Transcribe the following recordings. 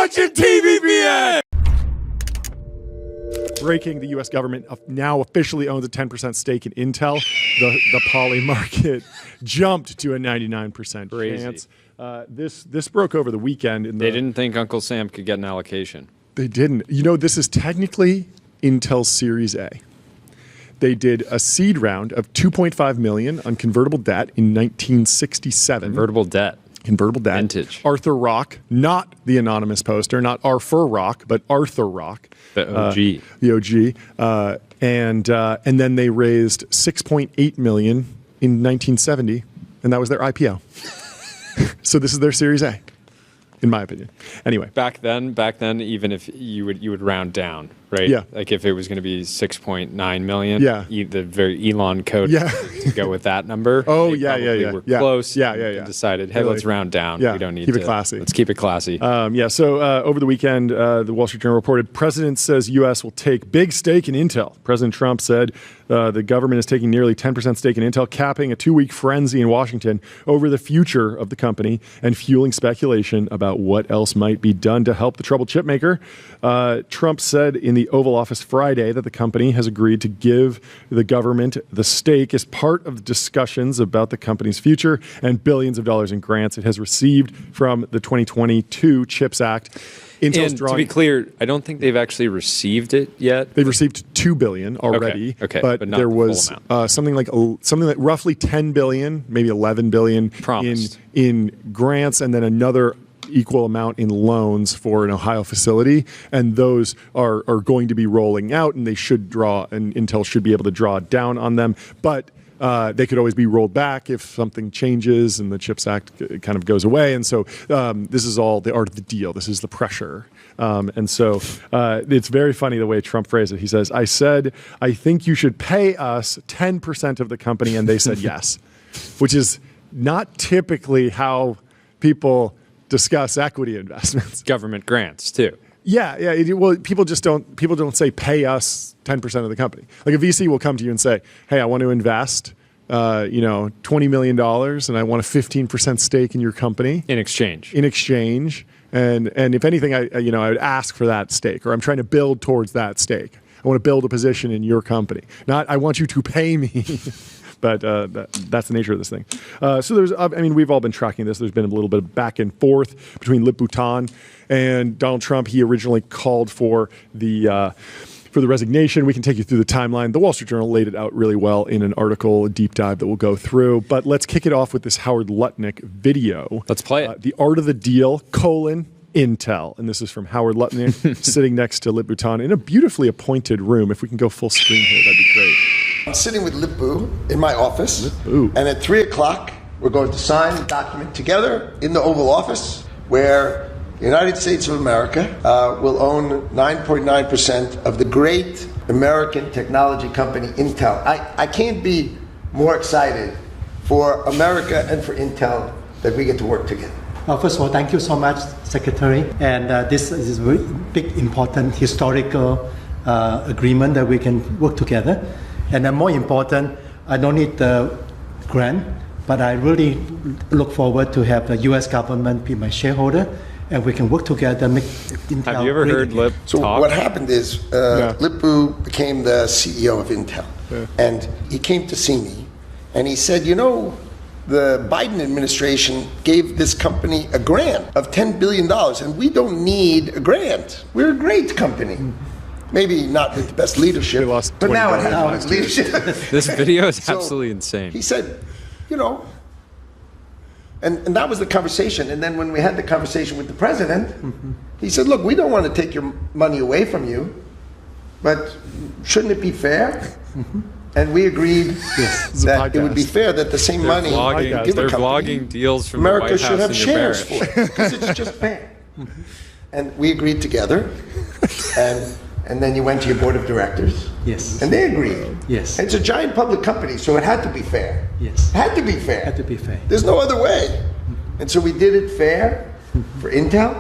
watching TBPN! Breaking, the U.S. government now officially owns a 10% stake in Intel. The poly market jumped to a 99% chance. This broke over the weekend. They didn't think Uncle Sam could get an allocation. They didn't. You know, this is technically Intel's Series A. They did a seed round of $2.5 million on convertible debt in 1967. Convertible debt. Vintage. Arthur Rock, not the anonymous poster, not Arthur Rock, but Arthur Rock. The OG. The OG. And then they raised $6.8 million in 1970, and that was their IPO. So this is their Series A, in my opinion. Anyway. Back then, even if you would round down, right? Yeah. Like if it was going to be 6.9 million. Yeah. The very Elon code to go with that number. Oh, they yeah. We're close. Yeah. And decided, hey, Really? let's round down. Yeah. We don't need Keep to. it classy. Let's keep it classy. So over the weekend, the Wall Street Journal reported, President says U.S. will take big stake in Intel. President Trump said the government is taking nearly 10% stake in Intel, capping a 2-week frenzy in Washington over the future of the company and fueling speculation about what else might be done to help the troubled chip maker. Trump said in the Oval Office Friday that the company has agreed to give the government the stake as part of the discussions about the company's future and billions of dollars in grants it has received from the 2022 CHIPS Act. Intel's to be clear, I don't think they've actually received it yet. They've received $2 billion already. Okay. But not there the was full amount. something like roughly $10 billion, maybe $11 billion promised in grants, and then another equal amount in loans for an Ohio facility, and those are going to be rolling out, and Intel should be able to draw down on them, but they could always be rolled back if something changes and the CHIPS Act kind of goes away. And so this is all the art of the deal. This is the pressure. And so it's very funny the way Trump phrased it. He says, I said, I think you should pay us 10% of the company, and they said yes, which is not typically how people discuss equity investments. Government grants too. Yeah. Well, people don't say pay us 10% of the company. Like a VC will come to you and say, hey, I want to invest, $20 million, and I want a 15% stake in your company In exchange. And if anything, I would ask for that stake, or I'm trying to build towards that stake. I want to build a position in your company. Not I want you to pay me. But that's the nature of this thing. So we've all been tracking this. There's been a little bit of back and forth between Labubu and Donald Trump. He originally called for the resignation. We can take you through the timeline. The Wall Street Journal laid it out really well in an article, a deep dive that we'll go through. But let's kick it off with this Howard Lutnick video. Let's play it. The Art of the Deal, Intel. And this is from Howard Lutnick sitting next to Labubu in a beautifully appointed room. If we can go full screen here, that'd be great. I'm sitting with Labubu in my office, and at 3 o'clock, we're going to sign the document together in the Oval Office, where the United States of America will own 9.9% of the great American technology company Intel. I can't be more excited for America and for Intel that we get to work together. First of all, thank you so much, Secretary. And this is a very big, important, historical agreement that we can work together. And then more important, I don't need the grant, but I really look forward to have the U.S. government be my shareholder, and we can work together, make Intel. Have you ever heard Lip So talk? what happened is Labubu became the CEO of Intel, and he came to see me, and he said, the Biden administration gave this company a grant of $10 billion, and we don't need a grant. We're a great company. Maybe not with the best leadership, but now it has leadership. This video is absolutely insane. He said, and that was the conversation. And then when we had the conversation with the president, he said, look, we don't want to take your money away from you, but shouldn't it be fair? And we agreed that it would be fair that the same money they're vlogging deals from America the White House should have in shares your for it, because it's just fair. And we agreed together, and then you went to your board of directors. Yes. And they agreed. Yes. And it's a giant public company, so it had to be fair. Yes. It had to be fair. Had to be fair. There's no other way. And so we did it fair for Intel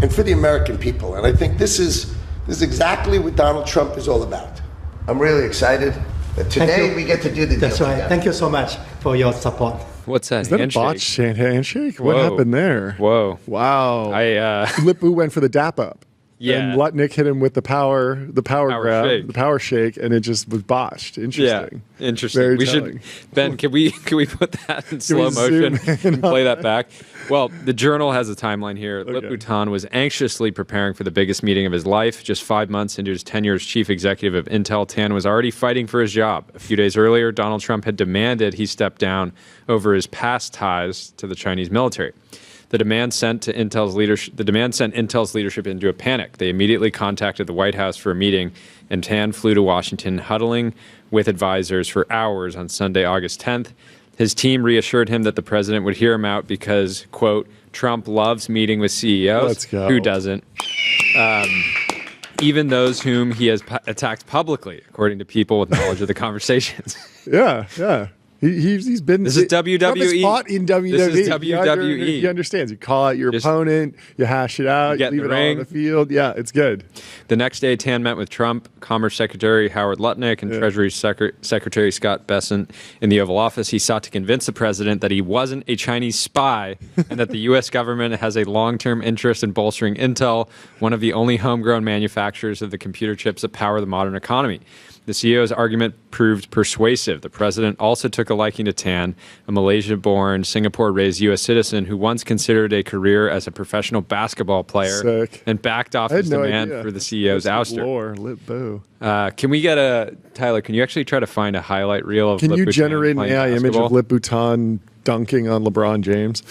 and for the American people. And I think this is exactly what Donald Trump is all about. I'm really excited that today we get to do the deal. That's right. together. Thank you so much. for your support. What's that? Is that handshake? a botched handshake? What Whoa. happened there? Whoa. Wow. I Lip-Bu went for the dap up. Yeah. And Lutnick hit him with the power grab, shake. the power shake, and it just was botched. Interesting. Yeah, interesting. Very we telling. should, Ben. Can we put that in slow we zoom motion in and play that back? Well, the Journal has a timeline here. Okay. Lip-Bu was anxiously preparing for the biggest meeting of his life. Just 5 months into his tenure as chief executive of Intel, Tan was already fighting for his job. A few days earlier, Donald Trump had demanded he step down over his past ties to the Chinese military. The demand sent Intel's leadership into a panic. They immediately contacted the White House for a meeting, and Tan flew to Washington, huddling with advisors for hours on Sunday, August 10th. His team reassured him that the president would hear him out because, quote, Trump loves meeting with CEOs. Let's go. Who doesn't? Even those whom he has attacked publicly, according to people with knowledge of the conversations. Yeah, yeah. He's been. This is WWE. Trump is fought in WWE. This is WWE. He understands. You call out your opponent, you hash it out, get you leave in the it all on ring. the field. Yeah, it's good. The next day, Tan met with Trump, Commerce Secretary Howard Lutnick, and Treasury Secretary Scott Bessent in the Oval Office. He sought to convince the president that he wasn't a Chinese spy and that the U.S. government has a long-term interest in bolstering Intel, one of the only homegrown manufacturers of the computer chips that power the modern economy. The CEO's argument proved persuasive. The president also took a liking to Tan, a Malaysia-born, Singapore-raised U.S. citizen who once considered a career as a professional basketball player Sick. and backed off I had his no demand idea. for the CEO's ouster. Lore, Lip-Bu. Can we get Tyler, can you actually try to find a highlight reel of Can you Lip-Bu generate an playing AI image basketball? of Lip-Bu dunking on LeBron James?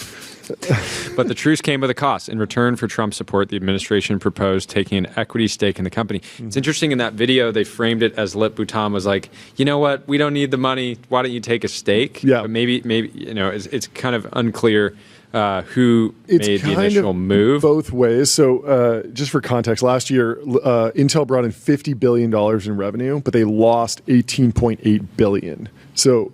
But the truce came with a cost. In return for Trump's support, the administration proposed taking an equity stake in the company. It's interesting in that video, they framed it as Lip-Bu was like, you know what, we don't need the money. Why don't you take a stake? Yeah. But maybe it's kind of unclear who made the initial move. Both ways. So just for context, last year, Intel brought in $50 billion in revenue, but they lost $18.8 billion. So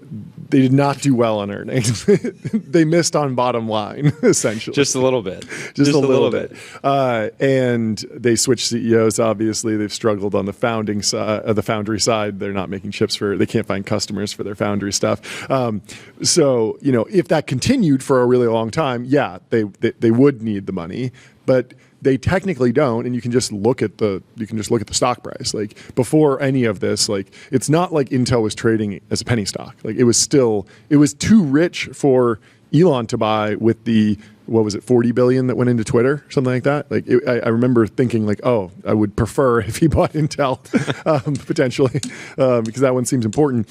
they did not do well on earnings. They missed on bottom line, essentially. Just a little bit. Just a little bit. And they switched CEOs, obviously. They've struggled on the foundry side. They're not making chips they can't find customers for their foundry stuff. So, if that continued for a really long time, yeah, they would need the money. But they technically don't, and you can just look at the stock price. Like before any of this, like it's not like Intel was trading as a penny stock. Like it was too rich for Elon to buy with the, what was it, 40 billion that went into Twitter, something like that. Like I remember thinking like, oh, I would prefer if he bought Intel potentially because that one seems important.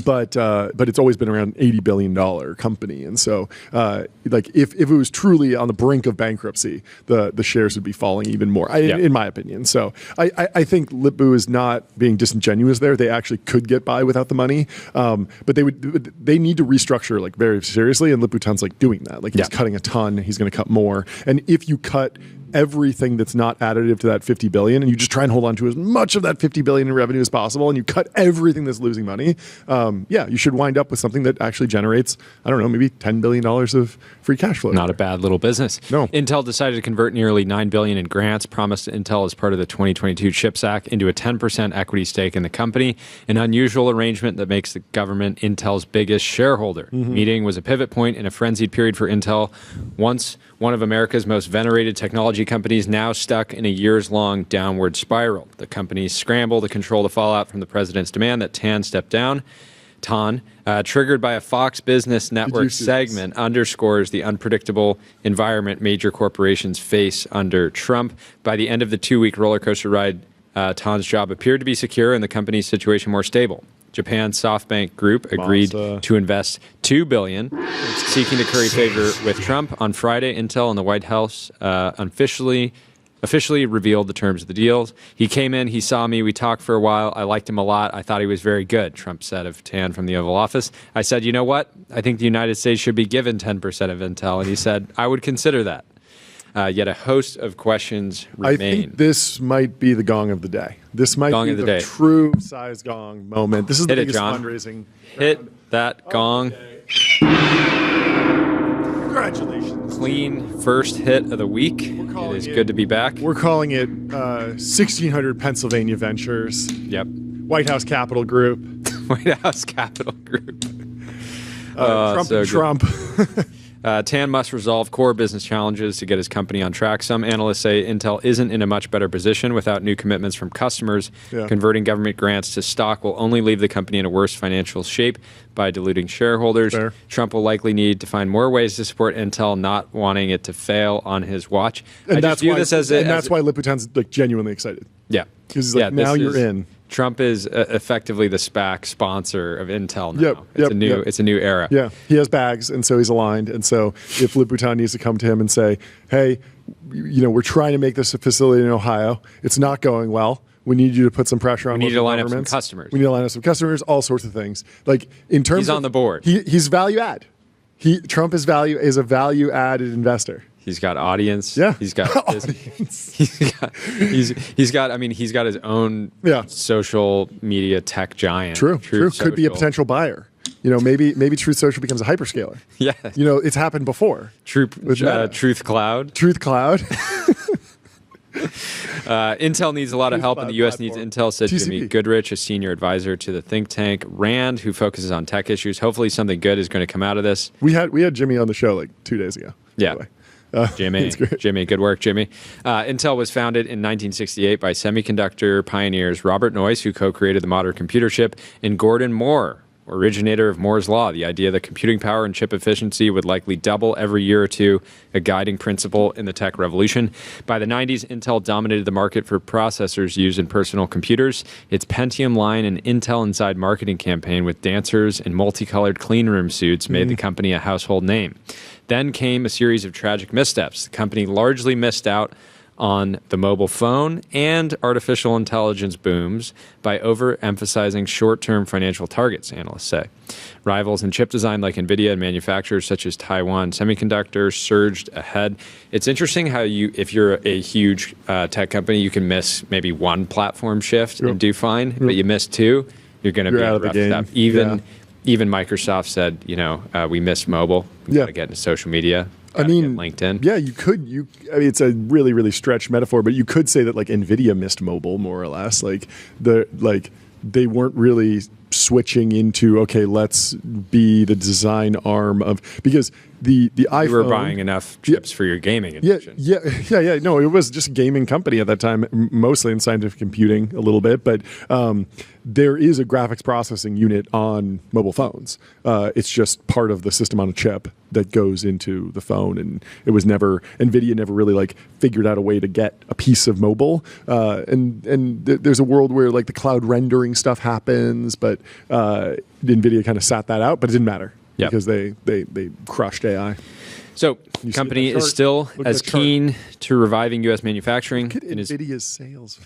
But it's always been around $80 billion company, and so like if it was truly on the brink of bankruptcy, the shares would be falling even more, in my opinion. So I think Lip-Bu is not being disingenuous there. They actually could get by without the money, but they need to restructure like very seriously, and Lip-Bu like doing that. Like he's cutting a ton, he's going to cut more, and if you cut everything that's not additive to that 50 billion and you just try and hold on to as much of that 50 billion in revenue as possible and you cut everything that's losing money, you should wind up with something that actually generates, I don't know, maybe $10 billion of free cash flow. Not a bad little business. No. Intel decided to convert nearly $9 billion in grants promised to Intel as part of the 2022 CHIPS Act into a 10% equity stake in the company, an unusual arrangement that makes the government Intel's biggest shareholder. Mm-hmm. Meeting was a pivot point in a frenzied period for Intel, once one of America's most venerated technology companies, now stuck in a years-long downward spiral. The company scrambled to control the fallout from the president's demand that Tan step down. Triggered by a Fox Business Network segment, underscores the unpredictable environment major corporations face under Trump. By the end of the 2-week roller coaster ride, Tan's job appeared to be secure and the company's situation more stable. Japan's SoftBank Group agreed to invest $2 billion, seeking to curry favor with Trump. On Friday, Intel and the White House officially revealed the terms of the deals. He came in, he saw me, we talked for a while. I liked him a lot. I thought he was very good, Trump said of Tan from the Oval Office. I said, you know what? I think the United States should be given 10% of Intel. And he said, I would consider that. Yet a host of questions remain. I think this might be the gong of the day. This might be the true size gong moment. This is the biggest fundraising. Hit that gong. Congratulations. Clean first hit of the week. It is good to be back. We're calling it 1600 Pennsylvania Ventures. Yep. White House Capital Group. White House Capital Group. Trump. Tan must resolve core business challenges to get his company on track. Some analysts say Intel isn't in a much better position without new commitments from customers. Yeah. Converting government grants to stock will only leave the company in a worse financial shape by diluting shareholders. Fair. Trump will likely need to find more ways to support Intel, not wanting it to fail on his watch. And that's why Labubu's like genuinely excited. Yeah. Because he's like, now you're in. Trump is effectively the SPAC sponsor of Intel now. Yep, It's a new era. Yeah, he has bags, and so he's aligned. And so if Labubu needs to come to him and say, hey, we're trying to make this a facility in Ohio. It's not going well. We need you to put some pressure on. We need to line up some governments. customers. We need to line up some customers, all sorts of things. Like in terms he's on the board. He's value add. Trump is a value added investor. He's got audience. Yeah, he's got audience. He's got his own social media tech giant. True. Could be a potential buyer. Maybe Truth Social becomes a hyperscaler. Yeah. It's happened before. Truth Cloud. Truth Cloud. Intel needs a lot of help, and the U.S. needs Intel, said TCP. Jimmy Goodrich, a senior advisor to the think tank RAND, who focuses on tech issues. Hopefully something good is going to come out of this. We had Jimmy on the show like 2 days ago. Yeah. Jimmy, good work, Jimmy. Intel was founded in 1968 by semiconductor pioneers Robert Noyce, who co-created the modern computer chip, and Gordon Moore, originator of Moore's Law, the idea that computing power and chip efficiency would likely double every year or two, a guiding principle in the tech revolution. By the 90s, Intel dominated the market for processors used in personal computers. Its Pentium line and Intel Inside marketing campaign with dancers in multicolored cleanroom suits made the company a household name. Then came a series of tragic missteps. The company largely missed out on the mobile phone and artificial intelligence booms by overemphasizing short-term financial targets, analysts say. Rivals in chip design like NVIDIA and manufacturers such as Taiwan Semiconductor surged ahead. It's interesting how if you're a huge tech company, you can miss maybe one platform shift and do fine, but you miss two, you're going to be out of the game. Even Microsoft said, we missed mobile. We got to get into social media. LinkedIn. Yeah, you could. It's a really, really stretched metaphor, but you could say that like NVIDIA missed mobile more or less. They weren't really switching into let's be the design arm of, because the iPhone. You were buying enough chips for your gaming edition. Yeah. No, it was just a gaming company at that time, mostly in scientific computing a little bit, but there is a graphics processing unit on mobile phones. It's just part of the system on a chip that goes into the phone, and NVIDIA never really figured out a way to get a piece of mobile. And there's a world where the cloud rendering stuff happens, but NVIDIA kind of sat that out, but it didn't matter. Yep. Because they crushed AI. So the company is still as keen to reviving U.S. manufacturing. Look at NVIDIA's sales.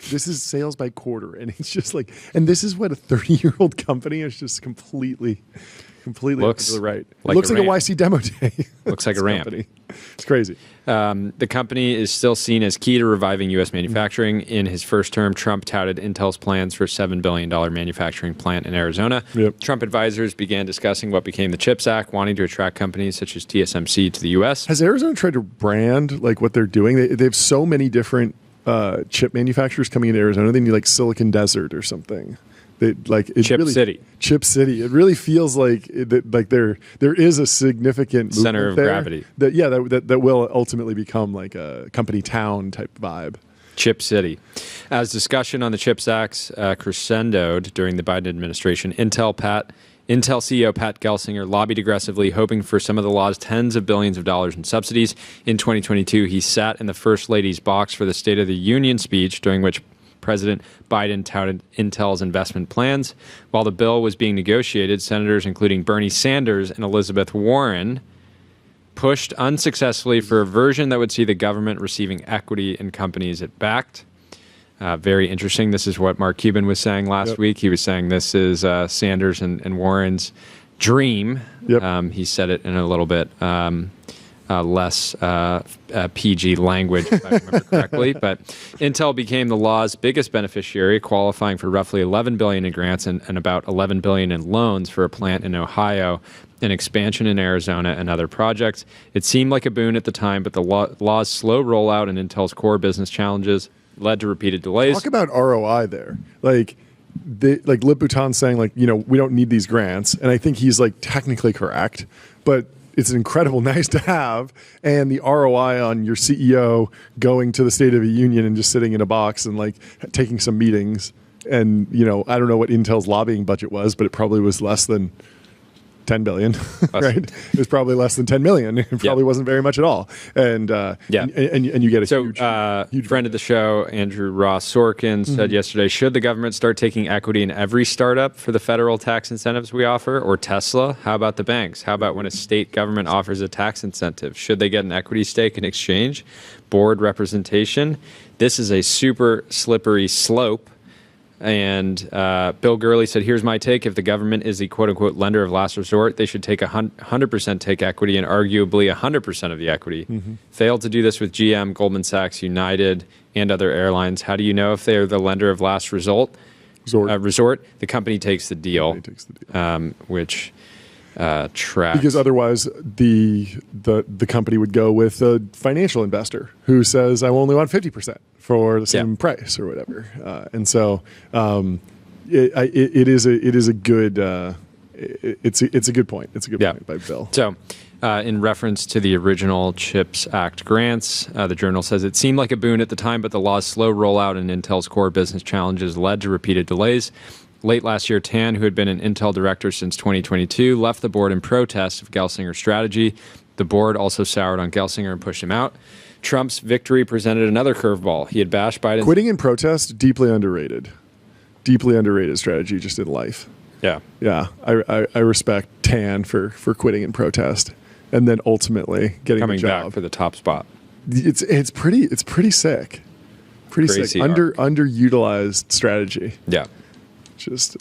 This is sales by quarter. And it's just and this is what a 30-year-old company is, just completely looks to the right. Like looks a like ramp. a YC demo day. Looks like a ramp. Company. It's crazy. The company is still seen as key to reviving U.S. manufacturing. In his first term, Trump touted Intel's plans for a $7 billion manufacturing plant in Arizona. Yep. Trump advisors began discussing what became the CHIPS Act, wanting to attract companies such as TSMC to the U.S. Has Arizona tried to brand what they're doing? They have so many different chip manufacturers coming into Arizona. They need Silicon Desert or something. City. Chip City. It really feels like there is a significant center of gravity. That will ultimately become a company town type vibe. Chip City. As discussion on the CHIPS Act crescendoed during the Biden administration, Intel CEO Pat Gelsinger lobbied aggressively, hoping for some of the law's tens of billions of dollars in subsidies. In 2022, he sat in the First Lady's box for the State of the Union speech, during which President Biden touted Intel's investment plans. While the bill was being negotiated, senators including Bernie Sanders and Elizabeth Warren pushed unsuccessfully for a version that would see the government receiving equity in companies it backed. Very interesting. This is what Mark Cuban was saying last week. He was saying this is Sanders and Warren's dream. Yep. He said it in a little bit less PG language, if I remember correctly. But Intel became the law's biggest beneficiary, qualifying for roughly $11 billion in grants and about $11 billion in loans for a plant in Ohio, an expansion in Arizona, and other projects. It seemed like a boon at the time, but the law's slow rollout and Intel's core business challenges led to repeated delays. Talk about ROI there. like Liputan's saying, like, we don't need these grants, and I think he's like technically correct, but it's incredible nice to have, and the ROI on your CEO going to the State of the Union and just sitting in a box and like taking some meetings, and I don't know what Intel's lobbying budget was, but it probably was less than 10 billion, right? It was probably less than 10 million. It probably wasn't very much at all. And and you get a huge friend of the show, Andrew Ross Sorkin, said yesterday, should the government start taking equity in every startup for the federal tax incentives we offer, or Tesla? How about the banks? How about when a state government offers a tax incentive? Should they get an equity stake in exchange? Board representation? This is a super slippery slope. And Bill Gurley said, here's my take. If the government is the quote-unquote lender of last resort, they should take 100% take equity and arguably 100% of the equity. Failed to do this with GM, Goldman Sachs, United, and other airlines. How do you know if they are the lender of last resort? The company takes the deal, which tracks. Because otherwise, the company would go with a financial investor who says, I only want 50%. For the same price or whatever, and so it is a good it's a good point. It's a good point by Bill. So, in reference to the original CHIPS Act grants, the Journal says it seemed like a boon at the time, but the law's slow rollout and Intel's core business challenges led to repeated delays. Late last year, Tan, who had been an Intel director since 2022, left the board in protest of Gelsinger's strategy. The board also soured on Gelsinger and pushed him out. Trump's victory presented another curveball. He had bashed Biden. Quitting in protest, deeply underrated. Deeply underrated strategy just in life. Yeah. Yeah. I respect Tan for quitting in protest and then ultimately getting coming the job. back for the top spot. It's pretty sick. Pretty Crazy sick. Underutilized strategy. Yeah. Just,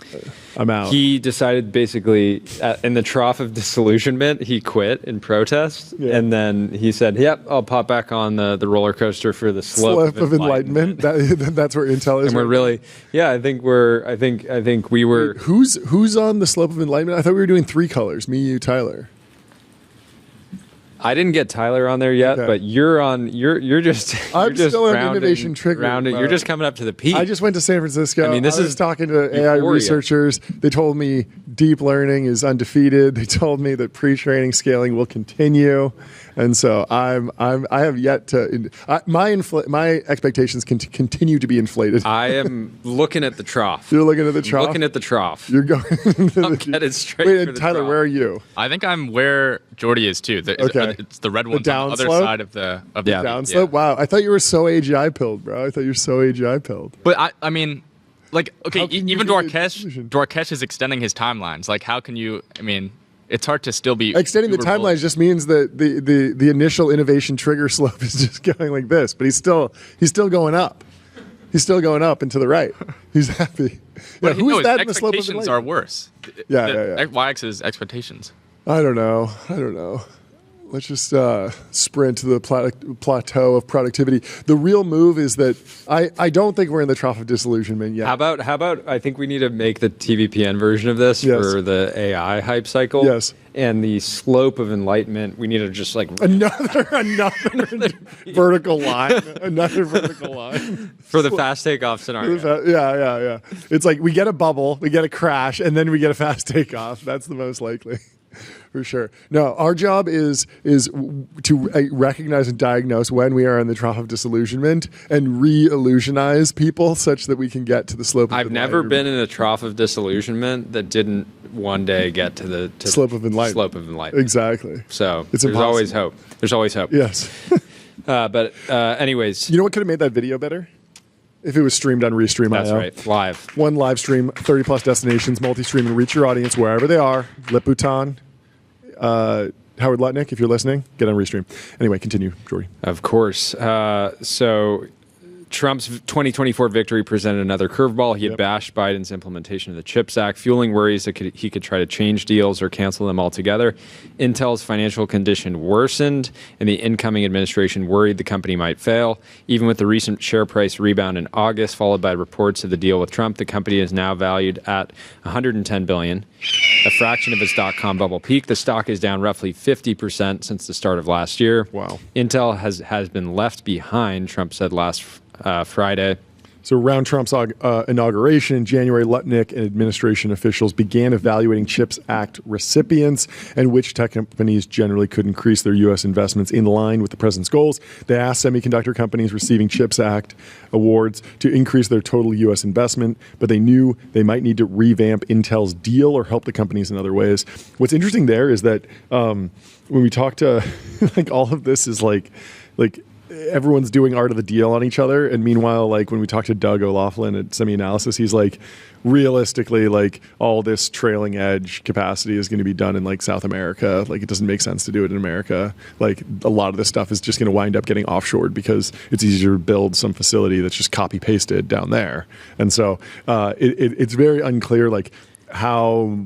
I'm out. He decided basically in the trough of disillusionment, he quit in protest. Yeah. And then he said, yep, I'll pop back on the roller coaster for the slope of enlightenment. That's where Intel is. And we're really, I think we were. Wait, who's on the slope of enlightenment? I thought we were doing three colors. Me, you, Tyler. I didn't get Tyler on there yet, but you're on. You're just. I'm just still on innovation trigger. You're just coming up to the peak. I just went to San Francisco. I mean, I was talking to AI researchers. They told me deep learning is undefeated. They told me that pre-training scaling will continue, and so I have yet to. My expectations continue to be inflated. I am looking at the trough. You're looking at the trough. Looking at the trough. You're going. I'm headed straight. Wait, for the Tyler, trough. where are you? I think I'm where Jordy is too. Okay. It's the red one on the other side of the downslope. Yeah. Wow, I thought you were so AGI pilled, bro. I thought you were so AGI pilled. But I mean, like, okay, even Dwarkesh is extending his timelines. Like, how can you? I mean, it's hard to still be extending the timelines. Just means that the initial innovation trigger slope is just going like this, but he's still going up. He's still going up and to the right. He's happy. But who's that in the slope of expectations are worse. Yeah. Y-axis expectations. I don't know. Let's just sprint to the plateau of productivity. The real move is that I don't think we're in the trough of disillusionment yet. How about I think we need to make the TBPN version of this for the AI hype cycle. Yes. And the slope of enlightenment, we need to just like another vertical line. Another vertical line. For the fast takeoff scenario. Yeah. It's like we get a bubble, we get a crash, and then we get a fast takeoff. That's the most likely. For sure. No, our job is to recognize and diagnose when we are in the trough of disillusionment and re-illusionize people such that we can get to the slope of I've never been in a trough of disillusionment that didn't one day get to the slope of enlightenment. Exactly. So there's always hope. There's always hope. Yes. But anyways. You know what could have made that video better? If it was streamed on Restream.io. That's right. Live. One live stream, 30 plus destinations, multi-stream, and reach your audience wherever they are. Liputan. Howard Lutnick, if you're listening, get on Restream. Anyway, continue, Jordy. Of course. So Trump's 2024 victory presented another curveball. He had bashed Biden's implementation of the CHIPS Act, fueling worries that he could try to change deals or cancel them altogether. Intel's financial condition worsened, and the incoming administration worried the company might fail. Even with the recent share price rebound in August, followed by reports of the deal with Trump, the company is now valued at $110 billion, a fraction of its dot-com bubble peak. The stock is down roughly 50% since the start of last year. Wow. Intel has been left behind, Trump said last Friday. So around Trump's inauguration in January, Lutnick and administration officials began evaluating CHIPS Act recipients and which tech companies generally could increase their U.S. investments in line with the president's goals. They asked semiconductor companies receiving CHIPS Act awards to increase their total U.S. investment, but they knew they might need to revamp Intel's deal or help the companies in other ways. What's interesting there is that when we talk to, like, all of this is like everyone's doing art of the deal on each other. And meanwhile, like, when we talk to Doug O'Loughlin at Semi-Analysis, he's like, realistically, like, all this trailing edge capacity is going to be done in, like, South America. Like, it doesn't make sense to do it in America. Like, a lot of this stuff is just going to wind up getting offshored because it's easier to build some facility that's just copy pasted down there. And so it's very unclear, like, how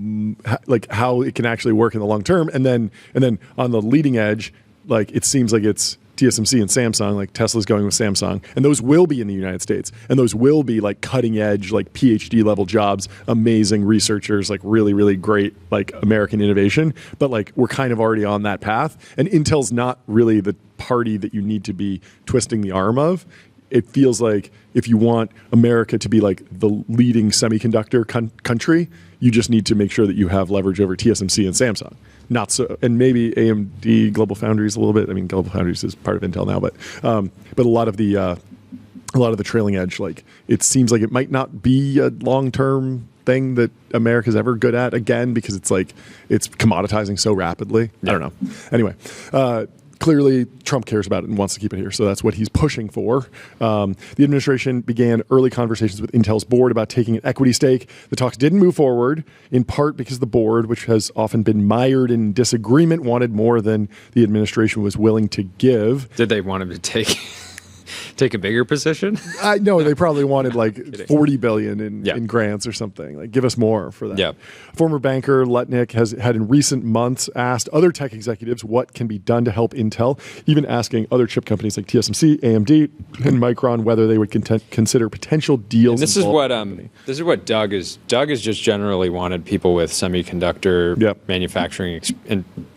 it can actually work in the long term. And then on the leading edge, like, it seems like it's TSMC and Samsung, like Tesla's going with Samsung, and those will be in the United States, and those will be like cutting edge, like PhD level jobs, amazing researchers, like really, really great, like American innovation. But like, we're kind of already on that path, and Intel's not really the party that you need to be twisting the arm of. It feels like if you want America to be like the leading semiconductor country, you just need to make sure that you have leverage over TSMC and Samsung. Not so, and maybe AMD, Global Foundries a little bit. I mean, Global Foundries is part of Intel now, but a lot of the trailing edge, like, it seems like it might not be a long-term thing that America's ever good at again, because it's like it's commoditizing so rapidly. Yeah. I don't know. Anyway. Clearly, Trump cares about it and wants to keep it here, so that's what he's pushing for. The administration began early conversations with Intel's board about taking an equity stake. The talks didn't move forward, in part because the board, which has often been mired in disagreement, wanted more than the administration was willing to give. Did they want him to take a bigger position? I know they probably wanted like $40 billion in grants or something. Like, give us more for that. Yeah. Former banker Lutnick has had in recent months asked other tech executives what can be done to help Intel, even asking other chip companies like TSMC, AMD, and Micron whether they would consider potential deals. And this is what Doug is. Doug has just generally wanted people with semiconductor manufacturing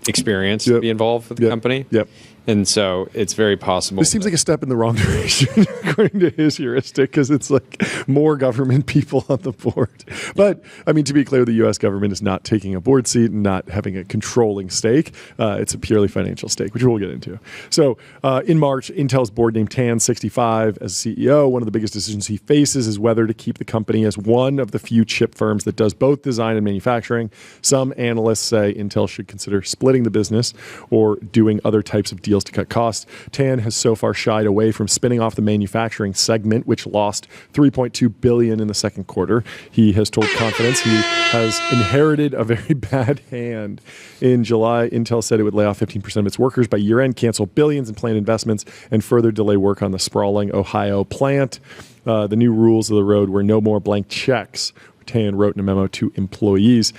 experience to be involved with the company. Yep. And so it's very possible. This seems like a step in the wrong direction, according to his heuristic, because it's like more government people on the board. But, I mean, to be clear, the U.S. government is not taking a board seat and not having a controlling stake. It's a purely financial stake, which we'll get into. So, in March, Intel's board named Tan 65 as CEO. One of the biggest decisions he faces is whether to keep the company as one of the few chip firms that does both design and manufacturing. Some analysts say Intel should consider splitting the business or doing other types of deals to cut costs. Tan has so far shied away from spinning off the manufacturing segment, which lost $3.2 billion in the second quarter. He has told Confidence he has inherited a very bad hand. In July, Intel said it would lay off 15% of its workers by year-end, cancel billions in planned investments, and further delay work on the sprawling Ohio plant. The new rules of the road were no more blank checks, Tan wrote in a memo to employees.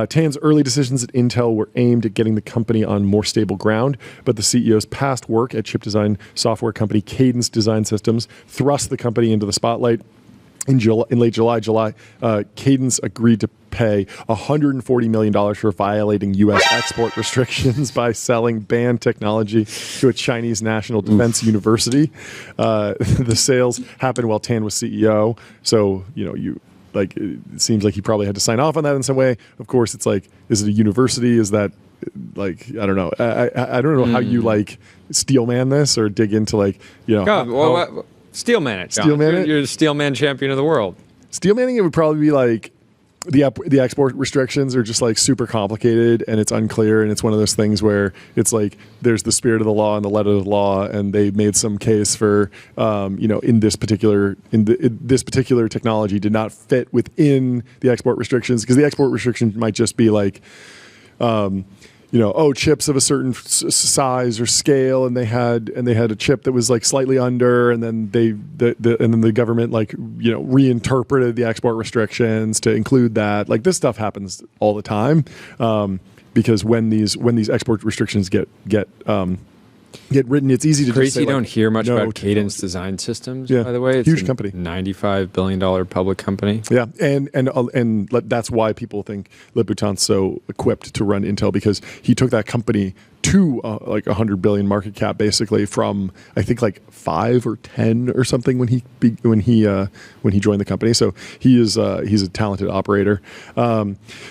Tan's early decisions at Intel were aimed at getting the company on more stable ground, but the CEO's past work at chip design software company Cadence Design Systems thrust the company into the spotlight. In late July, Cadence agreed to pay $140 million for violating U.S. export restrictions by selling banned technology to a Chinese national defense university. The sales happened while Tan was CEO, so like, it seems like he probably had to sign off on that in some way. Of course, it's like, is it a university? Is that, like, I don't know. I don't know how you, like, steelman this or dig into, like, steelman it. Steelman it? You're the steelman champion of the world. Steelmanning it would probably be like, the export restrictions are just like super complicated and it's unclear, and it's one of those things where it's like there's the spirit of the law and the letter of the law, and they made some case for in this particular technology did not fit within the export restrictions, because the export restriction might just be like chips of a certain size or scale, and they had a chip that was like slightly under, and then the government reinterpreted the export restrictions to include that. Like, this stuff happens all the time, because when these export restrictions get written, it's easy to crazy just say, you don't hear much about technology. Cadence Design Systems, Yeah. by the way. It's Huge a company. $95 billion public company. Yeah, and that's why people think Labubu's so equipped to run Intel, because he took that company to like 100 billion market cap, basically from I think like 5 or 10 or something when he joined the company. So he's a talented operator.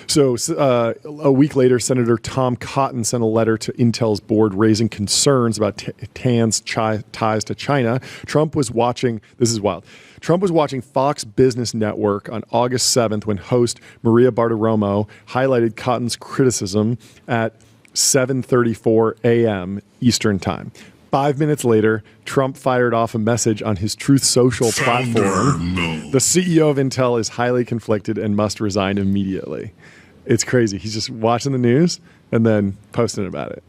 So a week later, Senator Tom Cotton sent a letter to Intel's board raising concerns about Tan's ties to China. Trump was watching. This is wild. Trump was watching Fox Business Network on August 7th when host Maria Bartiromo highlighted Cotton's criticism at 7:34 a.m. Eastern Time. 5 minutes later, Trump fired off a message on his Truth Social platform. The CEO of Intel is highly conflicted and must resign immediately. It's crazy. He's just watching the news and then posting about it.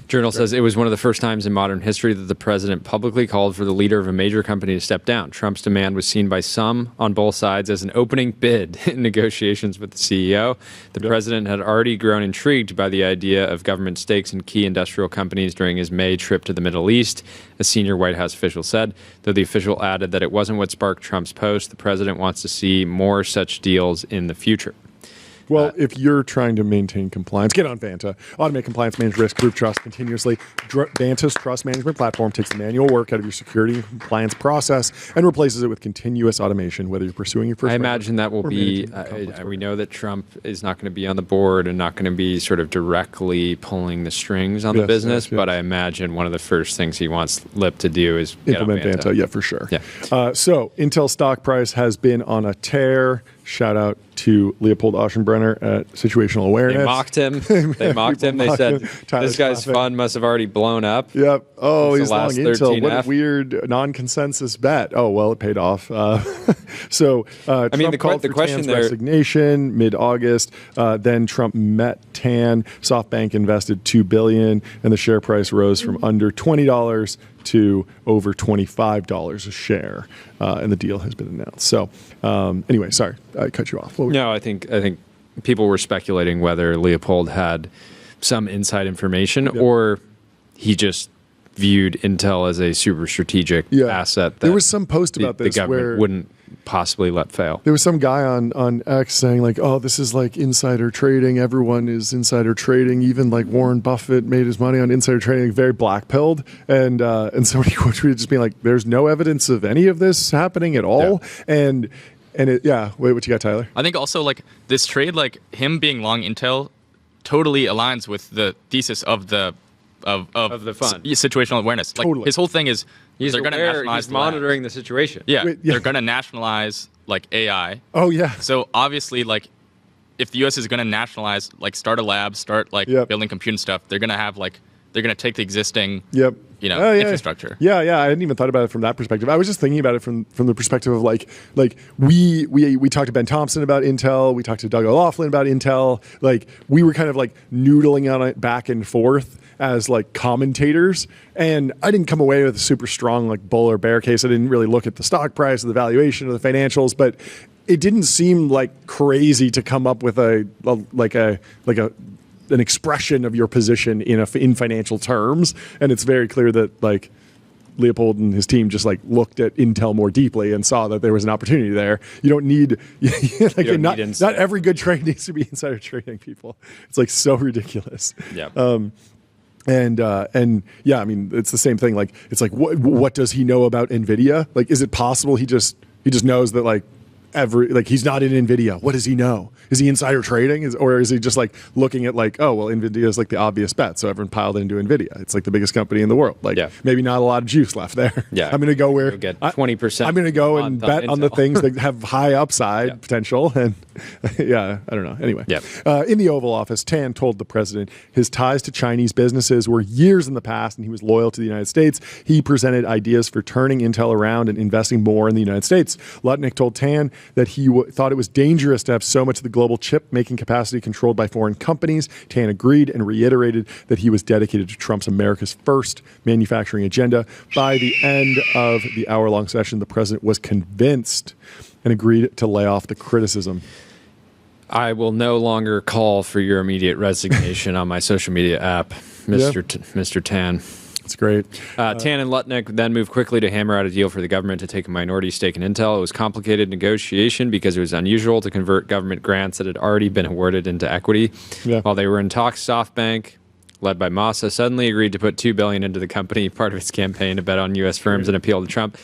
Journal says it was one of the first times in modern history that the president publicly called for the leader of a major company to step down. Trump's demand was seen by some on both sides as an opening bid in negotiations with the CEO. The president had already grown intrigued by the idea of government stakes in key industrial companies during his May trip to the Middle East, a senior White House official said, though the official added that it wasn't what sparked Trump's post. The president wants to see more such deals in the future. Well, if you're trying to maintain compliance, get on Vanta. Automate compliance, manage risk, group trust continuously. Vanta's trust management platform takes the manual work out of your security and compliance process and replaces it with continuous automation, whether you're pursuing your first. I imagine that will be, we know that Trump is not going to be on the board and not going to be sort of directly pulling the strings on the business, but I imagine one of the first things he wants Lip to do is implement Vanta. Yeah, for sure. Yeah. So Intel stock price has been on a tear. Shout out to Leopold Aschenbrenner at Situational Awareness. They mocked him. They said, this guy's fund must have already blown up. Yep. Oh, he's long Intel. 13F. What a weird non-consensus bet. Oh, well, it paid off. So Trump called for Tan's resignation mid-August. Then Trump met Tan. SoftBank invested $2 billion, and the share price rose from under $20 to over $25 a share, and the deal has been announced. So, anyway, sorry, I cut you off. No, I think people were speculating whether Leopold had some inside information or he just viewed Intel as a super strategic asset. That there was some post about this the government where wouldn't possibly let fail. There was some guy on X saying like, "Oh, this is like insider trading. Everyone is insider trading. Even like Warren Buffett made his money on insider trading." Very black-pilled, and somebody tweeted just being like, "There's no evidence of any of this happening at all." And it, wait, what you got, Tyler? I think also like this trade, like him being long Intel, totally aligns with the thesis of the fund. Situational awareness. Like his whole thing is they're going to nationalize. He's monitoring the situation. Yeah, they're going to nationalize like AI. Oh yeah. So obviously, like if the U.S. is going to nationalize, like start a lab, start like building computing stuff, they're going to have like they're going to take the existing infrastructure. Yeah. I hadn't even thought about it from that perspective. I was just thinking about it from the perspective of like we talked to Ben Thompson about Intel, we talked to Doug O'Loughlin about Intel. Like we were kind of like noodling on it back and forth as like commentators, and I didn't come away with a super strong like bull or bear case. I didn't really look at the stock price or the valuation or the financials, but it didn't seem like crazy to come up with an expression of your position in financial terms. And it's very clear that like Leopold and his team just like looked at Intel more deeply and saw that there was an opportunity there. You don't need not every good trade needs to be insider trading, people. It's like so ridiculous. Yeah. And I mean, it's the same thing. Like, it's like, what does he know about NVIDIA? Like, is it possible he just knows that like he's not in NVIDIA? What does he know? Is he insider trading? Or is he just like looking at like, oh, well, NVIDIA is like the obvious bet, so everyone piled into NVIDIA. It's like the biggest company in the world. Like maybe not a lot of juice left there. Yeah. I'm going to go where you'll get 20%. I'm going to go and bet on the things that have high upside potential. And I don't know. Anyway, in the Oval Office, Tan told the president his ties to Chinese businesses were years in the past and he was loyal to the United States. He presented ideas for turning Intel around and investing more in the United States. Lutnick told Tan that he thought it was dangerous to have so much of the global chip-making capacity controlled by foreign companies. Tan agreed and reiterated that he was dedicated to Trump's America's First manufacturing agenda. By the end of the hour-long session, the president was convinced and agreed to lay off the criticism. I will no longer call for your immediate resignation on my social media app, Mr. Tan. That's great. Tan and Lutnick then moved quickly to hammer out a deal for the government to take a minority stake in Intel. It was complicated negotiation because it was unusual to convert government grants that had already been awarded into equity. While they were in talks, SoftBank, led by Massa, suddenly agreed to put $2 billion into the company, part of its campaign to bet on U.S. firms and appeal to Trump.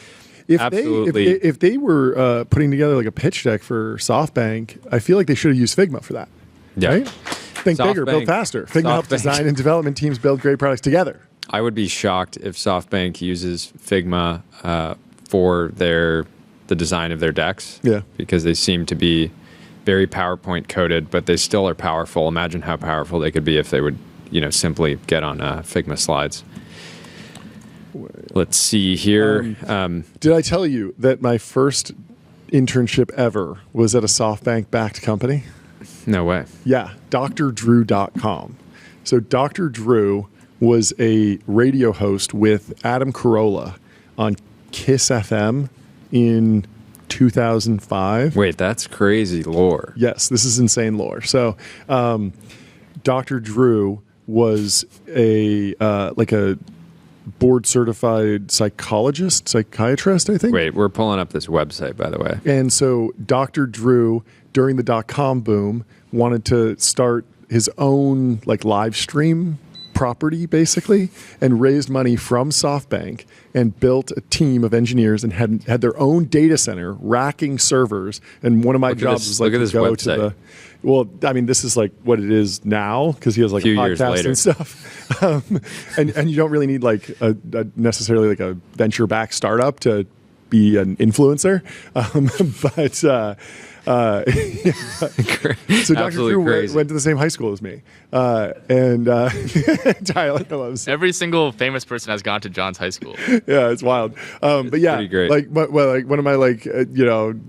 If they were putting together like a pitch deck for SoftBank, I feel like they should have used Figma for that. Yeah. Right? Think bigger, build faster. Figma helps design and development teams build great products together. I would be shocked if SoftBank uses Figma for the design of their decks. Yeah. Because they seem to be very PowerPoint coded, but they still are powerful. Imagine how powerful they could be if they would, simply get on Figma slides. Let's see here. Did I tell you that my first internship ever was at a SoftBank-backed company? No way. Yeah, drdrew.com. So Dr. Drew was a radio host with Adam Carolla on Kiss FM in 2005. Wait, that's crazy lore. Yes, this is insane lore. So Dr. Drew was a board-certified psychiatrist, I think. Wait, we're pulling up this website, by the way. And so Dr. Drew, during the dot-com boom, wanted to start his own live stream property, basically, and raised money from SoftBank and built a team of engineers and had their own data center, racking servers. And one of my jobs was to go to the... Well, I mean, this is what it is now because he has a podcast and stuff. And you don't really need necessarily a venture-backed startup to be an influencer. So Dr. Drew went to the same high school as me. Tyler loves it. Every single famous person has gone to John's high school. Yeah, it's wild. But yeah, great. One of my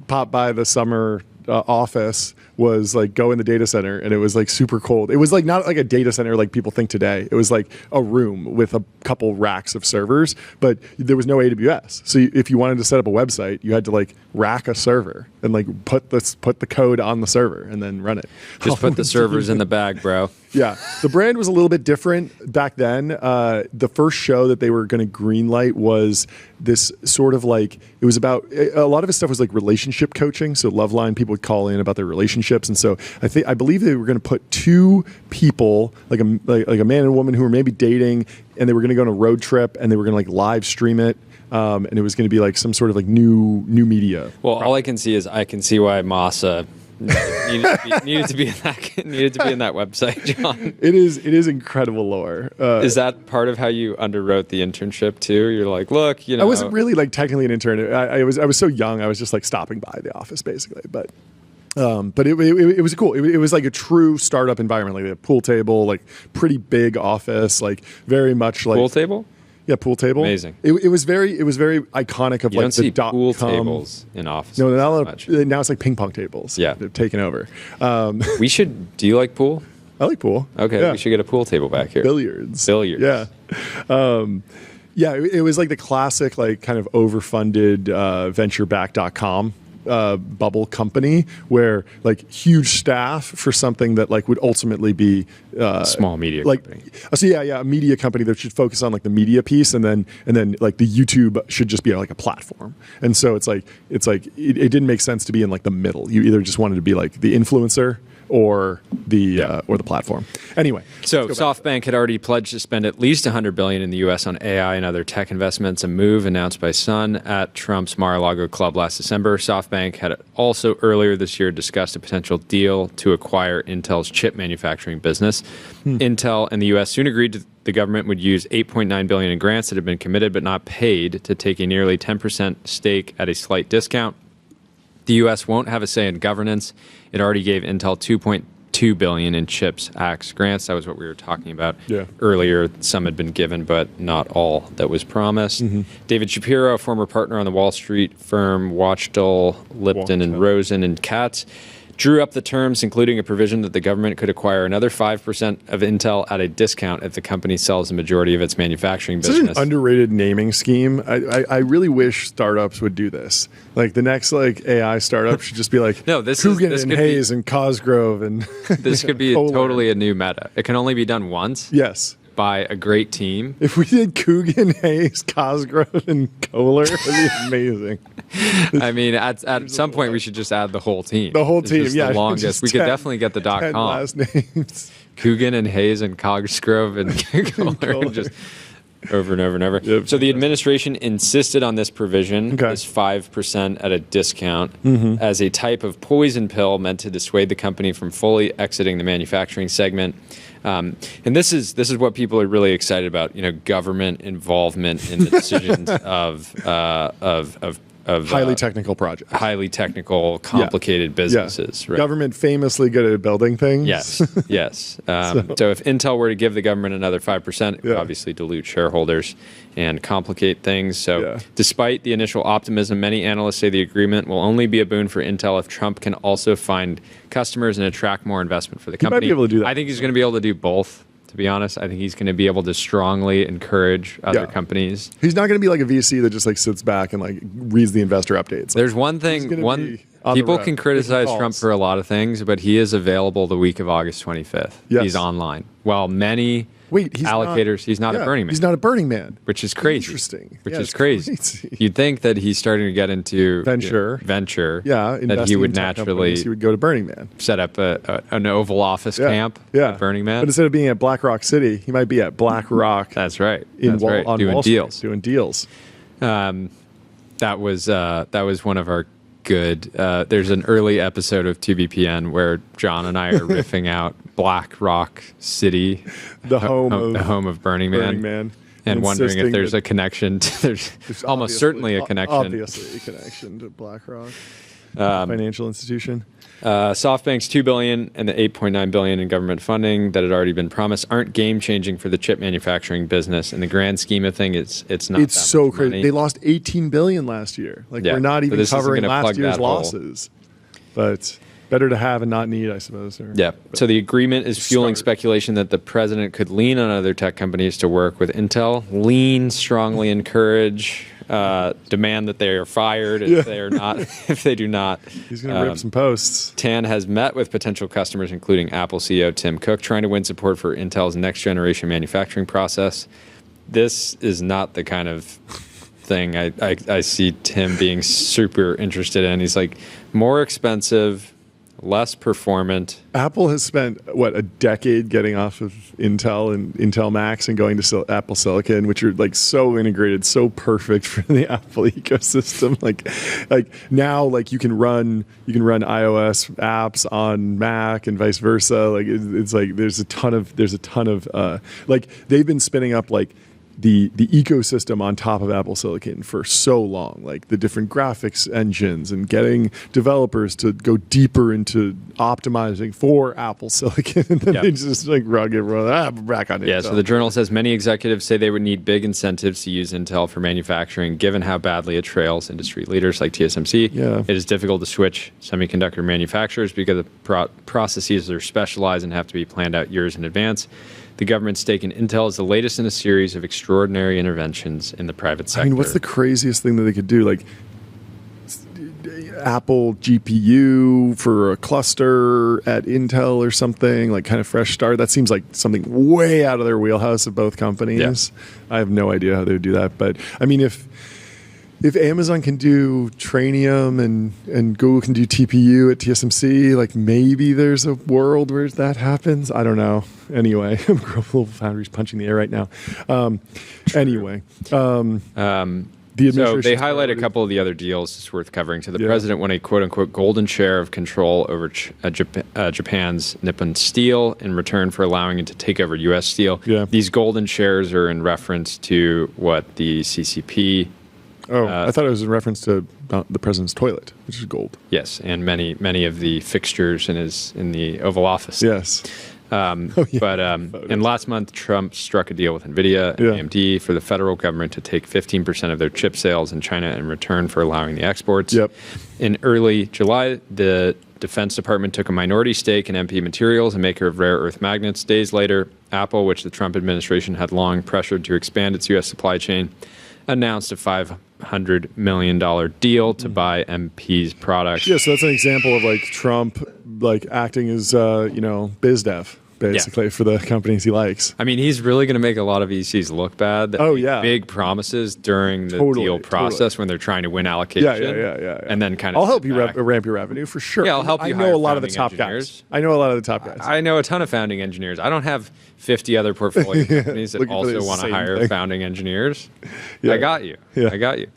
pop by the summer office was go in the data center, and it was super cold. It was not a data center like people think today. It was a room with a couple racks of servers, but there was no AWS. So if you wanted to set up a website, you had to rack a server and put the code on the server and then run it. Just put the servers in the bag, bro. Yeah, the brand was a little bit different back then. The first show that they were going to greenlight was this sort of it was about a lot of his stuff was relationship coaching. So Loveline, people would call in about their relationships, and so I believe they were going to put two people, like a man and a woman who were maybe dating, and they were going to go on a road trip, and they were going to live stream it. And it was going to be some sort of new media. Well, all I can see is why Massa needed to be in that website, John. It is incredible lore. Is that part of how you underwrote the internship too? You're look, I wasn't really technically an intern. I was so young. I was just stopping by the office basically, but it was cool. It was a true startup environment, a pool table, pretty big office, very much pool table. Yeah, pool table. Amazing. It was very iconic of you don't see the pool .com tables in offices. No, now it's ping pong tables. Yeah, they've taken over. We should. Do you like pool? I like pool. Okay, yeah. We should get a pool table back here. Billiards. Yeah. Yeah, it was the classic kind of overfunded venture-backed.com bubble company where huge staff for something that would ultimately be small media company. So a media company that should focus on the media piece, and then the YouTube should just be a platform. And so it didn't make sense to be in the middle. You either just wanted to be the influencer or the platform. Anyway, so SoftBank had already pledged to spend at least $100 billion in the U.S. on AI and other tech investments, a move announced by Sun at Trump's Mar-a-Lago club last December. SoftBank had also earlier this year discussed a potential deal to acquire Intel's chip manufacturing business. Intel and the U.S. soon agreed the government would use $8.9 billion in grants that had been committed but not paid to take a nearly 10% stake at a slight discount. The U.S. won't have a say in governance. It already gave Intel $2.2 billion in CHIPS Act grants. That was what we were talking about earlier. Some had been given, but not all that was promised. David Shapiro, a former partner on the Wall Street firm Watchdell, Lipton, and Rosen and Katz, drew up the terms, including a provision that the government could acquire another 5% of Intel at a discount if the company sells the majority of its manufacturing business. It's an underrated naming scheme. I really wish startups would do this. The next AI startup should just be no, this Coogan is, this and Hayes and Cosgrove and this could be totally a new meta. It can only be done once. Yes. By a great team. If we did Coogan, Hayes, Cosgrove, and Kohler, it would be amazing. I mean, at some point we should just add the whole team. The whole team, the longest. We could definitely get the .com. Last names. Coogan and Hayes and Cosgrove and Kohler just over and over and over. Yep. So the administration insisted on this provision, this 5% at a discount, as a type of poison pill meant to dissuade the company from fully exiting the manufacturing segment. And this is what people are really excited about. Government involvement in the decisions of highly technical projects, highly technical, complicated businesses. Yeah. Right? Government famously good at building things. Yes, yes. So if Intel were to give the government another 5%, it would obviously dilute shareholders and complicate things. So despite the initial optimism, many analysts say the agreement will only be a boon for Intel if Trump can also find customers and attract more investment for the company. He might be able to do that. I think he's going to be able to do both. To be honest, I think he's going to be able to strongly encourage other companies. He's not going to be like a VC that just sits back and reads the investor updates. There's one thing. People can criticize Trump for a lot of things, but he is available the week of August 25th. Yes. He's online. While many allocators, he's not a Burning Man. He's not a Burning Man, which is crazy. Interesting. Which is crazy. You'd think that he's starting to get into venture. That he would naturally he would go to Burning Man, set up an Oval Office camp. At Burning Man. But instead of being at Black Rock City, he might be at Black Rock. That's right. On doing Wall deals. Street, doing deals. That was one of our good. There's an early episode of TBPN where John and I are riffing out Black Rock City, the home of Burning Man. And wondering if there's a connection. There's almost certainly a connection. Obviously a connection to BlackRock, financial institution. SoftBank's $2 billion and the $8.9 billion in government funding that had already been promised aren't game-changing for the chip manufacturing business. In the grand scheme of things, it's not. It's so crazy. Money. They lost $18 billion last year. We're not even covering last year's losses. But better to have and not need, I suppose. So the agreement is fueling speculation that the president could lean on other tech companies to work with Intel. Strongly encourage. Demand that they are fired if they are not. If they do not, he's going to rip some posts. Tan has met with potential customers, including Apple CEO Tim Cook, trying to win support for Intel's next generation manufacturing process. This is not the kind of thing I see Tim being super interested in. He's more expensive, less performant. Apple has spent a decade getting off of Intel and Intel Macs and going to Apple Silicon, which are so integrated, so perfect for the Apple ecosystem. Now you can run iOS apps on Mac and vice versa. It's there's a ton of they've been spinning up the ecosystem on top of Apple Silicon for so long, the different graphics engines and getting developers to go deeper into optimizing for Apple Silicon, and then they just rug it back on Intel. So the Journal says many executives say they would need big incentives to use Intel for manufacturing, given how badly it trails industry leaders like TSMC. It is difficult to switch semiconductor manufacturers because the processes are specialized and have to be planned out years in advance. The government's stake in Intel is the latest in a series of extraordinary interventions in the private sector. What's the craziest thing that they could do? Apple GPU for a cluster at Intel or something, kind of fresh start. That seems like something way out of their wheelhouse of both companies. I have no idea how they would do that. But, if Amazon can do Trainium and Google can do TPU at TSMC, maybe there's a world where that happens. I don't know. Anyway, GlobalFoundries punching the air right now. So they highlight a couple of the other deals it's worth covering. So the president won a quote-unquote golden share of control over Japan's Nippon Steel in return for allowing it to take over U.S. Steel. These golden shares are in reference to what the CCP... I thought it was in reference to the president's toilet, which is gold. Yes, and many of the fixtures in the Oval Office. Yes. But last month, Trump struck a deal with NVIDIA and AMD for the federal government to take 15% of their chip sales in China in return for allowing the exports. In early July, the Defense Department took a minority stake in MP Materials, a maker of rare earth magnets. Days later, Apple, which the Trump administration had long pressured to expand its U.S. supply chain, announced a $500 million deal to buy MP's products. So that's an example of Trump acting as biz dev. basically, for the companies he likes. I mean, he's really going to make a lot of VCs look bad. That yeah. Big promises during the deal process when they're trying to win allocation. Yeah. And then kind of I'll help you ramp your revenue for sure. Yeah, I'll help you. I know a lot of the top guys. I know a ton of founding engineers. I don't have 50 other portfolio companies that also want to hire founding engineers. I got you. I got you.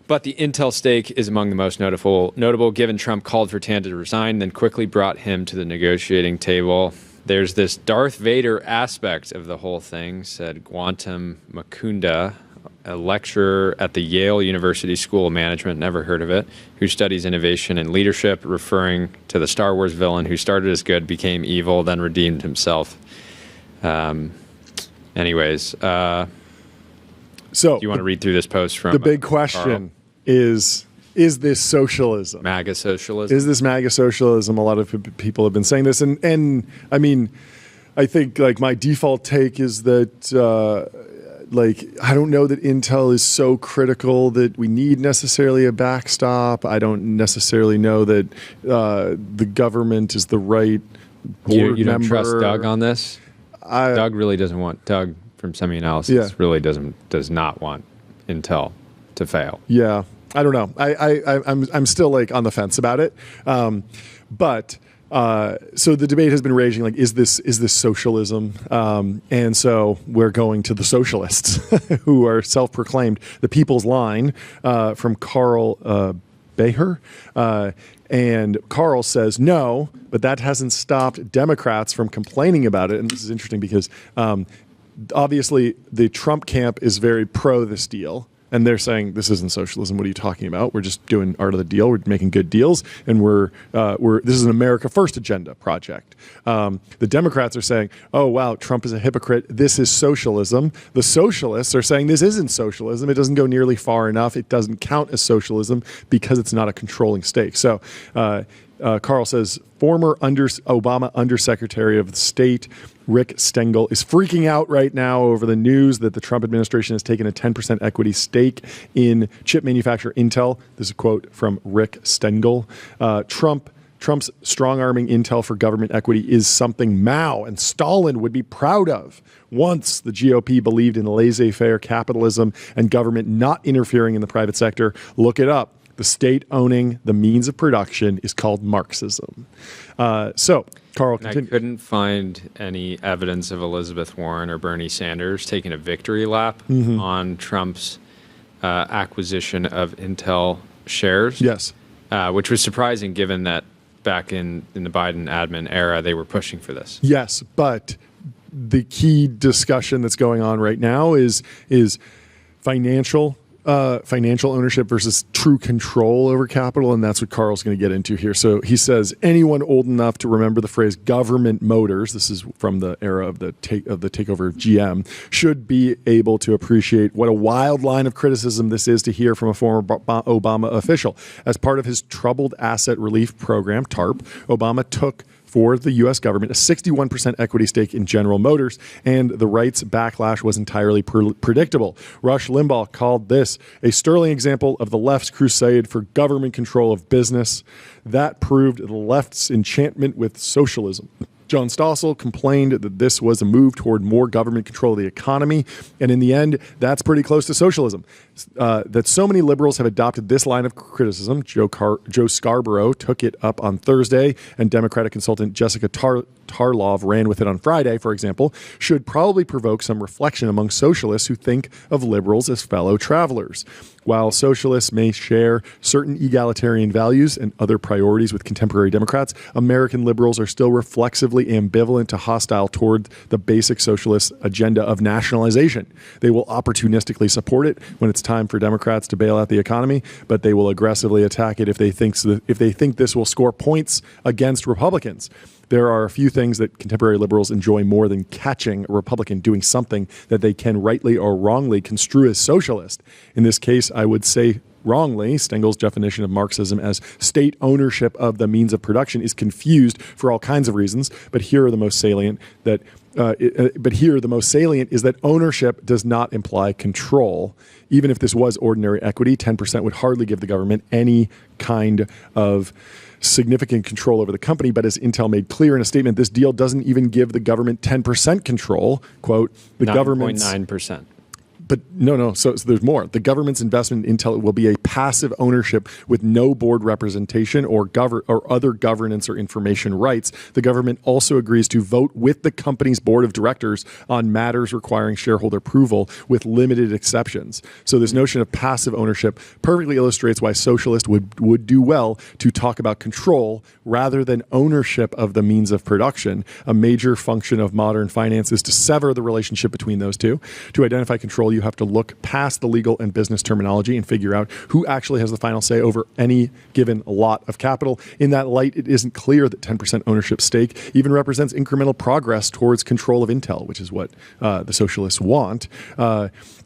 But the Intel stake is among the most notable given Trump called for Tan to resign, then quickly brought him to the negotiating table. There's this Darth Vader aspect of the whole thing, said Gautam Mukunda, a lecturer at the Yale University School of Management, never heard of it, who studies innovation and leadership, referring to the Star Wars villain who started as good, became evil, then redeemed himself. Anyways, so do you want to read through this post from the big question? Carl? Is this socialism? MAGA socialism? Is this MAGA socialism? A lot of people have been saying this. And I mean, I think like my default take is that I don't know that Intel is so critical that we need necessarily a backstop. I don't necessarily know that the government is the right board you don't member. Trust Doug on this? Doug really doesn't want, Doug from SemiAnalysis really does not want Intel to fail. Yeah. I don't know. I'm still like on the fence about it. But so the debate has been raging, like, is this socialism? And so we're going to the socialists who are self-proclaimed the people's line from Carl Beher. And Carl says no, but that hasn't stopped Democrats from complaining about it. And this is interesting because obviously the Trump camp is very pro this deal. And they're saying, this isn't socialism. What are you talking about? We're just doing art of the deal. We're making good deals. And this is an America First agenda project. The Democrats are saying, oh, wow, Trump is a hypocrite. This is socialism. The socialists are saying this isn't socialism. It doesn't go nearly far enough. It doesn't count as socialism because it's not a controlling stake. So Carl says, former Obama Undersecretary of State Rick Stengel is freaking out right now over the news that the Trump administration has taken a 10% equity stake in chip manufacturer Intel. This is a quote from Rick Stengel. Trump's strong-arming Intel for government equity is something Mao and Stalin would be proud of. Once the GOP believed in laissez-faire capitalism and government not interfering in the private sector, look it up. The state owning the means of production is called Marxism. So, Carl, continue. I couldn't find any evidence of Elizabeth Warren or Bernie Sanders taking a victory lap on Trump's acquisition of Intel shares. Yes. Which was surprising given that back in the Biden admin era, they were pushing for this. Yes, but the key discussion that's going on right now is financial ownership versus true control over capital, and that's what Carl's going to get into here. So he says, anyone old enough to remember the phrase government motors, this is from the era of the takeover of GM, should be able to appreciate what a wild line of criticism this is to hear from a former Obama official. As part of his Troubled Asset Relief Program, TARP, Obama took for the U.S. government a 61% equity stake in General Motors, and the right's backlash was entirely predictable. Rush Limbaugh called this a sterling example of the left's crusade for government control of business. That proved the left's enchantment with socialism. John Stossel complained that this was a move toward more government control of the economy, and in the end, that's pretty close to socialism. That so many liberals have adopted this line of criticism, Joe Scarborough took it up on Thursday, and Democratic consultant Jessica Tarlov ran with it on Friday, for example, should probably provoke some reflection among socialists who think of liberals as fellow travelers. While socialists may share certain egalitarian values and other priorities with contemporary Democrats, American liberals are still reflexively ambivalent to hostile toward the basic socialist agenda of nationalization. They will opportunistically support it when it's time for Democrats to bail out the economy, but they will aggressively attack it if they think this will score points against Republicans. There are a few things that contemporary liberals enjoy more than catching a Republican doing something that they can rightly or wrongly construe as socialist. In this case, I would say wrongly, Stengel's definition of Marxism as state ownership of the means of production is confused for all kinds of reasons, but here are the most salient, that but here the most salient is that ownership does not imply control. Even if this was ordinary equity, 10% would hardly give the government any kind of significant control over the company. But as Intel made clear in a statement, this deal doesn't even give the government 10% control. Quote, the government's 9.9%. But no. So there's more. The government's investment in Intel will be a passive ownership with no board representation or other governance or information rights. The government also agrees to vote with the company's board of directors on matters requiring shareholder approval with limited exceptions. So this notion of passive ownership perfectly illustrates why socialists would do well to talk about control rather than ownership of the means of production. A major function of modern finance is to sever the relationship between those two. To identify control, you have to look past the legal and business terminology and figure out who actually has the final say over any given lot of capital. In that light, it isn't clear that 10% ownership stake even represents incremental progress towards control of Intel, which is what the socialists want.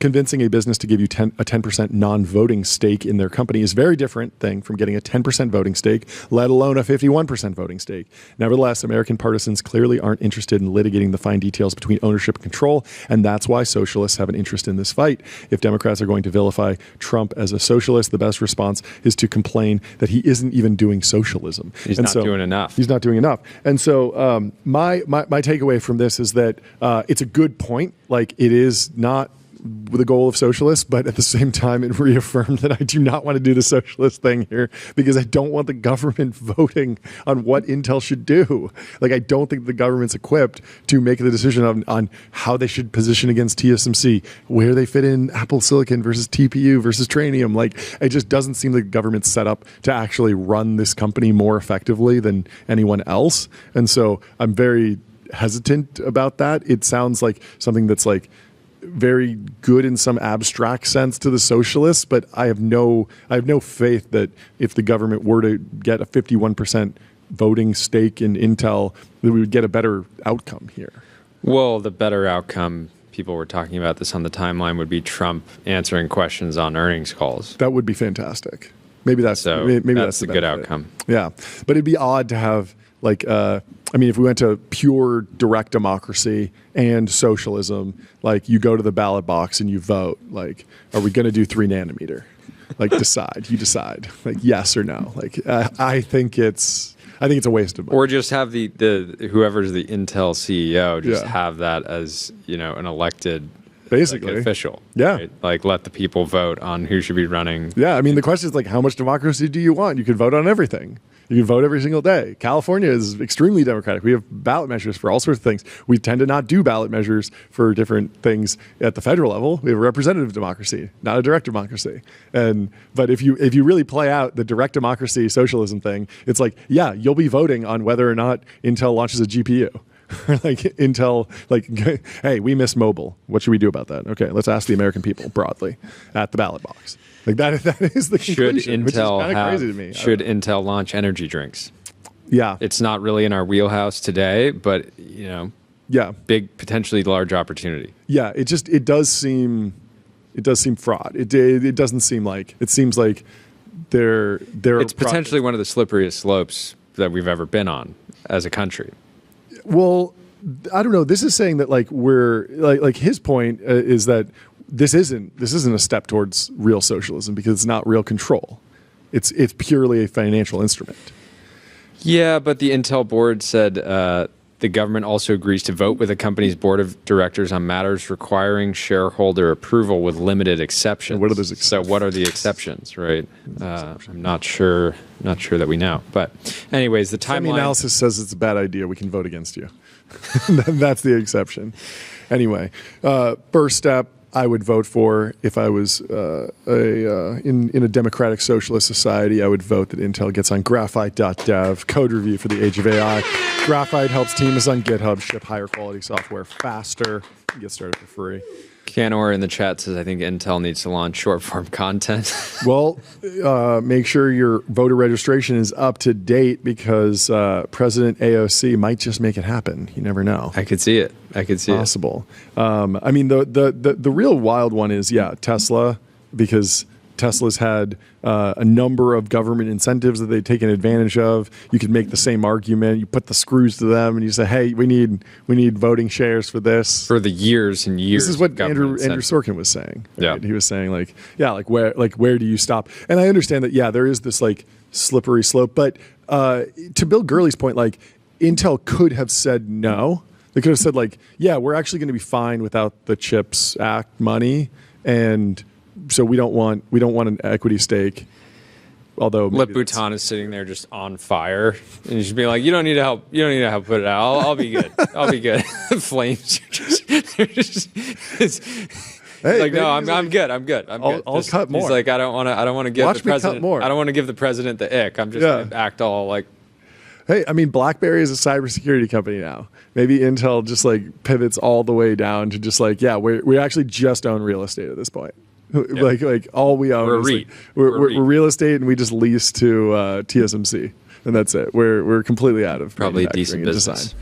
Convincing a business to give you a 10% non-voting stake in their company is a very different thing from getting a 10% voting stake, let alone a 51% voting stake. Nevertheless, American partisans clearly aren't interested in litigating the fine details between ownership and control, and that's why socialists have an interest in this fight. If Democrats are going to vilify Trump as a socialist, the best response is to complain that he isn't even doing socialism. He's not doing enough. He's not doing enough. And so my takeaway from this is that it's a good point. Like, it is not the goal of socialists, but at the same time, it reaffirmed that I do not want to do the socialist thing here because I don't want the government voting on what Intel should do. Like, I don't think the government's equipped to make the decision on how they should position against TSMC, where they fit in Apple Silicon versus TPU versus Trainium. Like, it just doesn't seem like the government's set up to actually run this company more effectively than anyone else. And so I'm very hesitant about that. It sounds like something that's like very good in some abstract sense to the socialists, but I have no faith that if the government were to get a 51% voting stake in Intel, that we would get a better outcome here. Well, the better outcome, people were talking about this on the timeline, would be Trump answering questions on earnings calls. That would be fantastic. Maybe that's a good outcome. Yeah, but it'd be odd to have if we went to pure direct democracy and socialism, like, you go to the ballot box and you vote, like, are we going to do 3 nanometer? Like, you decide, like, yes or no. Like, I think it's a waste of money. Or just have the whoever's the Intel CEO just have that as, an elected basically official. Yeah. Right? Like, let the people vote on who should be running. Yeah. I mean, the question is, like, how much democracy do you want? You can vote on everything. You can vote every single day. California is extremely democratic. We have ballot measures for all sorts of things. We tend to not do ballot measures for different things at the federal level. We have a representative democracy, not a direct democracy. But if you really play out the direct democracy socialism thing, it's like, yeah, you'll be voting on whether or not Intel launches a GPU. Like, Intel, like, hey, we miss mobile. What should we do about that? Okay, let's ask the American people broadly at the ballot box. Like, that is the conclusion, which is kind of crazy to me. Should Intel launch energy drinks? Yeah. It's not really in our wheelhouse today, but, big, potentially large opportunity. Yeah, it does seem fraud. It doesn't seem like, it seems like it's potentially one of the slipperiest slopes that we've ever been on as a country. Well, I don't know. This is saying that, like, we're like his point is that this isn't a step towards real socialism because it's not real control. It's purely a financial instrument. Yeah, but the Intel board said the government also agrees to vote with the company's board of directors on matters requiring shareholder approval with limited exceptions. And what are those exceptions? So what are the exceptions, right? I'm not sure that we know. But anyways, the timeline... Semi-analysis says it's a bad idea. We can vote against you. That's the exception. Anyway, first step, I would vote for, if I was in a democratic socialist society, I would vote that Intel gets on graphite.dev, code review for the age of AI. Graphite helps teams on GitHub ship higher quality software faster. Get started for free. Canor in the chat says, I think Intel needs to launch short-form content. Well, make sure your voter registration is up to date because President AOC might just make it happen. You never know. I could see it. Possible. I mean, the real wild one is, Tesla, because Tesla's had a number of government incentives that they've taken advantage of. You could make the same argument. You put the screws to them, and you say, "Hey, we need voting shares for this." For the years and years. This is what Andrew Sorkin was saying. Yeah, right? He was saying where do you stop? And I understand that. Yeah, there is this like slippery slope, but to Bill Gurley's point, like Intel could have said no. They could have said like, yeah, we're actually going to be fine without the CHIPS Act money, and so we don't want an equity stake. Although Labubu is sitting there just on fire, and he's just being like, "You don't need to help. You don't need to help put it out. I'll be good. I'll be good." Flames are just hey, like, no, I'm good. I'm good. I'll cut more. He's like, I don't want to give the president more. I don't want to give the president the ick. I'm just going to act all like. Hey, I mean, BlackBerry is a cybersecurity company now. Maybe Intel just like pivots all the way down to just like, yeah, we actually just own real estate at this point. Yep. Like all we own we're is REIT. We're real estate, and we just lease to TSMC, and that's it. We're completely out of probably a decent business.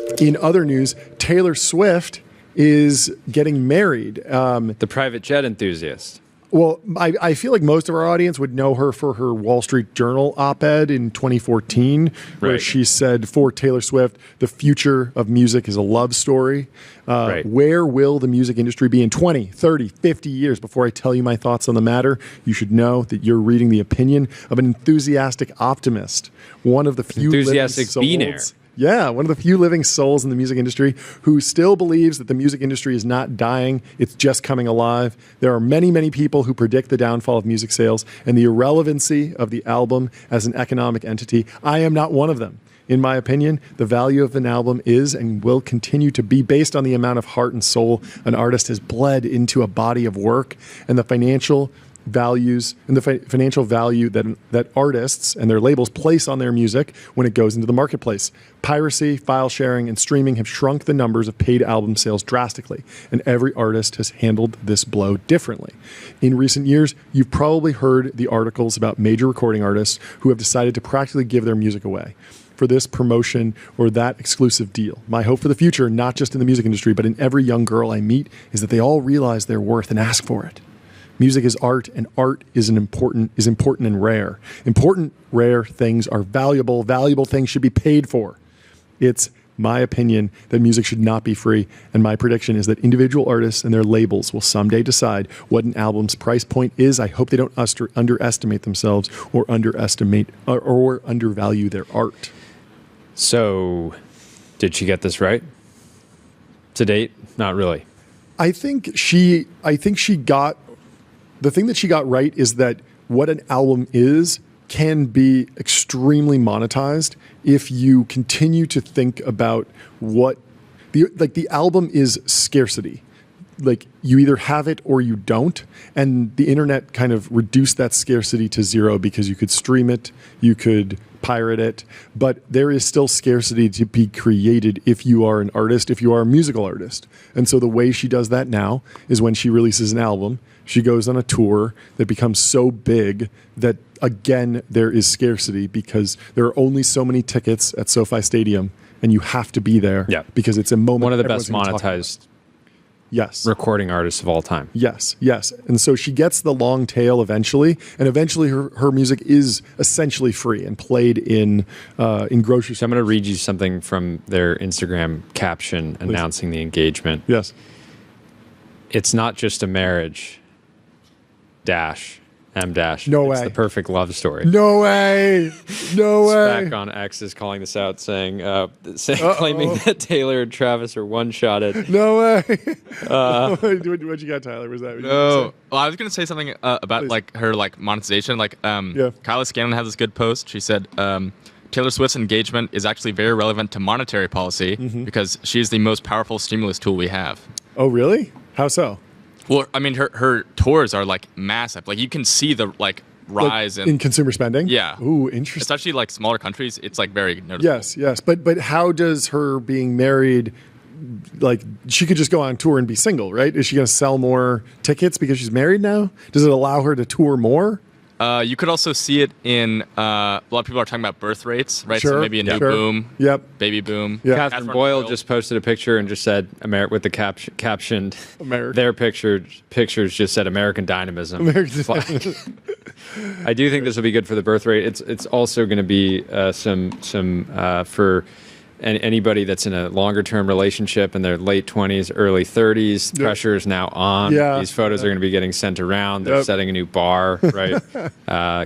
Design. In other news, Taylor Swift is getting married. The private jet enthusiast. Well, I feel like most of our audience would know her for her Wall Street Journal op-ed in 2014, where she said, for Taylor Swift, the future of music is a love story. Where will the music industry be in 20, 30, 50 years? Before I tell you my thoughts on the matter, you should know that you're reading the opinion of an enthusiastic optimist, one of the few enthusiastic billionaire. Yeah, one of the few living souls in the music industry who still believes that the music industry is not dying, it's just coming alive. There are many, many people who predict the downfall of music sales and the irrelevancy of the album as an economic entity. I am not one of them. In my opinion, the value of an album is and will continue to be based on the amount of heart and soul an artist has bled into a body of work and the financial values and the financial value that artists and their labels place on their music when it goes into the marketplace. Piracy, file sharing, and streaming have shrunk the numbers of paid album sales drastically, and every artist has handled this blow differently. In recent years, you've probably heard the articles about major recording artists who have decided to practically give their music away for this promotion or that exclusive deal. My hope for the future, not just in the music industry, but in every young girl I meet, is that they all realize their worth and ask for it. Music is art, and art is important and rare. Important, rare things are valuable. Valuable things should be paid for. It's my opinion that music should not be free, and my prediction is that individual artists and their labels will someday decide what an album's price point is. I hope they don't underestimate themselves or underestimate or undervalue their art. So, did she get this right? To date, not really. I think she got. The thing that she got right is that what an album can be extremely monetized if you continue to think about what the album is scarcity. Like you either have it or you don't, and the internet kind of reduced that scarcity to zero because you could stream it, you could pirate it, but there is still scarcity to be created if you are an artist, if you are a musical artist. And so the way she does that now is when she releases an album, she goes on a tour that becomes so big that, again, there is scarcity because there are only so many tickets at SoFi Stadium, and you have to be there because it's a moment. One of the best monetized recording artists of all time. Yes. And so she gets the long tail eventually, and eventually her music is essentially free and played in grocery stores. So I'm going to read you something from their Instagram caption announcing the engagement. Yes. It's not just a marriage. M dash. No way. It's the perfect love story. No way. Spec on X is calling this out, saying claiming that Taylor and Travis are one-shotted. No way. What you got, Tyler? Was that? No. Well, I was gonna say something about like her like monetization. Like, Kyla Scanlon has this good post. She said Taylor Swift's engagement is actually very relevant to monetary policy because she's the most powerful stimulus tool we have. Oh, really? How so? Well, I mean, her tours are like massive. Like you can see the like rise in consumer spending. Yeah. Ooh, interesting. Especially like smaller countries, it's like very noticeable. Yes. But how does her being married, like she could just go on tour and be single, right? Is she going to sell more tickets because she's married now? Does it allow her to tour more? You could also see it in a lot of people are talking about birth rates, right? Sure. So maybe a new boom, baby boom. Yeah. Catherine Boyle just posted a picture and just said with the captioned their pictures just said American dynamism. I do think this will be good for the birth rate. It's also going to be some for anybody that's in a longer term relationship in their late 20s, early 30s. Pressure is now on. These photos are going to be getting sent around. They're setting a new bar, right?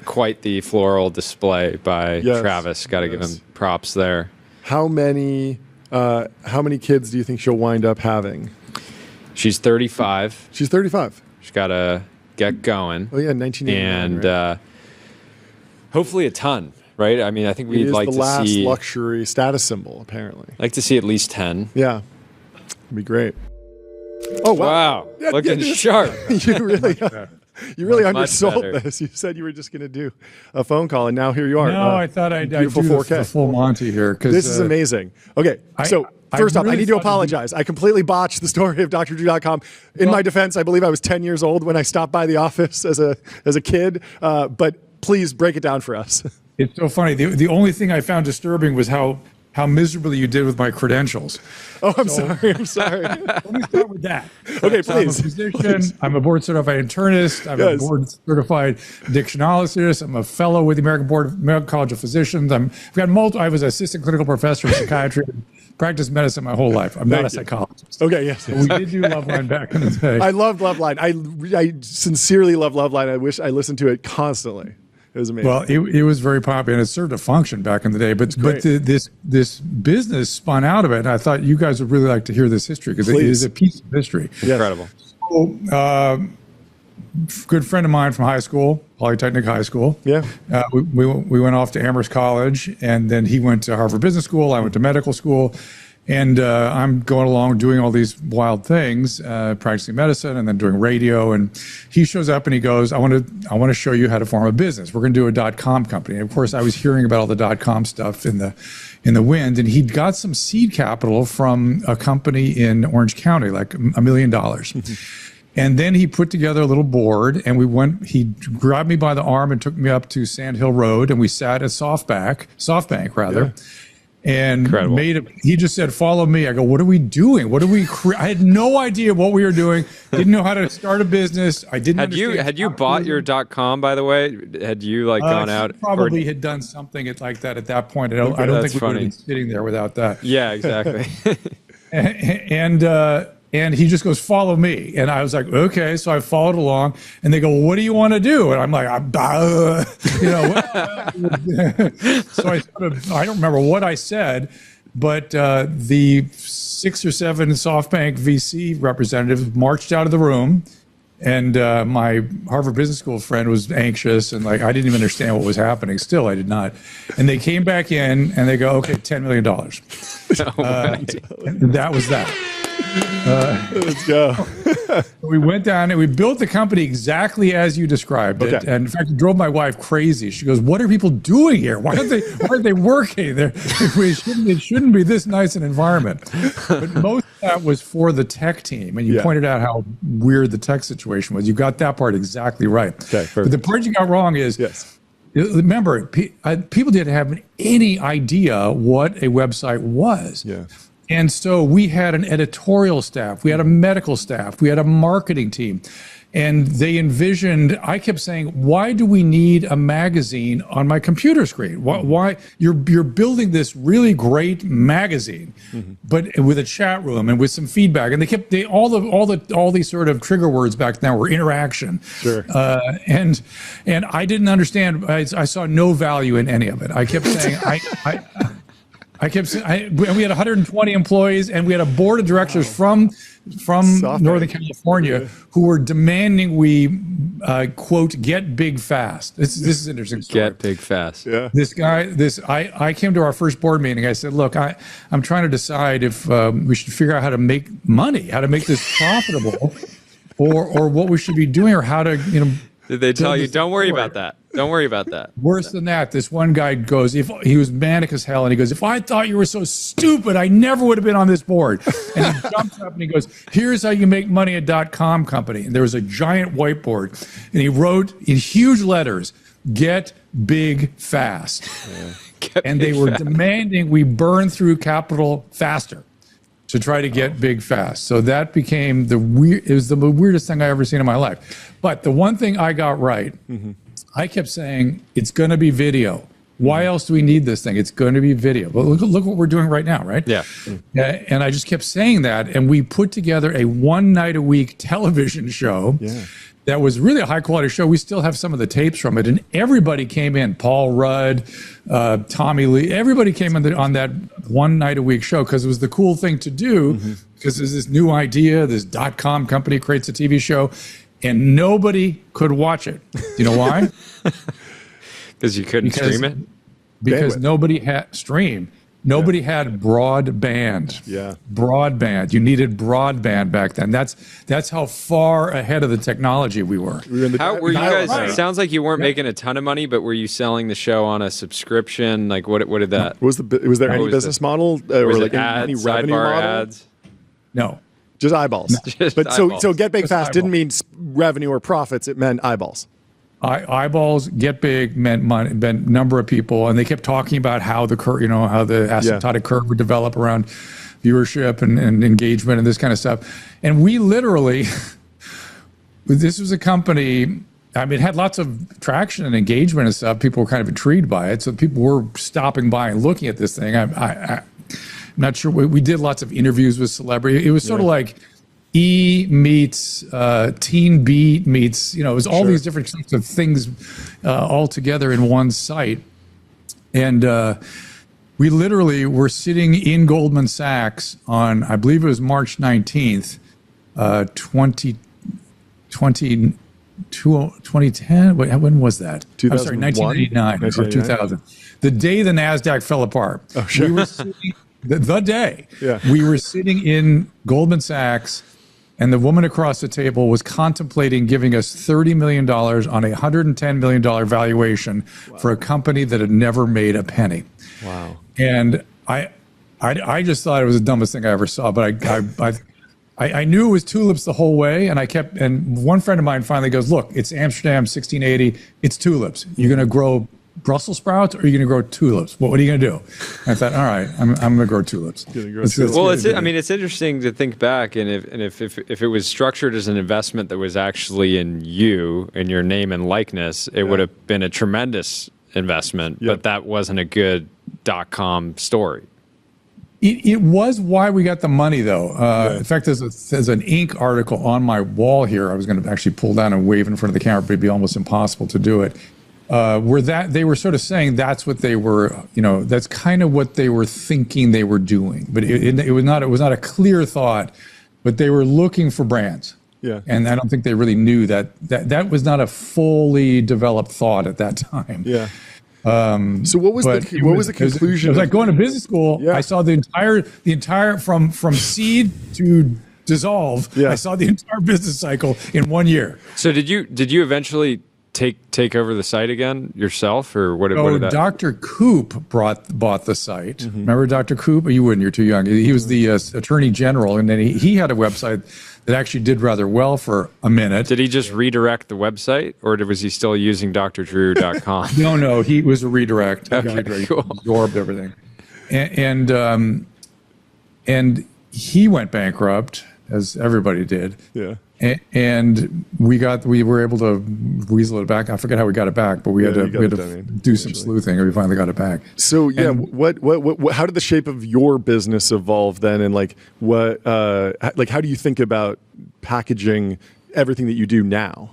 Quite the floral display by Travis. Got to give him props there. How many kids do you think she'll wind up having? She's 35. She's 35. She's got to get going. Oh yeah, 1989. And hopefully a ton. Right? I mean, I think we'd like to see... the last luxury status symbol, apparently. Like to see at least 10. Yeah. It'd be great. Oh, wow. Yeah, looking sharp. You really undersold this. You said you were just going to do a phone call, and now here you are. No, I thought I'd do 4K. the full Monty here. This is amazing. Okay, so... First off, I need to apologize. I completely botched the story of drdrew.com. In my defense, I believe I was 10 years old when I stopped by the office as a kid. But please break it down for us. It's so funny. The only thing I found disturbing was how miserably you did with my credentials. Oh, I'm sorry. Let me start with that. Okay, so please. I'm a physician. I'm a board-certified internist. I'm a board-certified dictionologist. I'm a fellow with the American College of Physicians. I was an assistant clinical professor of psychiatry. Practiced medicine my whole life. I'm not a psychologist. Okay, yes. We did do Loveline back in the day. I loved Loveline. I sincerely love Loveline. I wish I listened to it constantly. It was amazing. Well, it was very popular, and it served a function back in the day. But this business spun out of it, and I thought you guys would really like to hear this history because it is a piece of history. Yes. Incredible. So, good friend of mine from high school, Polytechnic High School. Yeah. We went off to Amherst College, and then he went to Harvard Business School. I went to medical school. And I'm going along doing all these wild things, practicing medicine and then doing radio. And he shows up and he goes, I want to show you how to form a business. We're going to do a .com company. And of course, I was hearing about all the .com stuff in the wind. And he'd got some seed capital from a company in Orange County, like $1 million. And then he put together a little board, and he grabbed me by the arm and took me up to Sand Hill Road, and we sat at SoftBank rather. Yeah. And he just said, follow me. I go, what are we doing? I had no idea what we were doing. Didn't know how to start a business. I didn't understand. Had you bought your .com, by the way? Had you gone out? Probably had done something like that at that point. I don't think we would have been sitting there without that. Yeah, exactly. And he just goes, follow me. And I was like, okay. So I followed along, and they go, well, what do you want to do? And I'm like, so I don't remember what I said, but the 6 or 7 SoftBank VC representatives marched out of the room. And my Harvard Business School friend was anxious, and I didn't even understand what was happening. Still, I did not. And they came back in, and they go, okay, $10 million. And that was that. Let's go. We went down and we built the company exactly as you described it. And in fact, it drove my wife crazy. She goes, what are people doing here? Why aren't they working there? It shouldn't be this nice an environment. But most of that was for the tech team. And you pointed out how weird the tech situation was. You got that part exactly right. Okay, but the part you got wrong is, remember, people didn't have any idea what a website was. Yeah. And so we had an editorial staff, we had a medical staff, we had a marketing team, and they envisioned, I kept saying, why do we need a magazine on my computer screen? Why you're building this really great magazine, but with a chat room and with some feedback. And all these sort of trigger words back then were interaction. Sure. And I didn't understand, I saw no value in any of it. I kept saying, we had 120 employees, and we had a board of directors from Northern California who were demanding we, quote, get big fast. This is an interesting story. Get big fast. Yeah. I came to our first board meeting. I said, look, I'm trying to decide if we should figure out how to make money, how to make this profitable, or what we should be doing, or how to, Did they tell you, don't worry about that? Don't worry about that. Worse than that, this one guy goes, if he was manic as hell, and he goes, if I thought you were so stupid, I never would have been on this board. And he jumps up and he goes, here's how you make money at .com company. And there was a giant whiteboard, and he wrote in huge letters, get big fast. And they were demanding we burn through capital faster to try to get big fast. So that became it was the weirdest thing I ever seen in my life. But the one thing I got right, I kept saying, it's going to be video. Why else do we need this thing? It's going to be video. But look what we're doing right now, right? Yeah. And I just kept saying that. And we put together a 1 night a week television show. Yeah. That was really a high quality show. We still have some of the tapes from it, and everybody came in. Paul Rudd, Tommy Lee, everybody came in on that 1 night a week show because it was the cool thing to do. Because there's this new idea, this .com company creates a TV show, and nobody could watch it. You know why? Because you couldn't stream it. Because nobody had stream. Nobody had broadband. Yeah. Broadband. You needed broadband back then. That's how far ahead of the technology we were. How were you guys? Sounds like you weren't making a ton of money, but were you selling the show on a subscription? Like what did that? Was there any business model or like ads, any revenue model? Ads? No. Just eyeballs. Just but eyeballs. So get big fast didn't mean revenue or profits. It meant eyeballs. Eyeballs, get big meant money, meant number of people, and they kept talking about how the curve, how the asymptotic curve would develop around viewership and engagement and this kind of stuff. And we literally, this was a company. I mean, it had lots of traction and engagement and stuff. People were kind of intrigued by it, so people were stopping by and looking at this thing. I'm not sure. We did lots of interviews with celebrities. It was sort of like E meets Teen Beat meets, it was all these different sorts of things all together in one site. And we literally were sitting in Goldman Sachs on, I believe it was March 19th, 2010. When was that? I'm sorry, 1989 or 2000. The day the NASDAQ fell apart. Oh, sure. We were sitting, the day. Yeah. We were sitting in Goldman Sachs, and the woman across the table was contemplating giving us $30 million on a $110 million valuation for a company that had never made a penny. Wow. And I just thought it was the dumbest thing I ever saw, but I knew it was tulips the whole way, and one friend of mine finally goes, look, it's Amsterdam 1680, it's tulips. You're going to grow Brussels sprouts, or are you going to grow tulips? What are you going to do? And I thought, all right, I'm going to grow tulips. It's interesting to think back, and if it was structured as an investment that was actually in you and your name and likeness, it would have been a tremendous investment. But that wasn't a good .com story. It was why we got the money, though. In fact, there's an Inc. article on my wall here. I was going to actually pull down and wave in front of the camera, but it'd be almost impossible to do it. Where they were sort of saying that's what they were, that's kind of what they were thinking they were doing. But it was not a clear thought, but they were looking for brands. Yeah. And I don't think they really knew that was not a fully developed thought at that time. Yeah. So what was the conclusion? It was like going to business school. Yeah. I saw the entire from seed to dissolve. Yeah. I saw the entire business cycle in 1 year. So did you eventually take over the site again yourself, or what? Oh, what Dr. Koop bought the site. Mm-hmm. Remember Dr. Koop? You wouldn't. You're too young. He was the Attorney General, and then he had a website that actually did rather well for a minute. Did he just redirect the website, or was he still using drdrew.com? No, he was a redirect. Okay, cool. Absorbed everything, and he went bankrupt, as everybody did. Yeah. And we were able to weasel it back. I forget how we got it back, but we had to do some sleuthing, and we finally got it back. So what how did the shape of your business evolve then, and how do you think about packaging everything that you do now?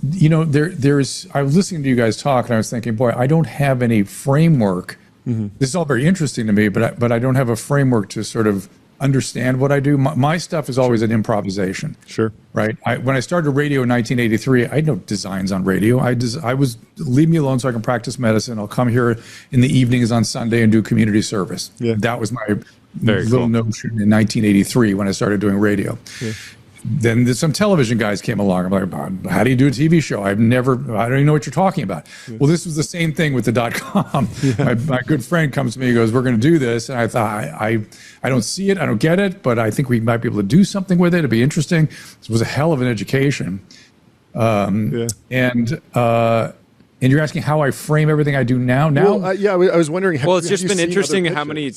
There's I was listening to you guys talk, and I was thinking, boy, I don't have any framework. Mm-hmm. This is all very interesting to me, but I don't have a framework to sort of understand what I do. My stuff is always an improvisation. Sure. Right. When I started radio in 1983, I had no designs on radio. I was leave me alone so I can practice medicine. I'll come here in the evenings on Sunday and do community service. Yeah. That was my little notion in 1983 when I started doing radio. Yeah. then some television guys came along. I'm like, how do you do a TV show? I don't even know what you're talking about. Well, this was the same thing with the .com. My good friend comes to me and goes, we're going to do this. And I thought, I don't see it. I don't get it, but I think we might be able to do something with it. It'd be interesting. It was a hell of an education. And you're asking how I frame everything I do now? Well, I was wondering. Well, it's just been interesting how many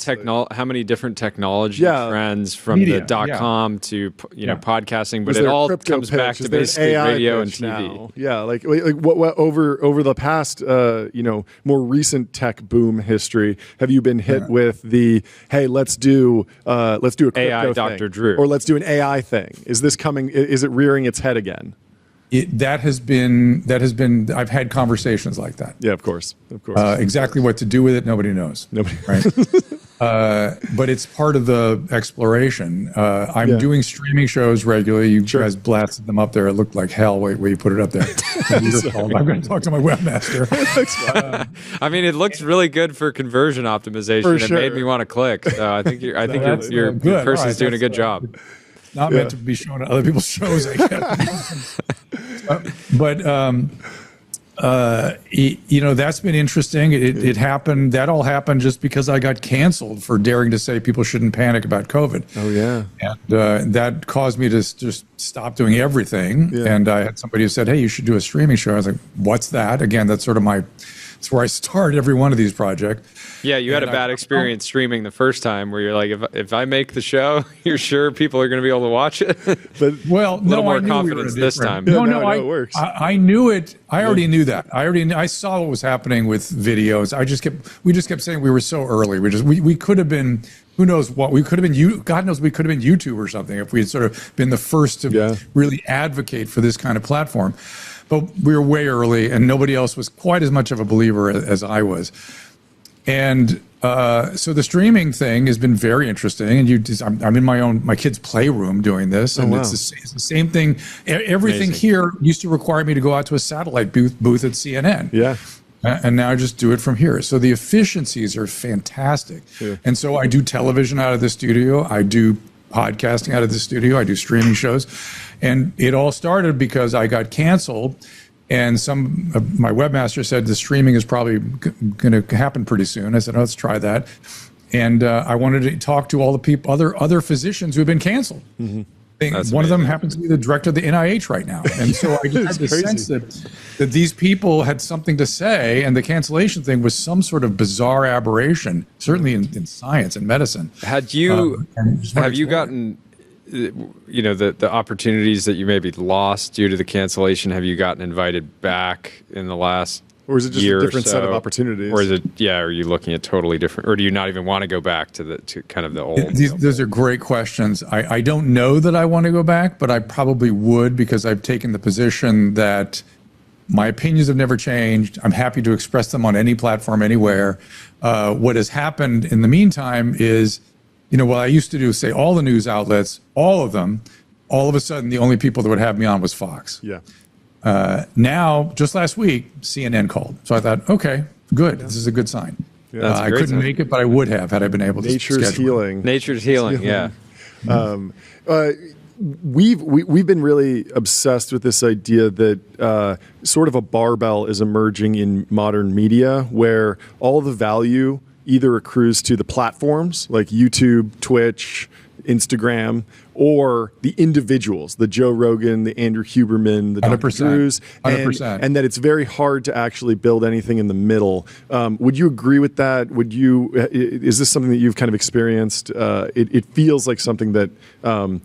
different technology trends from media, the .com to podcasting, but it all comes back to basically AI radio and TV. Now. Yeah, like what over the past more recent tech boom history, have you been hit with the let's do a crypto AI thing, Dr. Drew, or let's do an AI thing? Is this coming? Is it rearing its head again? That has been. I've had conversations like that. Yeah, of course. Exactly what to do with it, nobody knows. Right? But it's part of the exploration. I'm doing streaming shows regularly. You guys blasted them up there. It looked like hell. Wait, you put it up there. I'm going to talk to my webmaster. I mean, it looks really good for conversion optimization. It made me want to click. So I think your person's doing a good job. Not meant to be shown on other people's shows, I guess. That's been interesting. It happened. That all happened just because I got canceled for daring to say people shouldn't panic about COVID. Oh, yeah. And that caused me to just stop doing everything. Yeah. And I had somebody who said, hey, you should do a streaming show. I was like, what's that? Again, that's sort of it's where I start every one of these projects. Yeah, you had a bad experience streaming the first time where you're like, if I make the show, you're sure people are going to be able to watch it? But more confidence this time. No, it works. I knew it. I already knew that. I saw what was happening with videos. We just kept saying we were so early. We could have been, who knows what, we could have been, God knows we could have been YouTube or something if we had sort of been the first to really advocate for this kind of platform. But we were way early, and nobody else was quite as much of a believer as I was. And so the streaming thing has been very interesting. And I'm in my kid's playroom doing this, and it's the same thing. Everything here used to require me to go out to a satellite booth at CNN. Yeah. And now I just do it from here. So the efficiencies are fantastic. Yeah. And so I do television out of the studio. I do podcasting out of the studio. I do streaming shows. And it all started because I got canceled, and my webmaster said the streaming is probably going to happen pretty soon. I said, let's try that. And I wanted to talk to all the people, other physicians who have been canceled. Mm-hmm. One of them happens to be the director of the NIH right now. And so I just had the sense that these people had something to say, and the cancellation thing was some sort of bizarre aberration, certainly in science and medicine. Have you gotten, the opportunities that you maybe lost due to the cancellation, have you gotten invited back in the last or is it just a different set of opportunities? Or is it, are you looking at totally different, or do you not even want to go back to kind of the old? Those are great questions. I don't know that I want to go back, but I probably would, because I've taken the position that my opinions have never changed. I'm happy to express them on any platform, anywhere. What has happened in the meantime is, what I used to do is say all the news outlets, all of them, all of a sudden the only people that would have me on was Fox. Yeah. Now, just last week, CNN called. So I thought, okay, good. This is a good sign. Yeah, I couldn't make it, but I would have had I been able to. Nature's healing. Nature's healing. Yeah. We've been really obsessed with this idea that sort of a barbell is emerging in modern media, where all the value either accrues to the platforms like YouTube, Twitch, Instagram, or the individuals, the Joe Rogan, the Andrew Huberman, the Dr. Drews, 100%. And that it's very hard to actually build anything in the middle. Would you agree with that? Is this something that you've kind of experienced? It feels like something that. I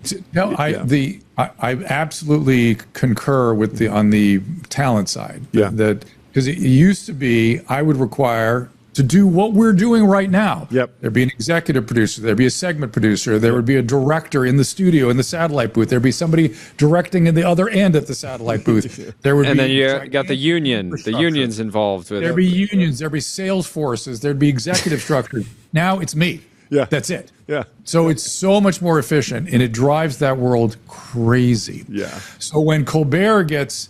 absolutely concur with on the talent side. Yeah. Because it used to be, I would require to do what we're doing right now. Yep. There'd be an executive producer, there'd be a segment producer, there would be a director in the studio, in the satellite booth, there'd be somebody directing in the other end at the satellite booth. Then you got the union. The union's involved with There'd be unions, there'd be sales forces, there'd be executive structure. Now it's me. Yeah. That's it. Yeah. So it's so much more efficient, and it drives that world crazy. Yeah. So when Colbert gets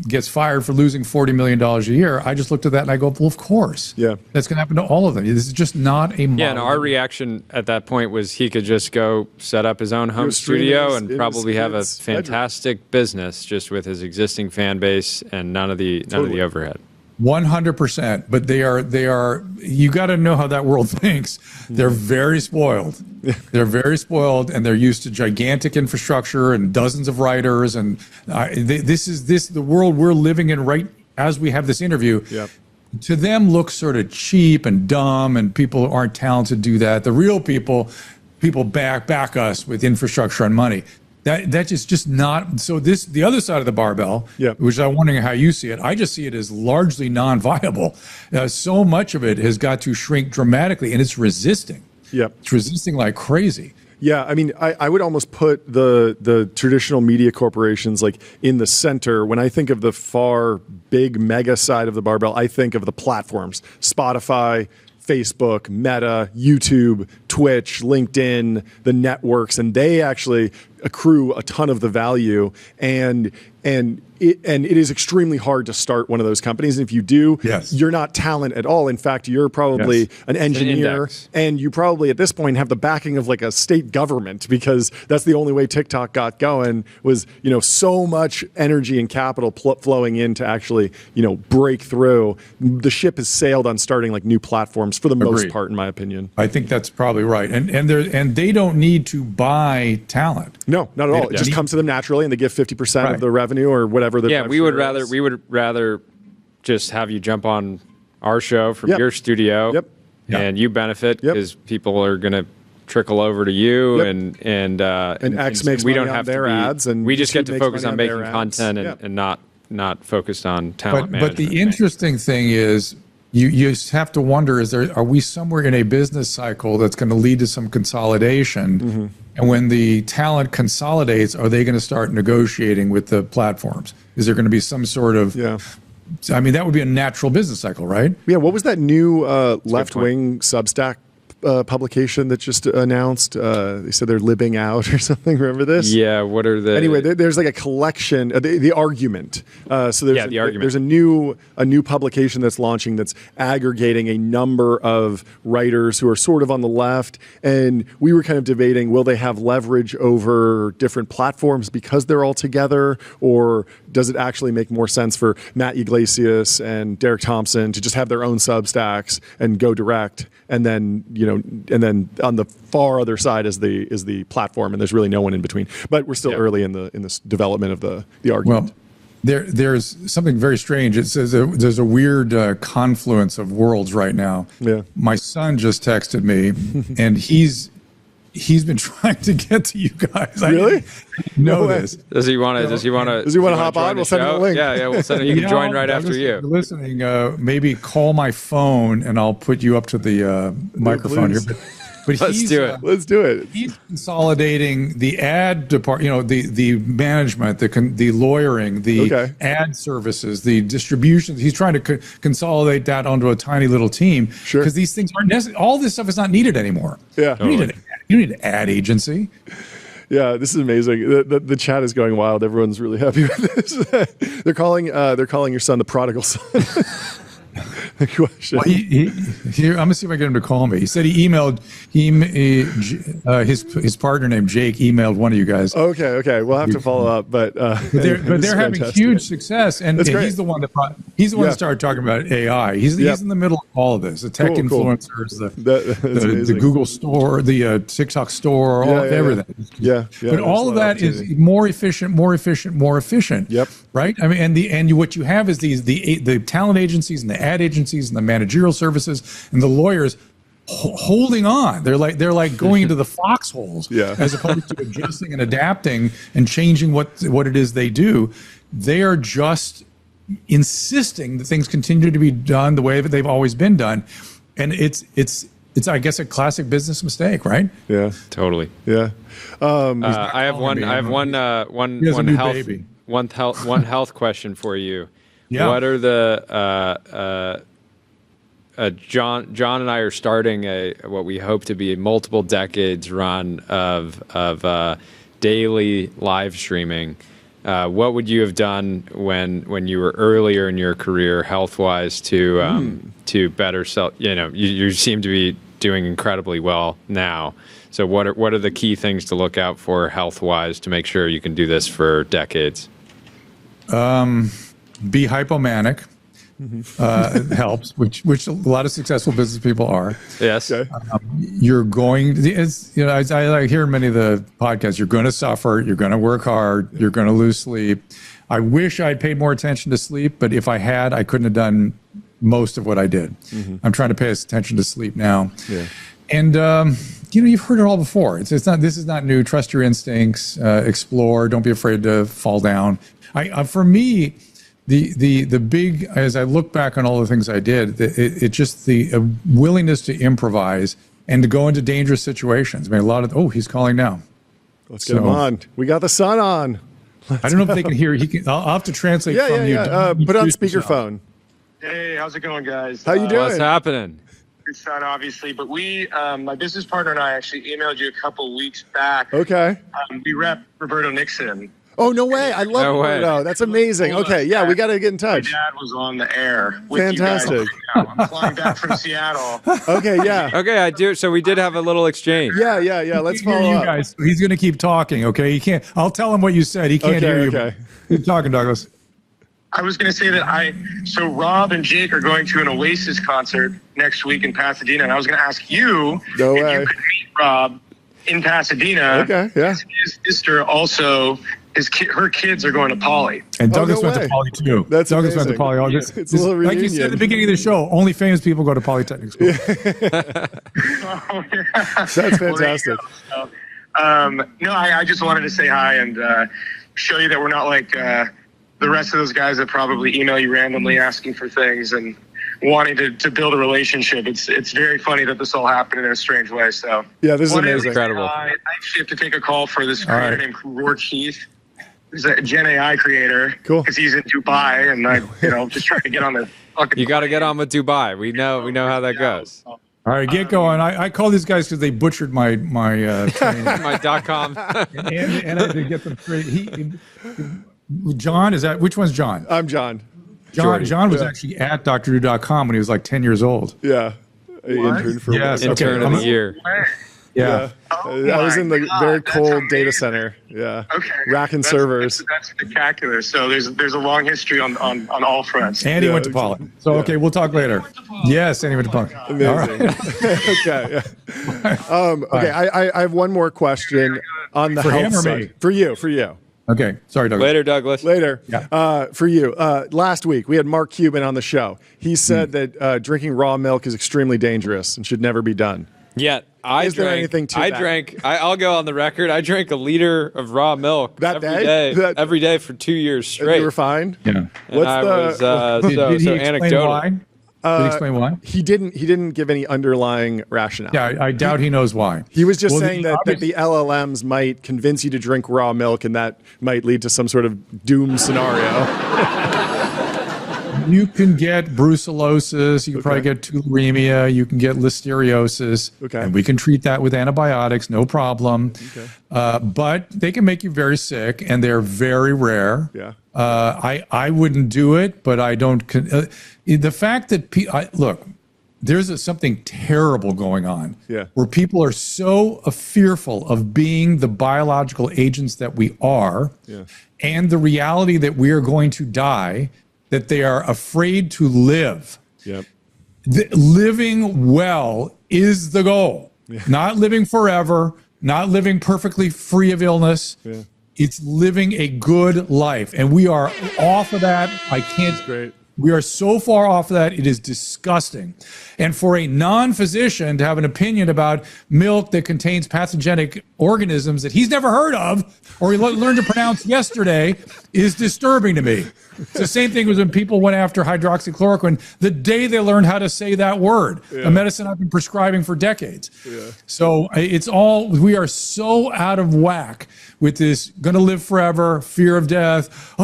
gets fired for losing $40 million a year, I just looked at that and I go, well, of course. Yeah. That's going to happen to all of them. This is just not a model. Yeah, and our reaction at that point was he could just go set up his own home studio and probably have a fantastic business just with his existing fan base and none of the overhead. 100%, but they are. You got to know how that world thinks. They're very spoiled. They're very spoiled, and they're used to gigantic infrastructure and dozens of writers. And this is the world we're living in right as we have this interview. Yep. To them, looks sort of cheap and dumb, and people aren't talented to do that. The real people back us with infrastructure and money. That is just not so. The other side of the barbell, which I'm wondering how you see it. I just see it as largely non-viable. So much of it has got to shrink dramatically, and it's resisting. It's resisting like crazy. Yeah, I mean, I would almost put the traditional media corporations like in the center. When I think of the far big mega side of the barbell, I think of the platforms: Spotify, Facebook, Meta, YouTube, Twitch, LinkedIn, the networks, and they actually accrue a ton of the value. And it is extremely hard to start one of those companies. And if you do, you're not talent at all. In fact, you're probably an engineer, and you probably at this point have the backing of like a state government, because that's the only way TikTok got going was, so much energy and capital flowing in to actually, break through. The ship has sailed on starting like new platforms for the most part, in my opinion. I think that's probably right. And they don't need to buy talent. No, not at all. It just comes to them naturally, and they give 50% of the revenue or whatever. We would rather just have you jump on our show from your studio, and you benefit because people are going to trickle over to you, and X makes we money don't on have their ads, and we just get to focus on making content ads. and not focused on talent management. But the interesting thing is, you have to wonder: are we somewhere in a business cycle that's going to lead to some consolidation? Mm-hmm. And when the talent consolidates, are they going to start negotiating with the platforms? Is there going to be some sort of? I mean, that would be a natural business cycle, right? Yeah. What was that new left-wing Substack publication that just announced? They said they're libbing out or something. Remember this? Yeah. What are the? Anyway, there's like a collection. The argument. So there's the argument. There's a new publication that's launching that's aggregating a number of writers who are sort of on the left, and we were kind of debating: will they have leverage over different platforms because they're all together, or does it actually make more sense for Matt Yglesias and Derek Thompson to just have their own Substacks and go direct, and then and then on the far other side is the platform, and there's really no one in between. But we're still early in this development of the argument. Well, there's something very strange. It says there's a weird confluence of worlds right now. Yeah. My son just texted me, and he's been trying to get to you guys. Really? I didn't know this. Does he want to hop on? We'll send him a link. Yeah, we'll send him. You can join right after you. Listening, maybe call my phone and I'll put you up to the microphone here. But Let's do it. He's consolidating the ad department, the management, the lawyering, the ad services, the distribution. He's trying to consolidate that onto a tiny little team. Sure. Because these things aren't necessary. All this stuff is not needed anymore. Yeah. You need an ad agency. Yeah, this is amazing. The chat is going wild. Everyone's really happy with this. They're calling your son the prodigal son. Question. Well, I'm gonna see if I get him to call me. He said he emailed his partner named Jake emailed one of you guys. Okay. We'll have to follow up, but they're having huge success, and he's the one that started talking about AI. He's in the middle of all of this. The tech influencers, the Google store, the TikTok store, everything. Yeah. But all of that is more efficient. Yep. Right. I mean, and what you have is the talent agencies and the ad agencies and the managerial services and the lawyers holding on. They're like going into the foxholes as opposed to adjusting and adapting and changing what it is they do. They are just insisting that things continue to be done the way that they've always been done, and it's I guess a classic business mistake, right? Yeah, totally. Yeah. I have one health question for you. Yeah. What are the John and I are starting what we hope to be a multiple decades run of daily live streaming. what would you have done when you were earlier in your career, health-wise, to better sell? You seem to be doing incredibly well now. So what are the key things to look out for health-wise to make sure you can do this for decades? Be hypomanic. Helps, which a lot of successful business people are. Yes. You're going, as I hear in many of the podcasts, you're going to suffer, you're going to work hard, you're going to lose sleep. I wish I'd paid more attention to sleep, but if I had, I couldn't have done most of what I did. I'm trying to pay attention to sleep now. Yeah. And you've heard it all before. This is not new. Trust your instincts, explore, don't be afraid to fall down. For me, the big, as I look back on all the things I did, it just the willingness to improvise and to go into dangerous situations. I mean, he's calling now. Let's get him on. We got the sun on. I don't know if they can hear. I'll have to translate from you. Put on speakerphone. Hey, how's it going, guys? How you doing? What's happening? Good sun, obviously, but we, my business partner and I actually emailed you a couple weeks back. Okay. We rep Roberto Nixon. Oh, no way. I love Roberto. That's amazing. Okay, yeah, we got to get in touch. My dad was on the air with Fantastic. you guys. I'm flying back from Seattle. Okay, yeah. Okay, I do. So we did have a little exchange. Yeah. Let's follow up. Guys. He's going to keep talking, okay? He can't. I'll tell him what you said. He can't hear you. Okay. Keep talking, Douglas. I was going to say that so Rob and Jake are going to an Oasis concert next week in Pasadena, and I was going to ask you if you could meet Rob in Pasadena. Okay, yeah. His sister also, her kids are going to Poly. And Douglas went to Poly too. That's Douglas amazing. went to Poly. It's a little reunion. Like you said at the beginning of the show, only famous people go to Polytechnic School. Oh, yeah. That's fantastic. No, I just wanted to say hi and show you that we're not like the rest of those guys that probably email you randomly asking for things and wanting to build a relationship. It's very funny that this all happened in a strange way. So yeah, this is amazing. Incredible. I actually have to take a call for this creator named Roar Keith. He's a Gen AI creator. Cool. Because he's in Dubai, and I, just trying to get on the fucking. You got to get on with Dubai. We know how that goes. All right, get going. I call these guys because they butchered my training. My .com. and I had to get them straight. John, which one's John? I'm John. John was actually at drdrew.com when he was like 10 years old. Yeah. Intern for intern of the year. Yeah. I was in the very cold data center. Yeah. Okay. Racking servers. That's spectacular. So there's a long history on all fronts. And he went to Poly. So, okay, we'll talk later. Yes, and he went to Poly. Amazing. Right. Okay. Yeah. Okay, I have one more question on the health side. For you. Okay. Sorry, Douglas. Later. Yeah. For you. Last week, we had Mark Cuban on the show. He said that drinking raw milk is extremely dangerous and should never be done. Yeah, Is there anything to that? I'll go on the record. I drank a liter of raw milk every day for 2 years straight. And you were fine? Yeah. What's Did he anecdotal. Why? Did he explain why? He didn't give any underlying rationale. Yeah, I doubt he knows why. He was just saying that the LLMs might convince you to drink raw milk, and that might lead to some sort of doom scenario. You can get brucellosis. You can probably get tularemia. You can get listeriosis. Okay. And we can treat that with antibiotics, no problem. Okay. But they can make you very sick, and they're very rare. Yeah. I wouldn't do it, but I don't. The fact that look, there's something terrible going on. Yeah. Where people are so fearful of being the biological agents that we are, and the reality that we are going to die, that they are afraid to live. Yep. Living well is the goal. Yeah. Not living forever, not living perfectly free of illness. Yeah. It's living a good life. And we are off of that. That's great. We are so far off of that, it is disgusting. And for a non-physician to have an opinion about milk that contains pathogenic organisms that he's never heard of or he learned to pronounce yesterday is disturbing to me. It's the same thing as when people went after hydroxychloroquine the day they learned how to say that word, a medicine I've been prescribing for decades. Yeah. So we are so out of whack with this going to live forever, fear of death,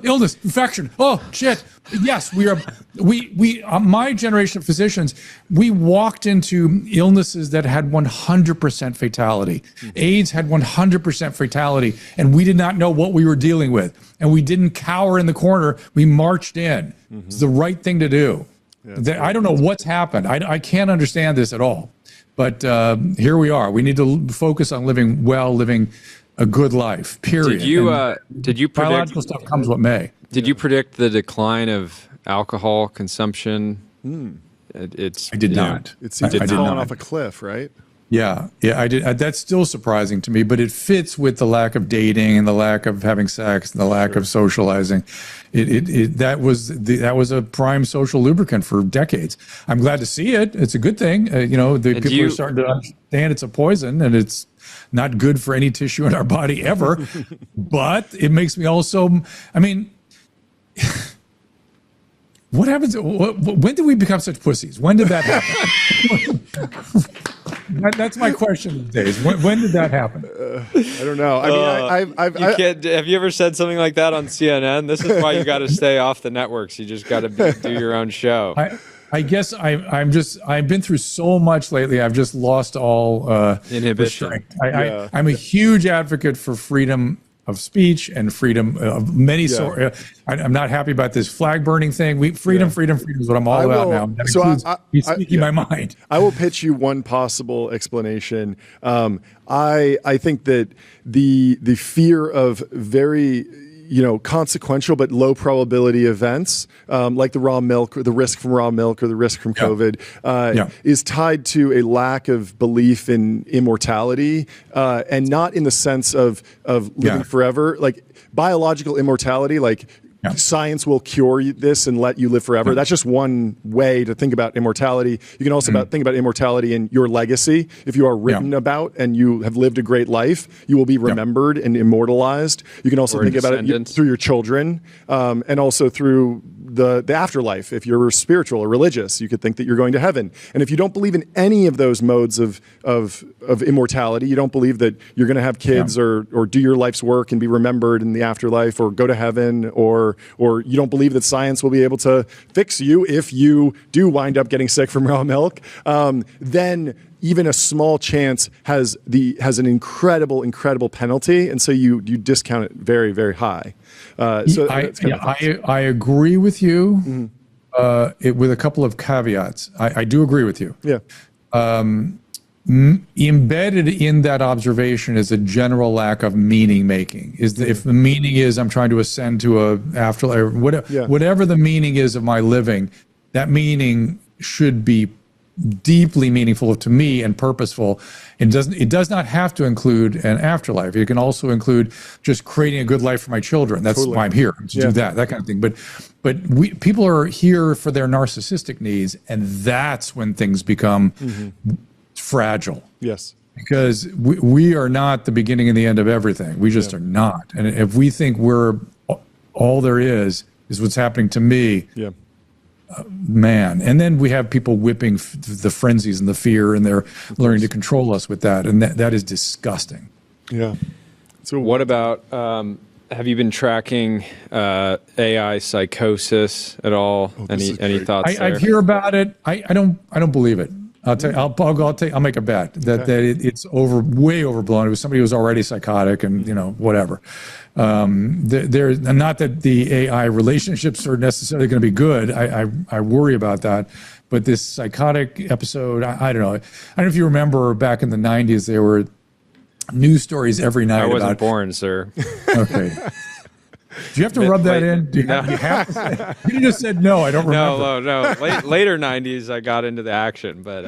illness, infection, shit. Yes, we my generation of physicians, we walked into illnesses that had 100% fatality. AIDS had 100% fatality, and we did not know what we were dealing with. And we didn't cower in the corner. We marched in. It's the right thing to do. Yeah, I don't know what's happened. I can't understand this at all. But here we are. We need to focus on living well, living a good life, period. Did you predict biological stuff comes what may? Did you predict the decline of alcohol consumption? I did not. It seems like falling off a cliff, right? Yeah, I did. That's still surprising to me, but it fits with the lack of dating and the lack of having sex and the lack of socializing. That was a prime social lubricant for decades. I'm glad to see it. It's a good thing. People are starting to understand it's a poison and it's not good for any tissue in our body ever. But it makes me also, what happens? When did we become such pussies? When did that happen? That's my question these days. When did that happen? I don't know. Have you ever said something like that on CNN? This is why you got to stay off the networks. You just got to do your own show. I guess I've been through so much lately. I've just lost all inhibition. I'm a huge advocate for freedom of speech and freedom of many sorts. I'm not happy about this flag burning thing. Freedom is what I'm all about now. That includes speaking my mind. I will pitch you one possible explanation. I think that the fear of very consequential but low probability events, like the raw milk or the risk from raw milk or the risk from COVID, is tied to a lack of belief in immortality, and not in the sense of living forever, like biological immortality, like science will cure this and let you live forever. That's just one way to think about immortality. You can also think about immortality in your legacy. If you are written about and you have lived a great life, you will be remembered and immortalized. You can also think about it through your children, and also through the afterlife. If you're spiritual or religious, you could think that you're going to heaven. And if you don't believe in any of those modes of immortality, you don't believe that you're going to have kids or do your life's work and be remembered in the afterlife or go to heaven, or you don't believe that science will be able to fix you if you do wind up getting sick from raw milk, then even a small chance has an incredible penalty, and so you discount it very, very high. I agree with you, with a couple of caveats. I do agree with you. Yeah. Embedded in that observation is a general lack of meaning making. If the meaning is I'm trying to ascend to a afterlife, whatever the meaning is of my living, that meaning should be deeply meaningful to me and purposeful. It does not have to include an afterlife. It can also include just creating a good life for my children. That's why I'm here, to do that kind of thing. But people are here for their narcissistic needs, and that's when things become fragile. Yes. Because we are not the beginning and the end of everything. We just are not. And if we think we're all there is what's happening to me, man. And then we have people whipping the frenzies and the fear, and they're learning to control us with that. And that is disgusting. Yeah. So what about, have you been tracking AI psychosis at all? Any thoughts there? I hear about it. I don't believe it. I'll tell you, I'll make a bet that it's way overblown. It was somebody who was already psychotic and, whatever. Not that the AI relationships are necessarily going to be good. I worry about that. But this psychotic episode, I don't know. I don't know if you remember back in the 90s, there were news stories every night. I wasn't born, sir. Okay. Do you have to rub that in? Do you have to say? You just said no. I don't remember. No. Later 90s, I got into the action, but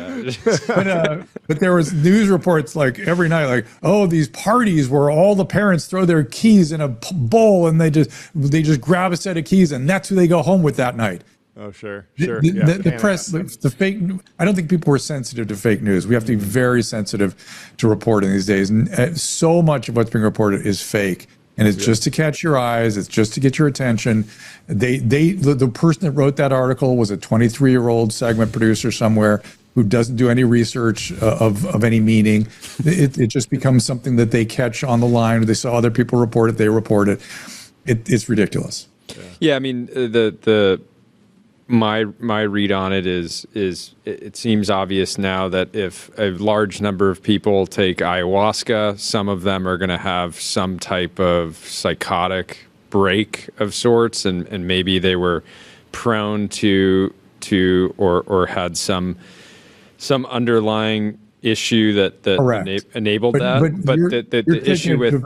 there was news reports like every night, like, oh, these parties where all the parents throw their keys in a bowl and they just grab a set of keys and that's who they go home with that night. Oh, sure. The press, the fake. I don't think people were sensitive to fake news. We have to be very sensitive to reporting these days, and so much of what's being reported is fake. And it's just to catch your eyes. It's just to get your attention. The person that wrote that article was a 23-year-old segment producer somewhere who doesn't do any research of any meaning. It just becomes something that they catch on the line, or they saw other people report it, they report it. It's ridiculous. Yeah, I mean, my read on it is it seems obvious now that if a large number of people take ayahuasca, some of them are going to have some type of psychotic break of sorts, and maybe they were prone to or had some underlying issue that enabled that. But the issue with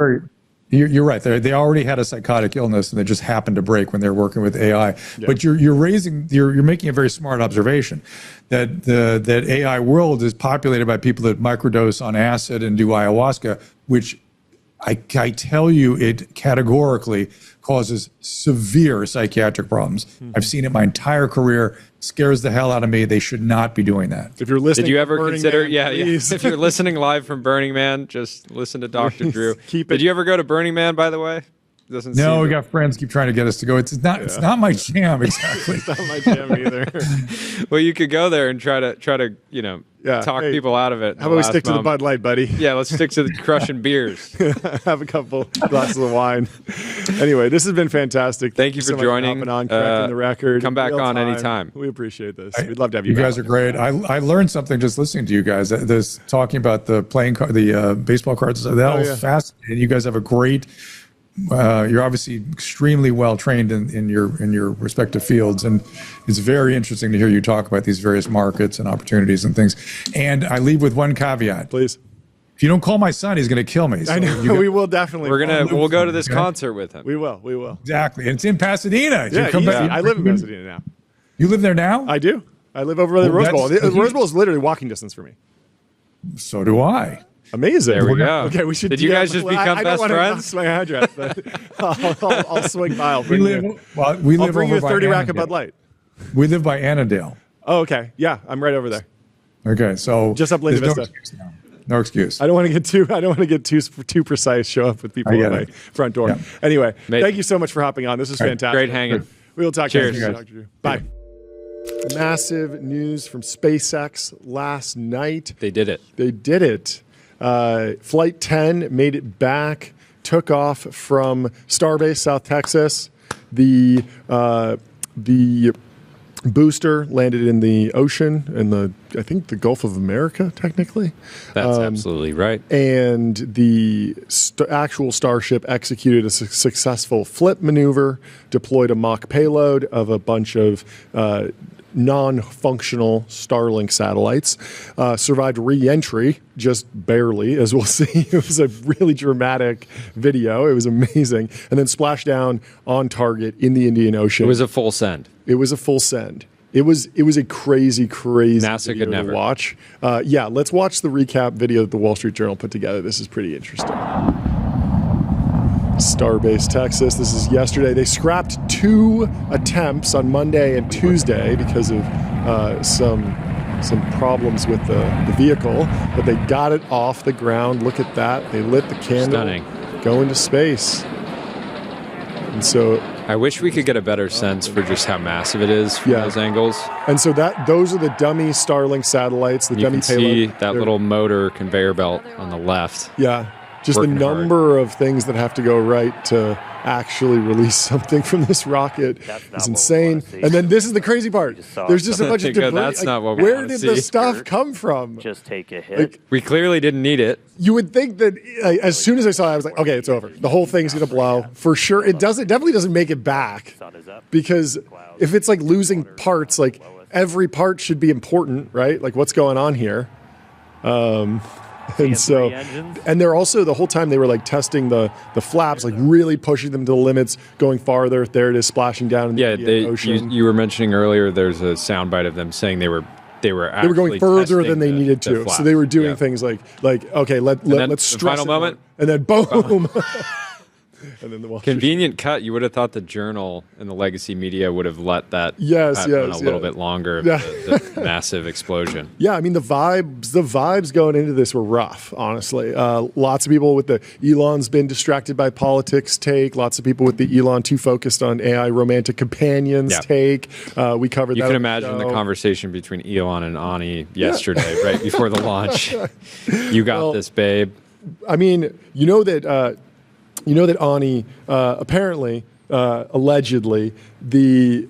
you're right. They already had a psychotic illness, and they just happened to break when they're working with AI. Yeah. But you're making a very smart observation that AI world is populated by people that microdose on acid and do ayahuasca, which I tell you, it categorically causes severe psychiatric problems. Mm-hmm. I've seen it my entire career. Scares the hell out of me. They should not be doing that. If you're listening, did you ever consider? Man, if you're listening live from Burning Man, just listen to Dr. Drew. Did you ever go to Burning Man, by the way? No, we got friends keep trying to get us to go. It's not my jam exactly. It's not my jam either. Well, you could go there and try to talk people out of it. How about we stick to the Bud Light, buddy? Yeah, let's stick to the crushing beers. Have a couple glasses of wine. Anyway, this has been fantastic. Thank you for joining. Correcting the record. Come back on anytime. We appreciate this. We'd love to have you. You guys are great. I learned something just listening to you guys. This talking about the baseball cards. That was fascinating. You guys have a great. You're obviously extremely well trained in your respective fields, and it's very interesting to hear you talk about these various markets and opportunities and things. And I leave with one caveat, please. If you don't call my son, he's going to kill me. So I know. We will definitely. We'll go to this concert with him. We will. Exactly, and it's in Pasadena. Yeah, I live in Pasadena now. You live there now? I do. I live over by the Rose Bowl. The Rose Bowl is literally walking distance for me. So do I. Amazing. There we go. Okay, we should. Did you guys just become best friends? I don't want to my address, but I'll swing by. We live I'll bring you a 30 rack of Bud Light. We live by Annandale. Oh, okay. Yeah, I'm right over there. Okay, so just up Linda Vista. No excuse. I don't want to get too precise. Show up with people at my front door. Yeah. Anyway, thank you so much for hopping on. This is fantastic. Great hanging. We will talk. Cheers, to you, Dr. Drew. Bye. Massive news from SpaceX last night. They did it. Flight 10 made it back, took off from Starbase, South Texas. The booster landed in the ocean, in I think the Gulf of America, technically. That's absolutely right. And the actual Starship executed a successful flip maneuver, deployed a mock payload of a bunch of non-functional Starlink satellites, survived re-entry, just barely, as we'll see. It was a really dramatic video. It was amazing. And then splashed down on target in the Indian Ocean. It was a full send. It was a crazy NASA video could never to watch. Let's watch the recap video that the Wall Street Journal put together. This is pretty interesting. Starbase, Texas. This is yesterday. They scrapped 2 attempts on Monday and Tuesday because of some problems with the vehicle, but they got it off the ground. Look at that. They lit the candle. Stunning. Go into space. And so I wish we could get a better sense for just how massive it is from those angles. And so those are the dummy Starlink satellites, the dummy payload. You can see that little motor conveyor belt on the left. Yeah. Just the number of things that have to go right to actually release something from this rocket is insane. And then this is the crazy part. There's just a bunch of debris. That's not what we Where did the stuff come from? Just take a hit. We clearly didn't need it. You would think that as soon as I saw it, I was like, okay, it's over. The whole thing's going to blow. For sure. It definitely doesn't make it back. Because if it's like losing parts, like every part should be important, right? Like what's going on here? And they're also, the whole time they were like testing the flaps, like really pushing them to the limits, going farther. There it is, splashing down in the ocean. You were mentioning earlier, there's a soundbite of them saying they were going further than they needed to. So they were doing things like okay, let's stretch final moment, and then boom. And then the Wall Street Convenient cut. You would have thought the Journal and the legacy media would have let that Yes, run a yes, little yeah. bit longer. Yeah. The massive explosion. Yeah, I mean the vibes going into this were rough, honestly. Lots of people with the Elon's been distracted by politics take. Lots of people with the Elon too focused on AI romantic companions take. We covered You that. can imagine the conversation between Elon and Ani yesterday, right before the launch. You got this, babe. I mean, you know that Ani apparently. Allegedly, the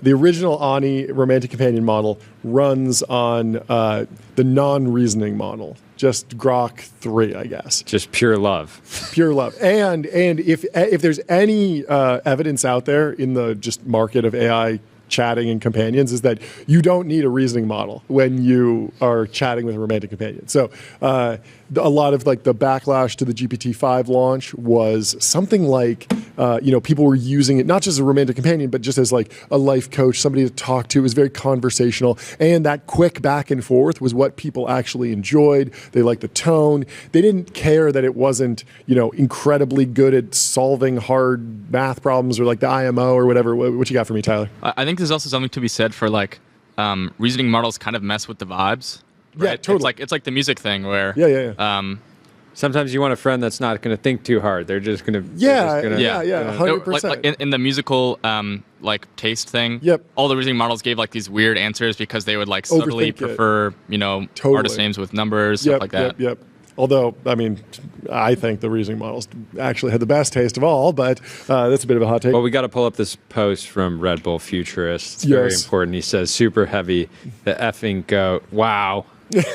original Ani romantic companion model runs on the non-reasoning model, just Grok 3, I guess. Just pure love. Pure love. And if there's any evidence out there in the just market of AI chatting and companions, is that you don't need a reasoning model when you are chatting with a romantic companion. So a lot of like the backlash to the GPT-5 launch was something like, people were using it not just as a romantic companion, but just as like a life coach, somebody to talk to. It was very conversational. And that quick back and forth was what people actually enjoyed. They liked the tone. They didn't care that it wasn't, incredibly good at solving hard math problems or like the IMO or whatever. What you got for me, Tyler? I think there's also something to be said for like reasoning models kind of mess with the vibes. Right? Yeah, totally. It's like the music thing where Sometimes you want a friend that's not going to think too hard. They're just going to 100%. Like in the musical taste thing. Yep. All the reasoning models gave like these weird answers because they would like subtly Overthink prefer artist names with numbers, stuff like that. Yep. Although, I mean, I think the reasoning models actually had the best taste of all, but that's a bit of a hot take. Well, we got to pull up this post from Red Bull Futurist. It's very important. He says, super heavy, the effing goat. Wow.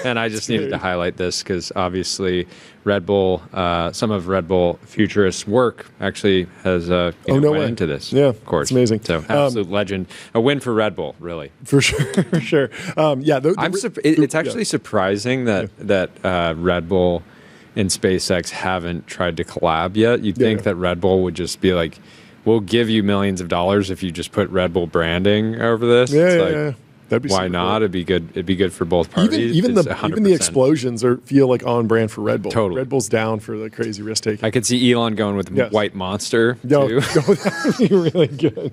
And I just needed to highlight this because obviously Red Bull, some of Red Bull Futurist's work actually has went into this. Yeah, of course. It's amazing. So absolute legend. A win for Red Bull, really. For sure. It's actually surprising that Red Bull and SpaceX haven't tried to collab yet. You'd think that Red Bull would just be like, we'll give you millions of dollars if you just put Red Bull branding over this. Yeah. That'd be why not? Cool. It'd be good for both parties. Even the explosions feel like on brand for Red Bull. Totally. Red Bull's down for the crazy risk taking. I could see Elon going with White Monster too. That'd be really good.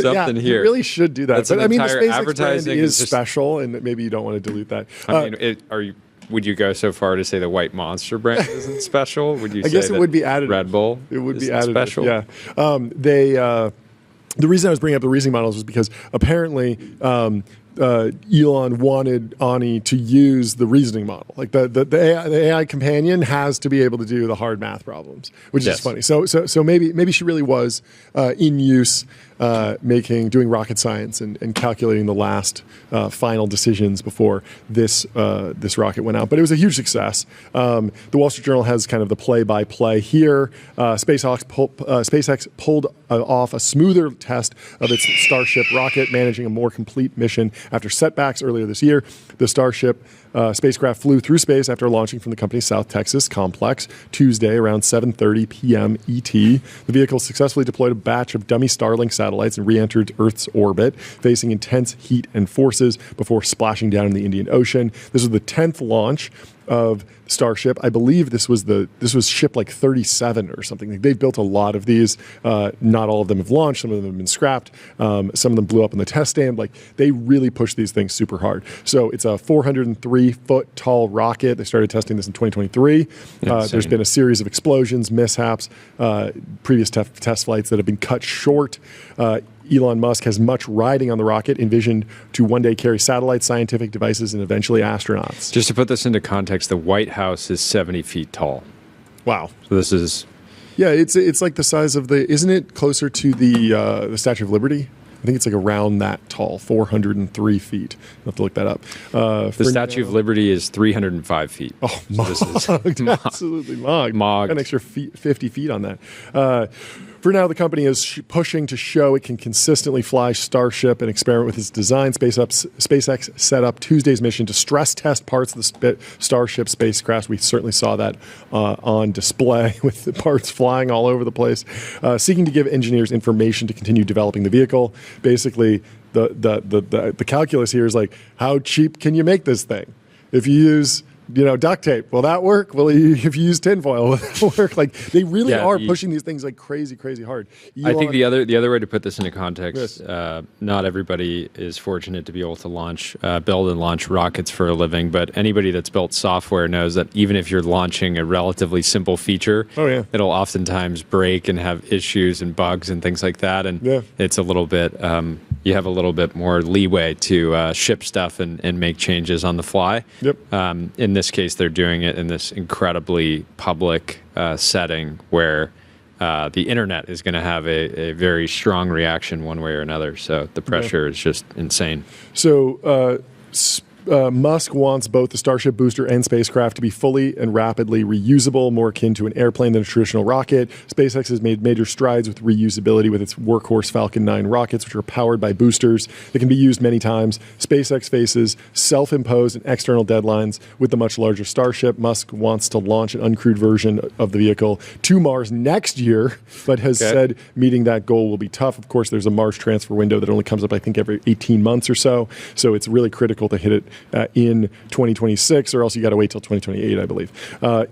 Something here. You really should do that. That's but I mean, the SpaceX advertising brand is special, and maybe you don't want to dilute that. Would you go so far to say the White Monster brand isn't special? Would you? I guess it would be additive. Red Bull. It would be additive. Special. Yeah. The reason I was bringing up the reasoning models was because apparently Elon wanted Ani to use the reasoning model. Like the AI companion has to be able to do the hard math problems, which is funny. So maybe she really was in use doing rocket science and calculating the last final decisions before this rocket went out. But it was a huge success. The Wall Street Journal has kind of the play-by-play here. SpaceX pulled off a smoother test of its Starship rocket, managing a more complete mission after setbacks earlier this year. The Starship spacecraft flew through space after launching from the company's South Texas complex Tuesday around 7:30 p.m. ET. The vehicle successfully deployed a batch of dummy Starlink satellites and re-entered Earth's orbit, facing intense heat and forces before splashing down in the Indian Ocean. This was the 10th launch of Starship. I believe this was ship like 37 or something. They've built a lot of these. Not all of them have launched. Some of them have been scrapped. Some of them blew up in the test stand. Like, they really push these things super hard. So it's a 403-foot tall rocket. They started testing this in 2023. There's been a series of explosions, mishaps, previous test flights that have been cut short. Elon Musk has much riding on the rocket, envisioned to one day carry satellites, scientific devices, and eventually astronauts. Just to put this into context, the White House is 70 feet tall. Wow. So this is... Yeah, it's like the size of isn't it closer to the Statue of Liberty? I think it's like around that tall, 403 feet. I'll have to look that up. The Statue of Liberty is 305 feet. Oh, so this is absolutely mogged. Mogged. An extra 50 feet on that. For now, the company is pushing to show it can consistently fly Starship and experiment with its design. SpaceX set up Tuesday's mission to stress test parts of the Starship spacecraft. We certainly saw that on display with the parts flying all over the place, seeking to give engineers information to continue developing the vehicle. Basically, the calculus here is like, how cheap can you make this thing? If you use duct tape. Will that work? Well, if you use tinfoil, will that work? Like they really are pushing these things like crazy hard. I think the other way to put this into context, not everybody is fortunate to be able to build and launch rockets for a living, but anybody that's built software knows that even if you're launching a relatively simple feature, it'll oftentimes break and have issues and bugs and things like that. And it's a little bit, you have a little bit more leeway to ship stuff and make changes on the fly. In this case, they're doing it in this incredibly public setting where the internet is going to have a very strong reaction one way or another. So the pressure is just insane. So Musk wants both the Starship booster and spacecraft to be fully and rapidly reusable, more akin to an airplane than a traditional rocket. SpaceX has made major strides with reusability with its workhorse Falcon 9 rockets, which are powered by boosters that can be used many times. SpaceX faces self-imposed and external deadlines with the much larger Starship. Musk wants to launch an uncrewed version of the vehicle to Mars next year, but has said meeting that goal will be tough. Of course, there's a Mars transfer window that only comes up, I think, every 18 months or so. So it's really critical to hit it in 2026, or else you got to wait till 2028, I believe.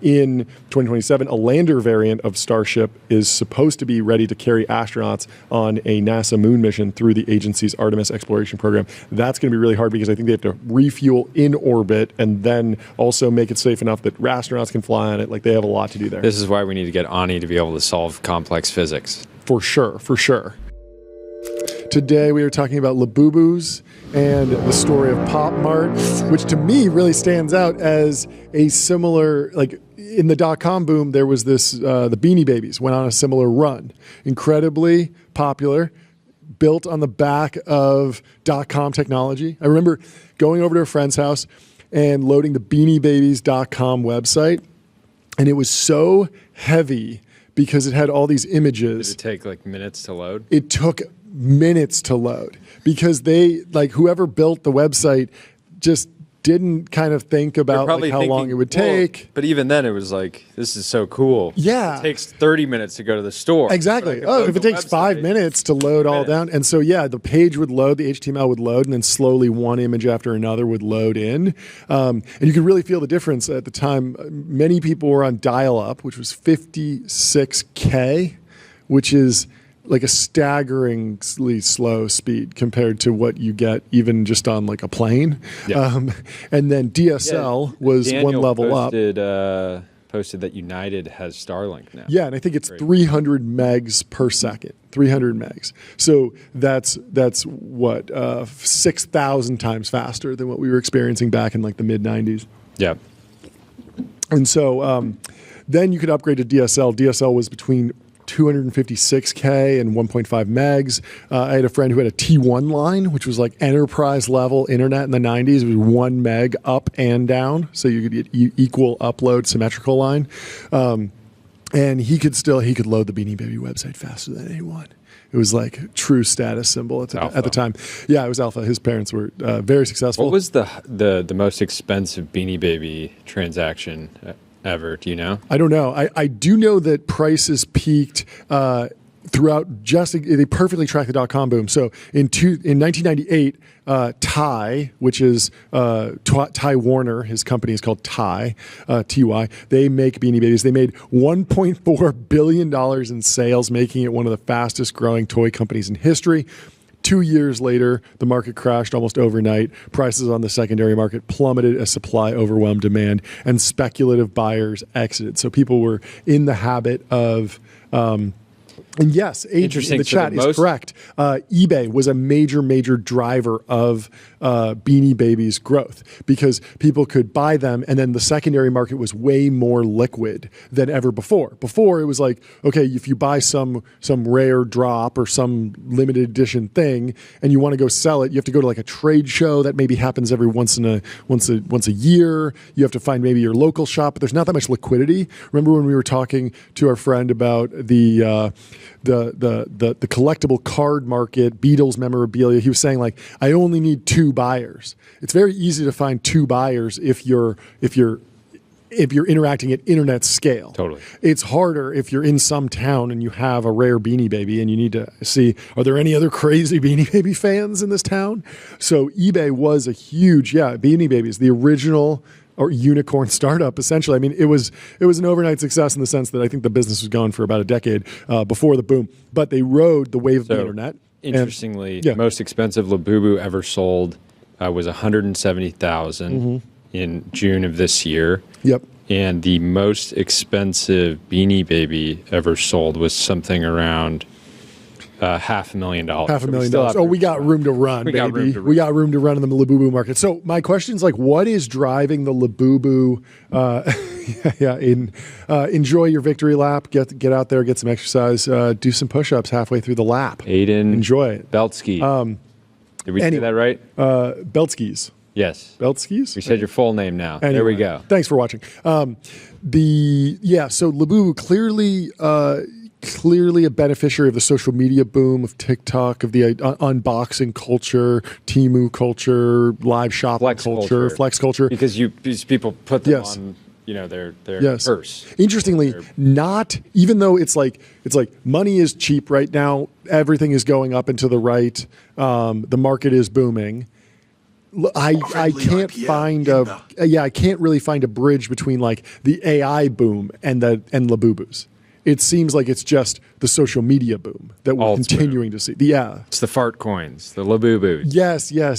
In 2027, a lander variant of Starship is supposed to be ready to carry astronauts on a NASA moon mission through the agency's Artemis exploration program. That's going to be really hard because I think they have to refuel in orbit and then also make it safe enough that astronauts can fly on it. Like, they have a lot to do there. This is why we need to get Ani to be able to solve complex physics. For sure. Today we are talking about Labubus and the story of Pop Mart, which to me really stands out as a similar, like in the dot-com boom, there was this, the Beanie Babies went on a similar run. Incredibly popular, built on the back of dot-com technology. I remember going over to a friend's house and loading the beaniebabies.com website, and it was so heavy because it had all these images. Did it take like minutes to load? It took minutes to load because they, like, whoever built the website just didn't kind of think about like, how long it would take. But even then, it was like, this is so cool. Yeah. It takes 30 minutes to go to the store. Exactly. Oh, if it takes 5 minutes to load all down. And so, yeah, the page would load, the HTML would load, and then slowly one image after another would load in. And you could really feel the difference at the time. Many people were on dial-up, which was 56K, which is like a staggeringly slow speed compared to what you get even just on like a plane. And then DSL was Daniel one level posted that United has Starlink now. Yeah, and I think it's 300 megs per second. 300 megs. So that's what 6,000 times faster than what we were experiencing back in like the mid 90s. Yeah. And so then you could upgrade to DSL. DSL was between 256K and 1.5 megs. I had a friend who had a T1 line, which was like enterprise level internet in the 90s. It was 1 meg up and down. So you could get equal upload symmetrical line. And he could load the Beanie Baby website faster than anyone. It was like a true status symbol at the time. Yeah, it was Alpha. His parents were very successful. What was the most expensive Beanie Baby transaction ever? Do you know? I don't know. I do know that prices peaked throughout. They perfectly tracked the dot-com boom. So in 1998, Ty, which is Ty Warner, his company is called Ty, TY. They make Beanie Babies. They made $1.4 billion in sales, making it one of the fastest growing toy companies in history. 2 years later, the market crashed almost overnight. Prices on the secondary market plummeted as supply overwhelmed demand, and speculative buyers exited. So people were in the habit of and yes, Adrian in the chat is correct. eBay was a major driver of Beanie Babies' growth because people could buy them, and then the secondary market was way more liquid than ever before. Before, it was like, okay, if you buy some rare drop or some limited edition thing, and you want to go sell it, you have to go to like a trade show that maybe happens every once a year. You have to find maybe your local shop, but there's not that much liquidity. Remember when we were talking to our friend about the collectible card market, Beatles memorabilia? He was saying, like, I only need 2 buyers. It's very easy to find 2 buyers if you're interacting at internet scale. Totally. It's harder if you're in some town and you have a rare Beanie Baby and you need to see, are there any other crazy Beanie Baby fans in this town? So eBay was a huge, Beanie Babies, the original or unicorn startup, essentially. I mean, it was an overnight success in the sense that I think the business was going for about a decade before the boom, but they rode the wave of the internet. Interestingly, the most expensive Labubu ever sold was $170,000 in June of this year. Yep. And the most expensive Beanie Baby ever sold was something around $500,000. $500,000. Oh, we got room to run, baby. We got room to run in the Labubu market. So my question is, like, what is driving the Labubu? Enjoy your victory lap. Get out there, get some exercise, do some push-ups halfway through the lap. Aiden, enjoy it. Beltsky. Did we say that right? Beltskis. Yes. Beltskis? We said your full name now. Anyway, there we go. Thanks for watching. So Labubu clearly a beneficiary of the social media boom of TikTok, of the unboxing culture, Temu culture, live shopping culture, flex culture. Because these people put them on, their purse. Interestingly, not even though it's like money is cheap right now, everything is going up and to the right. The market is booming. I can't really find a bridge between like the AI boom and Labubus. It seems like it's just the social media boom that we're continuing to see. It's the fart coins, the Labubus. Yes. Yeah.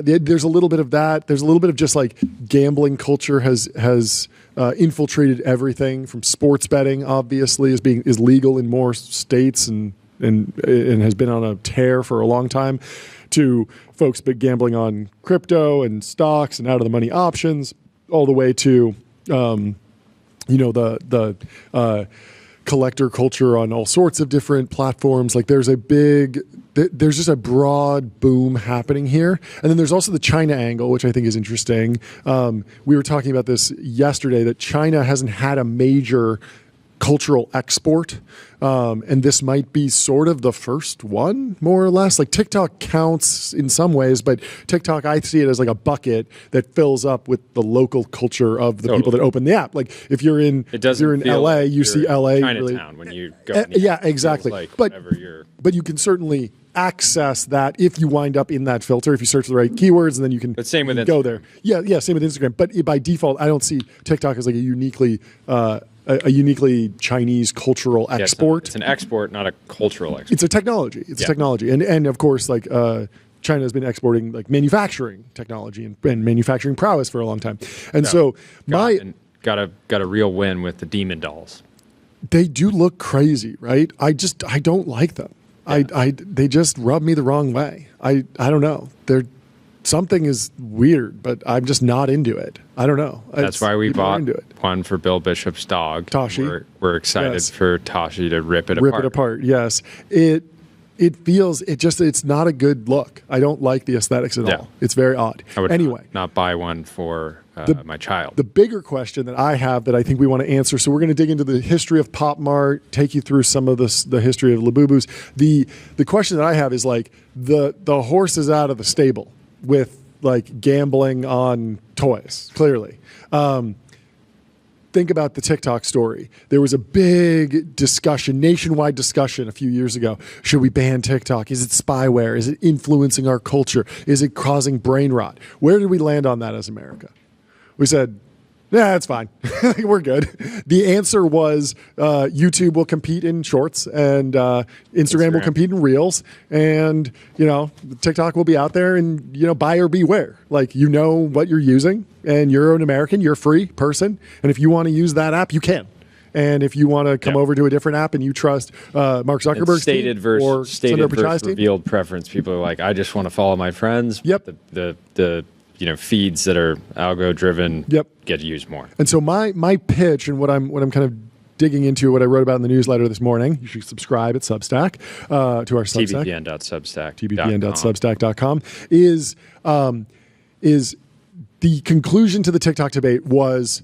There's a little bit of that. There's a little bit of just like gambling culture has infiltrated everything, from sports betting, obviously, is legal in more states and has been on a tear for a long time, to folks gambling on crypto and stocks and out of the money options, all the way to the collector culture on all sorts of different platforms. Like there's just a broad boom happening here. And then there's also the China angle, which I think is interesting. We were talking about this yesterday, that China hasn't had a major cultural export. And this might be sort of the first one, more or less. Like TikTok counts in some ways, but TikTok, I see it as like a bucket that fills up with the local culture of the people that open the app. Like if you're in LA, you see LA. Chinatown when you go. Yeah, exactly. But you can certainly access that if you wind up in that filter, if you search the right keywords, and then you can go there. Yeah, same with Instagram. But by default, I don't see TikTok as like a uniquely Chinese cultural export. It's an export, not a cultural export. It's a technology. It's a technology, and of course, like China has been exporting like manufacturing technology and manufacturing prowess for a long time. And got a real win with the demon dolls. They do look crazy, right? I don't like them. Yeah. They just rub me the wrong way. I don't know. Something is weird, but I'm just not into it. I don't know. That's why we bought one for Bill Bishop's dog. Tashi. We're excited for Tashi to rip it apart. Yes. It's not a good look. I don't like the aesthetics at all. It's very odd. I would not buy one for my child. The bigger question that I have that I think we want to answer, so we're going to dig into the history of Pop Mart, take you through some of the history of Labubus. The question that I have is like the horse is out of the stable with like gambling on toys, clearly. Think about the TikTok story. There was a big discussion, nationwide discussion a few years ago. Should we ban TikTok? Is it spyware? Is it influencing our culture? Is it causing brain rot? Where did we land on that as America? We said, yeah, that's fine. We're good. The answer was YouTube will compete in shorts and Instagram will compete in reels, and TikTok will be out there, and buyer beware. Like what you're using, and you're an American, you're a free person, and if you want to use that app, you can. And if you want to come over to a different app and you trust Mark Zuckerberg's stated versus revealed preference, people are like, I just want to follow my friends. Yep. The feeds that are algo driven get used more. And so my pitch, and what I'm kind of digging into, what I wrote about in the newsletter this morning, you should subscribe at Substack to our Substack. TBPN.substack.com is the conclusion to the TikTok debate was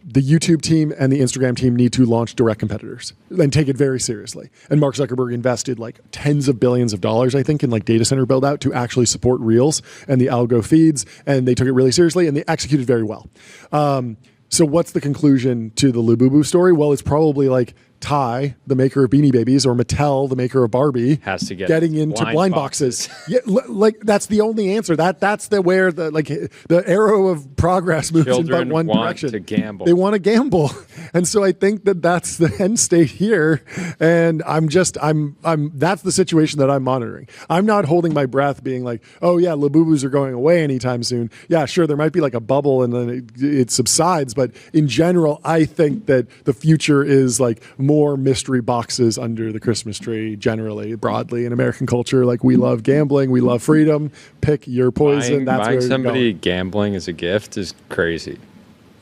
the YouTube team and the Instagram team need to launch direct competitors and take it very seriously. And Mark Zuckerberg invested like tens of billions of dollars, I think, in like data center build out to actually support Reels and the algo feeds. And they took it really seriously and they executed very well. So what's the conclusion to the Labubu story? Well, it's probably like Ty, the maker of Beanie Babies, or Mattel, the maker of Barbie, has to get getting into blind boxes. Yeah, like that's the only answer. That's where the arrow of progress moves in but one direction. To gamble. They want to gamble, and so I think that's the end state here. And I'm that's the situation that I'm monitoring. I'm not holding my breath, being like, oh yeah, Labubus are going away anytime soon. Yeah, sure, there might be like a bubble and then it subsides, but in general, I think that the future is like more mystery boxes under the Christmas tree, generally, broadly in American culture. Like, we love gambling, we love freedom. Pick your poison. Buying somebody gambling as a gift is crazy.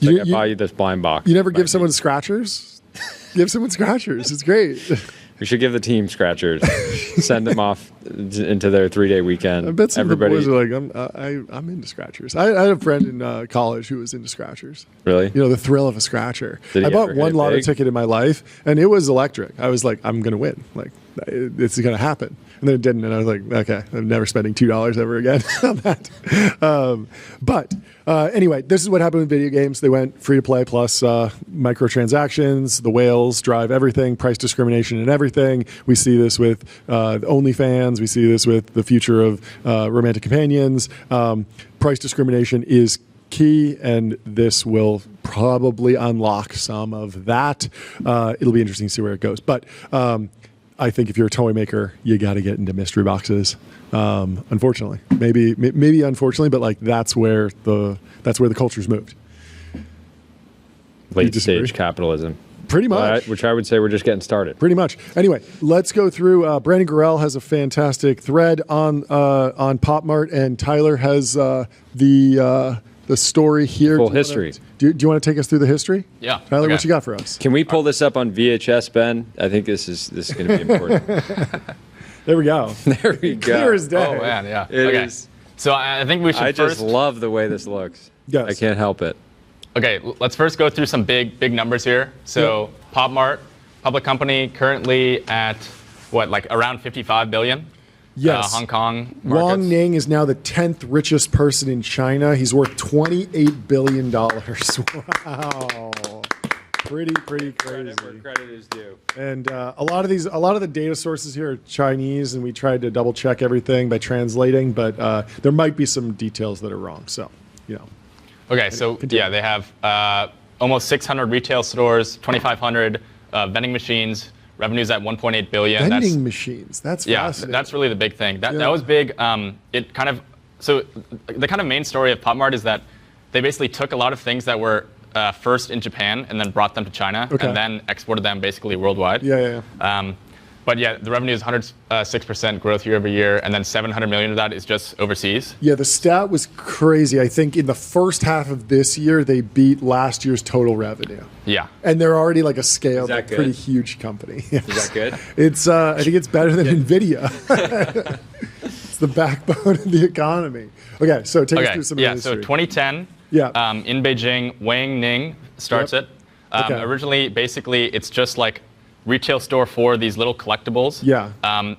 I buy you this blind box. You never give someone scratchers? Give someone scratchers. It's great. We should give the team scratchers. Send them off into their 3-day weekend. I bet some of the boys are like, I'm into scratchers. I had a friend in college who was into scratchers. Really? The thrill of a scratcher. I bought one lotto ticket in my life, and it was electric. I was like, I'm going to win. Like, it's going to happen. And then it didn't, and I was like, okay, I'm never spending $2 ever again on that. Anyway, this is what happened with video games. They went free to play plus microtransactions. The whales drive everything, price discrimination and everything. We see this with OnlyFans. We see this with the future of romantic companions. Price discrimination is key, and this will probably unlock some of that. It'll be interesting to see where it goes. But I think if you're a toy maker, you got to get into mystery boxes. Unfortunately, maybe unfortunately, but like that's where the culture's moved. Late stage capitalism, pretty much. Which I would say we're just getting started. Pretty much. Anyway, let's go through. Brandon Gurrell has a fantastic thread on Pop Mart, and Tyler has the story here. Full history. Do you want to take us through the history? Yeah. Tyler, okay. What you got for us? Can we pull this up on VHS, Ben? I think this is going to be important. There we go. There we go. Clear as day. Oh man, yeah. It is. So I think we should I first. just love the way this looks. Yes. I can't help it. Okay, let's first go through some big numbers here. So Pop Mart, public company, currently at around 55 billion. Yes. Hong Kong markets. Wang Ning is now the 10th richest person in China. He's worth $28 billion. Wow. Pretty crazy. Credit where credit is due. And a lot of the data sources here are Chinese, and we tried to double check everything by translating, but there might be some details that are wrong. So, Okay, so continue. they have almost 600 retail stores, 2,500 vending machines. Revenues at 1.8 billion. Vending machines. That's fascinating. That's really the big thing. That was big. It kind of the kind of main story of Pop Mart is that they basically took a lot of things that were first in Japan and then brought them to China and then exported them basically worldwide. But the revenue is 106% growth year over year, and then 700 million of that is just overseas. Yeah, the stat was crazy. I think in the first half of this year, they beat last year's total revenue. Yeah. And they're already like a scaled, that good? pretty huge company. Is that good? It's. I think it's better than NVIDIA. It's the backbone of the economy. Okay, so take us through some of the history. So 2010. In Beijing, Wang Ning starts it. Originally, basically, it's just like retail store for these little collectibles.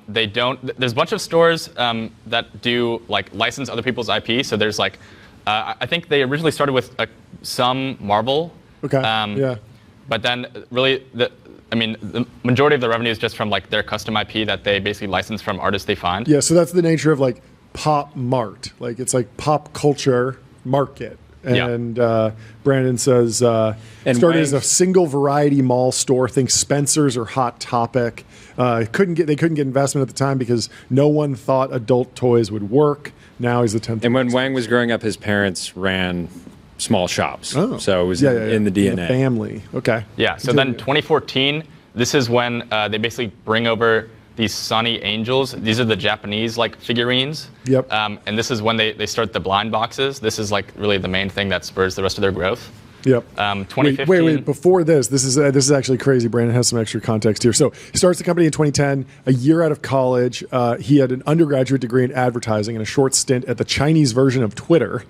They don't. There's a bunch of stores that do like license other people's IP. So there's like, I think they originally started with some Marvel. But then really the majority of the revenue is just from like their custom IP that they basically license from artists they find. Yeah. So that's the nature of like Pop Mart. Like it's like pop culture market. And Brandon says started as a single variety mall store. Think Spencer's or Hot Topic. They couldn't get investment at the time because no one thought adult toys would work. Now he's the 10th. And when Wang was growing up, his parents ran small shops. So it was in the DNA. In the family. Okay. Yeah. So then 2014, this is when they basically bring over these Sunny Angels. These are the Japanese like figurines. And this is when they start the blind boxes. This is like really the main thing that spurs the rest of their growth. 2015. Wait. Before this is actually crazy. Brandon has some extra context here. So he starts the company in 2010, a year out of college. He had an undergraduate degree in advertising and a short stint at the Chinese version of Twitter.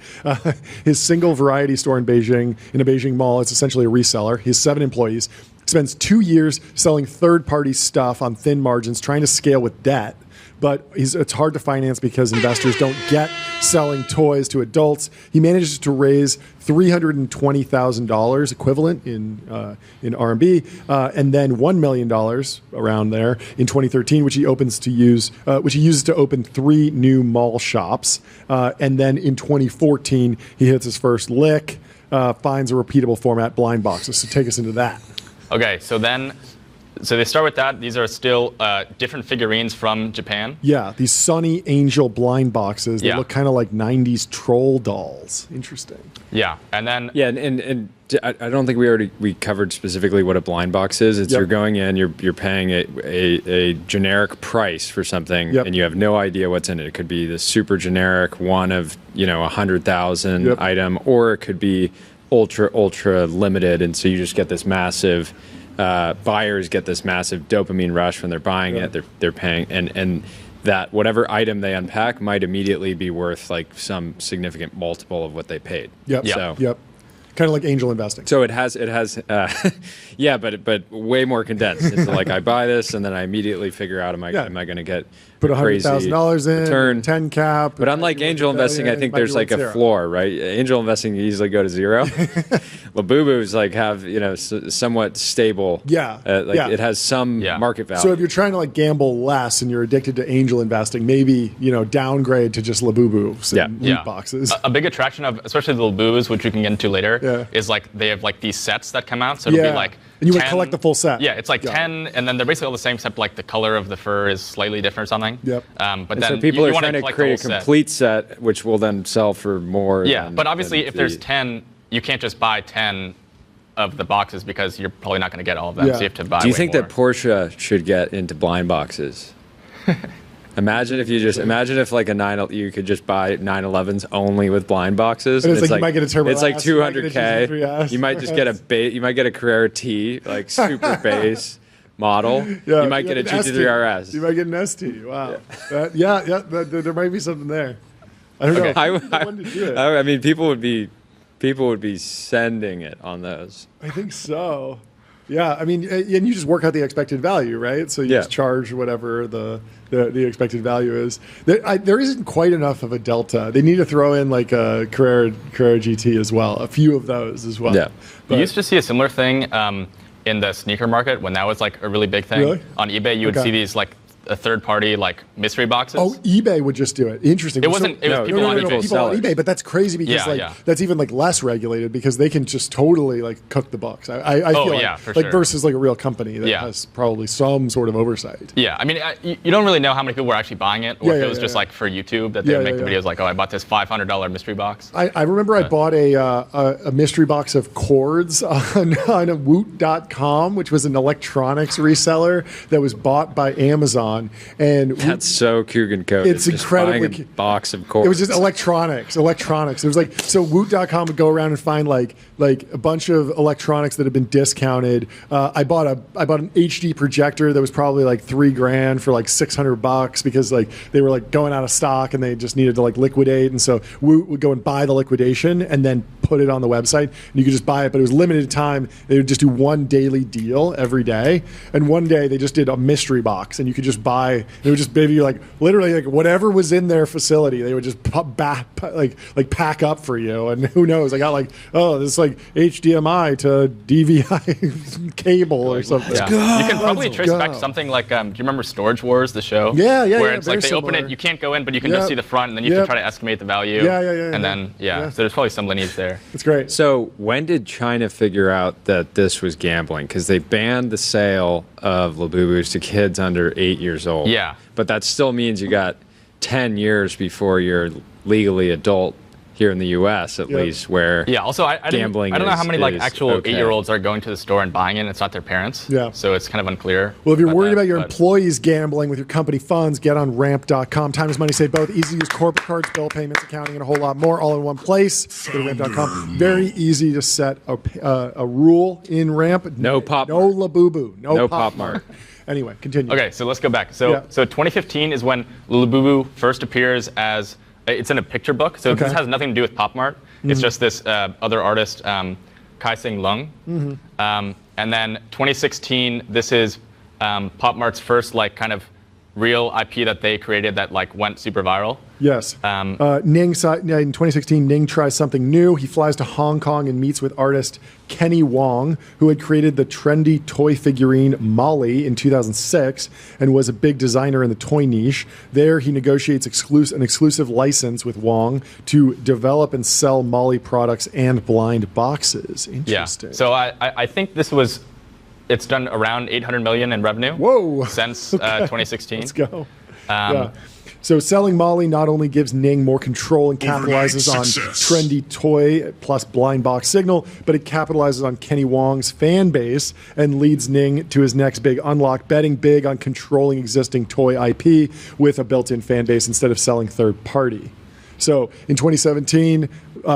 His single variety store in Beijing, in a Beijing mall, it's essentially a reseller. He has 7 employees. Spends 2 years selling third-party stuff on thin margins, trying to scale with debt. but it's hard to finance because investors don't get selling toys to adults. He manages to raise $320,000 equivalent in RMB, and then $1 million around there in 2013, which he uses to open 3 new mall shops. And then in 2014, he hits his first lick, finds a repeatable format blind boxes. So take us into that. Okay, so they start with that. These are still different figurines from Japan. Yeah, these Sunny Angel blind boxes. They look kind of like 90s troll dolls. Interesting. Yeah, and then... Yeah, and I don't think we covered specifically what a blind box is. It's you're going in, you're paying a generic price for something, and you have no idea what's in it. It could be the super generic one of 100,000 item, or it could be ultra limited, and so you just get this massive... buyers get this massive dopamine rush when they're buying it. They're paying, and that whatever item they unpack might immediately be worth like some significant multiple of what they paid. Kind of like angel investing. So it has, yeah, but way more condensed. It's like I buy this and then I immediately figure out am I going to get put $100,000 in, return. 10 cap. But unlike angel investing, I think there's like a floor, right? Angel investing you easily go to zero. Labubu's like have somewhat stable. It has some market value. So if you're trying to like gamble less and you're addicted to angel investing, maybe downgrade to just Labubus and loot boxes. A big attraction of especially the Labubus, which we can get into later, is like they have like these sets that come out. So it'll be like and you 10, would collect the full set. Yeah, it's like 10, and then they're basically all the same, except like the color of the fur is slightly different or something. Yep. But and then so people you are trying to create a complete set, which will then sell for more. Yeah, but obviously if there's 10, you can't just buy 10 of the boxes because you're probably not going to get all of them. So you have to buy. Do you think more. that Porsche should get into blind boxes? Imagine if like you could just buy 911s only with blind boxes. And it's like you might get a turbo. It's like $200K. You might just get a Carrera T, like super base model. Yeah, you might get a GT3 RS. You might get an ST. Wow. There might be something there. I don't know. When to do it. I mean, people would be sending it on those. I think so. Yeah, I mean, and you just work out the expected value, right? So you just charge whatever the expected value is. There isn't quite enough of a delta. They need to throw in like a Carrera GT as well, a few of those as well. Yeah. You used to see a similar thing in the sneaker market when that was like a really big thing. Really? On eBay, you would see these like a third-party like mystery boxes. Oh, eBay would just do it. Interesting. It wasn't. It was people on eBay. People on eBay, but that's crazy because that's even like less regulated because they can just totally like cook the books. I feel like versus like a real company that has probably some sort of oversight. Yeah, I mean, you don't really know how many people were actually buying it, or if it was just like for YouTube that they would make the videos like, oh, I bought this $500 mystery box. I remember I bought a mystery box of cords on a Woot.com, which was an electronics reseller that was bought by Amazon. And that's so Coogan code. It's incredibly box of cords. It was just electronics. It was like so Woot.com would go around and find like a bunch of electronics that had been discounted. I bought an HD projector that was probably like $3,000 for like $600 because like they were like going out of stock and they just needed to like liquidate. And so Woot would go and buy the liquidation and then put it on the website and you could just buy it, but it was limited time. They would just do one daily deal every day. And one day they just did a mystery box and you could just buy. They would just give you like literally like whatever was in their facility. They would just pack up for you, and who knows? I got like this like HDMI to DVI cable or something. Yeah. You can probably trace back to something like do you remember Storage Wars, the show? Yeah. Where it's like they open it, you can't go in, but you can just see the front, and then you have to try to estimate the value. And then so there's probably some lineage there. It's great. So when did China figure out that this was gambling? Because they banned the sale of Labubus to kids under 8 years old. Yeah. But that still means you got 10 years before you're legally adult here in the U.S. at least, where also I don't know how many like actual 8-year-olds are going to the store and buying it, and it's not their parents. Yeah. So it's kind of unclear. Well, if you're worried about your employees gambling with your company funds, get on ramp.com. Time is money, save both. Easy to use corporate cards, bill payments, accounting, and a whole lot more all in one place. Go to ramp.com. Very easy to set a rule in Ramp. No Pop No Labubu. No Pop Mart. Anyway, continue. Okay, so let's go back. So 2015 is when Labubu first appears as it's in a picture book. So this has nothing to do with Pop Mart. It's just this other artist, Kai Sing Lung. And then 2016, this is Pop Mart's first like kind of real IP that they created that like went super viral. Yes. Ning in 2016, Ning tries something new. He flies to Hong Kong and meets with artist Kenny Wong, who had created the trendy toy figurine Molly in 2006 and was a big designer in the toy niche. There, he negotiates an exclusive license with Wong to develop and sell Molly products and blind boxes. Interesting. Yeah. So I think it's done around 800 million in revenue. Whoa. Since 2016. Let's go. Yeah. So selling Molly not only gives Ning more control and capitalizes on trendy toy plus blind box signal, but it capitalizes on Kenny Wong's fan base and leads Ning to his next big unlock, betting big on controlling existing toy IP with a built-in fan base instead of selling third party. So in 2017,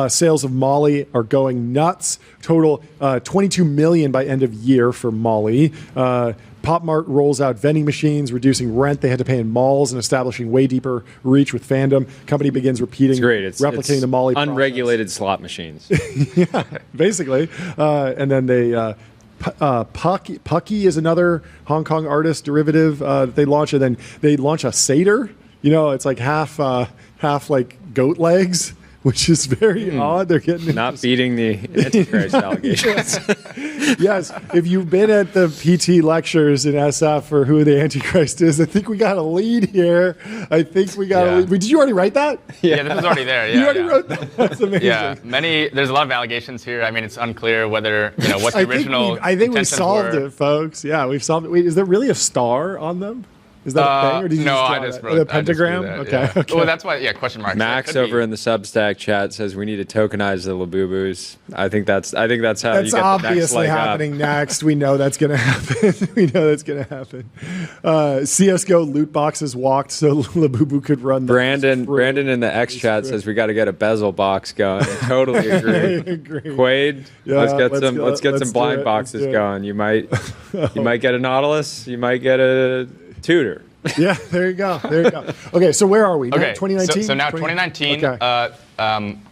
sales of Molly are going nuts. Total 22 million by end of year for Molly. Pop Mart rolls out vending machines, reducing rent they had to pay in malls and establishing way deeper reach with fandom. Company begins replicating the Molly unregulated slot machines. Yeah, basically. And then they Pucky is another Hong Kong artist derivative that they launch, and then they launch a satyr. You know, it's like half like goat legs, which is very odd. They're getting not beating the Antichrist allegations. Yes, if you've been at the PT lectures in SF for who the Antichrist is, I think we got a lead here. I think we got a lead. Did you already write that? Yeah, this was already there. Yeah, you already wrote that? That's amazing. Yeah, there's a lot of allegations here. I mean, it's unclear whether, what the original I think we solved it, folks. Yeah, we've solved it. Wait, is there really a star on them? Is that a thing, or did you I just wrote the pentagram? That, okay, yeah. okay. Well, that's why. Yeah, question mark. Max over in the Substack chat says we need to tokenize the Labubus. I think that's how you get the next obviously leg happening up. Next. We know that's going to happen. CS:GO loot boxes walked so Labubu could run. Brandon in the X chat says we got to get a bezel box going. I totally agree. Quaid, let's get some blind boxes going. You might get a Nautilus. You might get a Tudor. Yeah, there you go. Okay, so where are we? Okay, 2019? So now 2019, okay.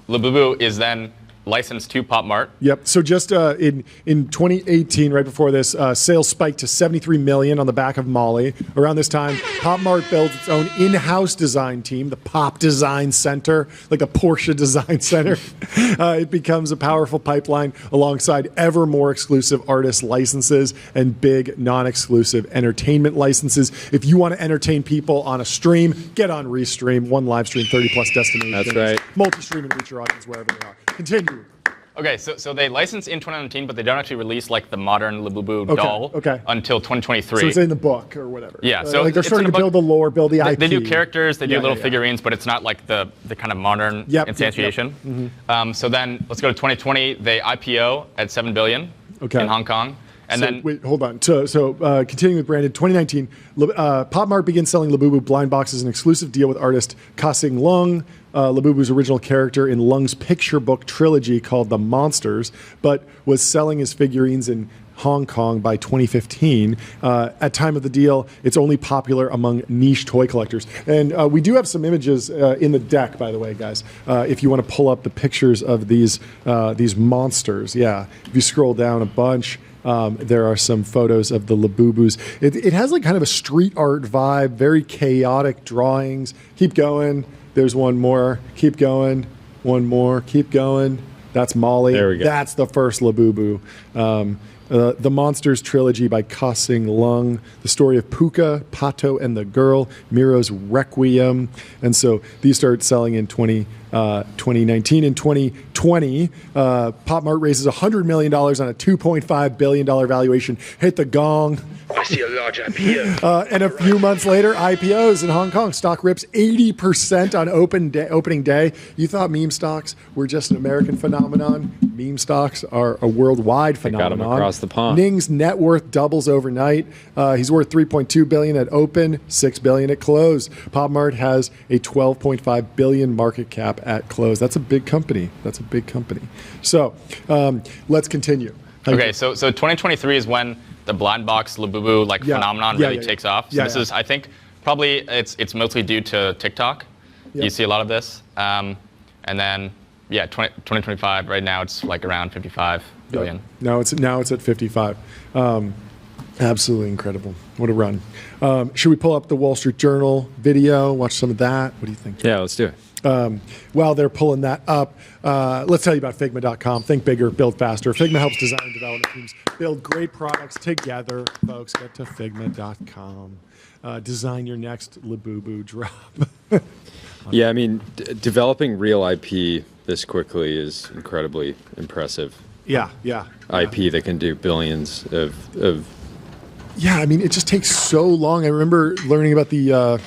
Labubu is then licensed to Pop Mart. Yep. So just in 2018, right before this, sales spiked to 73 million on the back of Molly. Around this time, Pop Mart builds its own in-house design team, the Pop Design Center, like the Porsche Design Center. It becomes a powerful pipeline alongside ever more exclusive artist licenses and big non-exclusive entertainment licenses. If you want to entertain people on a stream, get on Restream. One live stream, 30 plus destinations. That's right. Multi-stream and reach your audience wherever they are. Continue. Okay, so they license in 2019, but they don't actually release like the modern Labubu doll until 2023. So it's in the book or whatever. Yeah, so like they're starting to build the lore, build the IP. They do characters, they do little figurines, but it's not like the kind of modern instantiation. Mm-hmm. So then let's go to 2020. They IPO at 7 billion in Hong Kong. And then wait, hold on. So continuing with Brandon, 2019, Pop Mart begins selling Labubu blind boxes, an exclusive deal with artist Ka Sing Lung, Labubu's original character in Lung's picture book trilogy called The Monsters, but was selling his figurines in Hong Kong by 2015. At time of the deal, it's only popular among niche toy collectors. And we do have some images in the deck, by the way, guys. If you want to pull up the pictures of these monsters, if you scroll down a bunch. There are some photos of the Labubus. It has like kind of a street art vibe, very chaotic drawings. Keep going. There's one more. Keep going. One more. Keep going. That's Molly. There we go. That's the first Labubu. The Monsters trilogy by Ka Sing Lung, the story of Puka, Pato, and the Girl, Miro's Requiem. And so these started selling in 2019. In 2020, Pop Mart raises $100 million on a $2.5 billion valuation. Hit the gong. I see a large IPO. And a few months later, IPOs in Hong Kong. Stock rips 80% on opening day. You thought meme stocks were just an American phenomenon. Meme stocks are a worldwide phenomenon. Got them across the pond. Ning's net worth doubles overnight. He's worth $3.2 billion at open, $6 billion at close. Pop Mart has a $12.5 billion market cap at close. That's a big company. So let's continue. Okay, so 2023 is when the blind box Labubu phenomenon really takes off. So this is, I think, probably it's mostly due to TikTok. You see a lot of this, and then 2025 right now it's like around 55 billion. Now it's at 55. Absolutely incredible. What a run. Should we pull up the Wall Street Journal video, watch some of that? What do you think? Yeah, let's do it. While they're pulling that up, let's tell you about Figma.com. Think bigger, build faster. Figma helps design and development teams build great products together. Folks, get to Figma.com. Design your next Labubu drop. Yeah, I mean, developing real IP this quickly is incredibly impressive. Yeah. IP that can do billions of. Yeah, I mean, it just takes so long. I remember learning about the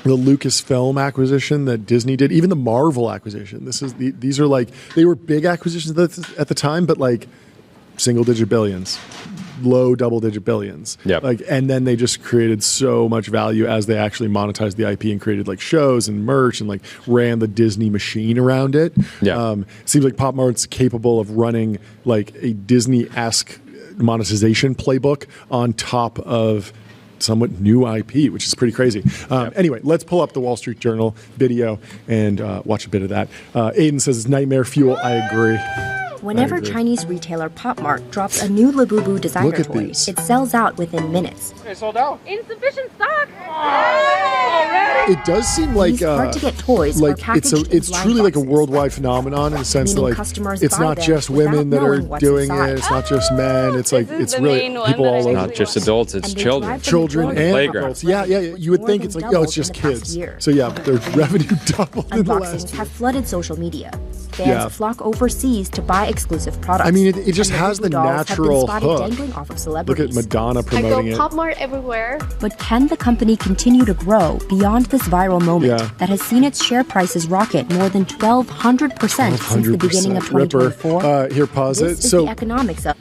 Lucasfilm acquisition that Disney did, even the Marvel acquisition. These are like, they were big acquisitions at the time, but like single-digit billions, low double-digit billions. Yep. And then they just created so much value as they actually monetized the IP and created like shows and merch and like ran the Disney machine around it. Yeah. It seems like Pop Mart's capable of running like a Disney-esque monetization playbook on top of somewhat new IP, which is pretty crazy. Anyway, let's pull up the Wall Street Journal video and watch a bit of that. Aiden says it's nightmare fuel. I agree. Whenever Chinese retailer Pop Mart drops a new Labubu designer toy, these. it sells out within minutes. It's sold out. Insufficient stock. Already? It does seem like These hard-to-get toys like are packaged it's in truly like a boxes, worldwide phenomenon in the sense that meaning like customers it's buy not them just women that without are knowing what's doing inside. it. It's not just men. It's like This is it's the really main one people that I all actually over. Not just adults, it's And they children. drive the Children majority and of Pop adults. Mart's Yeah. revenue, You would more think than it's like, oh, doubled it's just in the past kids. year. So yeah, their revenue doubled in the last Unboxings year. have flooded social media. Fans Yeah. flock overseas to buy exclusive products. I mean, it just And has the Labubu dolls have been natural spotted hook. dangling off of Look celebrities. at Madonna promoting it. Pop Mart everywhere. But can the company continue to grow beyond this viral moment Yeah. that has seen its share prices rocket more than 1,200% since the beginning of 2024? Ripper. Here, pause This it. is So the economics of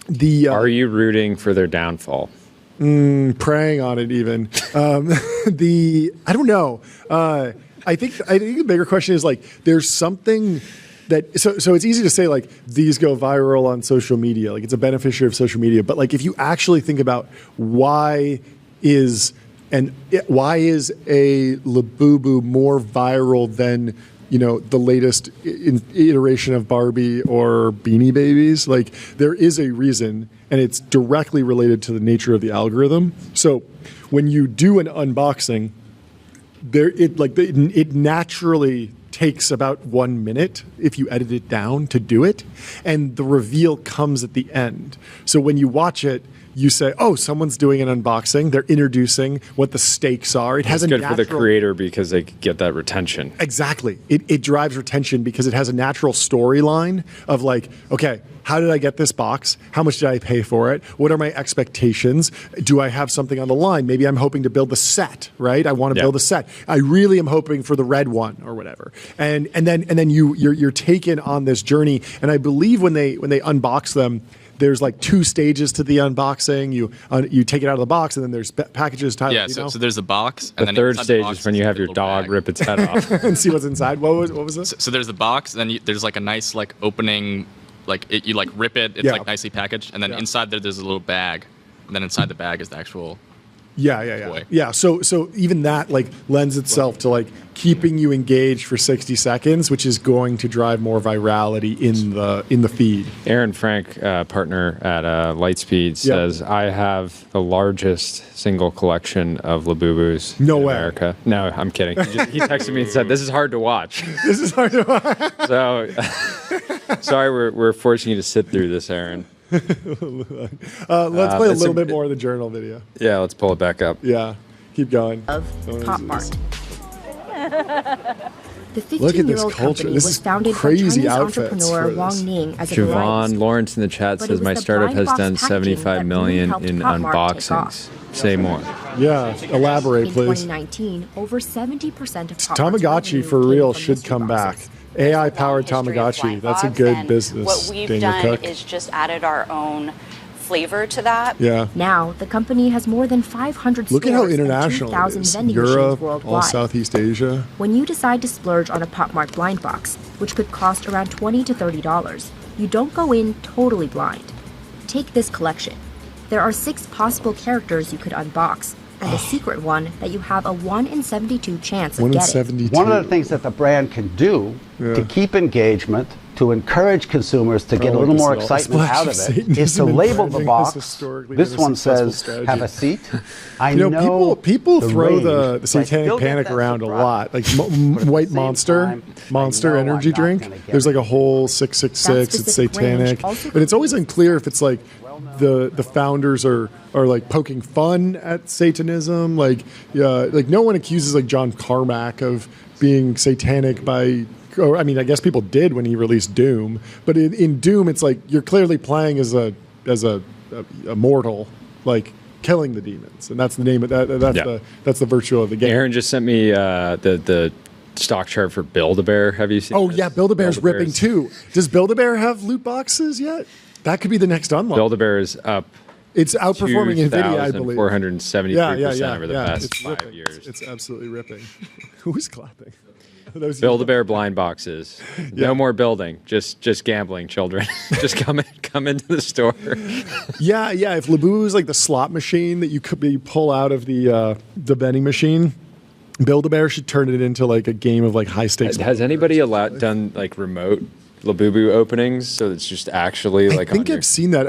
Are you rooting for their downfall? preying on it even. I don't know. I think the bigger question is like there's something that so it's easy to say like these go viral on social media, like it's a beneficiary of social media, but like if you actually think about why is a Labubu more viral than the latest iteration of Barbie or Beanie Babies, like there is a reason, and it's directly related to the nature of the algorithm. So when you do an unboxing, it naturally takes about 1 minute if you edit it down to do it, and the reveal comes at the end. So when you watch it, you say, "Oh, someone's doing an unboxing. They're introducing what the stakes are." It has It's a good for the creator because they get that retention. Exactly. It drives retention because it has a natural storyline of like, okay, how did I get this box? How much did I pay for it? What are my expectations? Do I have something on the line? Maybe I'm hoping to build a set, right? I want to build a set. I really am hoping for the red one or whatever. And then you're taken on this journey. And I believe when they unbox them, there's like 2 stages to the unboxing. You take it out of the box, and then there's packages. Yeah, so there's a box, and The then third inside the stage box is when you have your a dog bag. rip its head off. and see what's inside. What was this? So there's the box, and then there's like a nice like opening, like you like rip it. It's like nicely packaged, and then inside there's a little bag, and then inside the bag is the actual. Yeah. So even that like lends itself to like keeping you engaged for 60 seconds, which is going to drive more virality in the feed. Aaron Frank, partner at Lightspeed, says, I have the largest single collection of Labubus in America. No, I'm kidding. He texted me and said, this is hard to watch. This is hard to watch. So, sorry we're forcing you to sit through this, Aaron. Let's play a little bit more of the journal video. Yeah, let's pull it back up. Yeah, keep going. Of Pop Mart. The Look at this 15-year-old culture. company This was is founded by crazy Chinese outfits entrepreneur for Wang this. Ning as a Javon variety. Lawrence in the chat But it says, was my the startup blind has box done packaging 75 that million really in helped Pop Mart take unboxings. off. Say more. Yeah, elaborate, In please. 2019, over 70% of Pop Mart's Tamagotchi revenue for came real from should mystery come back. boxes. AI-powered Tamagotchi. That's a good business. What we've Daniel done Cook. is just added our own flavor to that. Yeah. Now, the company has more than 500 Look at how stores and international 2,000 it is. vending Europe, machines worldwide. all Southeast Asia. When you decide to splurge on a Pop Mart blind box, which could cost around $20 to $30, you don't go in totally blind. Take this collection. There are 6 possible characters you could unbox, and a secret one that you have a 1 in 72 chance of 1 in getting. 72. One of the things that the brand can do to keep engagement to encourage consumers to get a little more excitement out of it is to label the box. This one says, have a seat. I know people throw the satanic panic around a lot. Like White Monster energy drink. There's like a whole 666, it's satanic. But it's always unclear if it's like the founders are like poking fun at Satanism. Like no one accuses like John Carmack of being satanic by, or, I mean, I guess people did when he released Doom, but in Doom, it's like you're clearly playing as a mortal, like killing the demons, and that's the name of that. That's the virtue of the game. Aaron just sent me the stock chart for Build-A-Bear. Have you seen? Oh this? yeah, Build-A-Bear's ripping too. Does Build-A-Bear have loot boxes yet? That could be the next unlock. Build-A-Bear is up. It's outperforming NVIDIA, I believe. 473% over the past 5 ripping. years. It's absolutely ripping. Who's clapping? Build-A-Bear blind boxes. No more building. Just gambling, children. Just come into the store. Yeah. If Labubu is like the slot machine that you pull out of the vending machine, Build-A-Bear should turn it into like a game of like high stakes. Has anybody done like remote Labubu openings, so it's just actually like? I think I've seen that.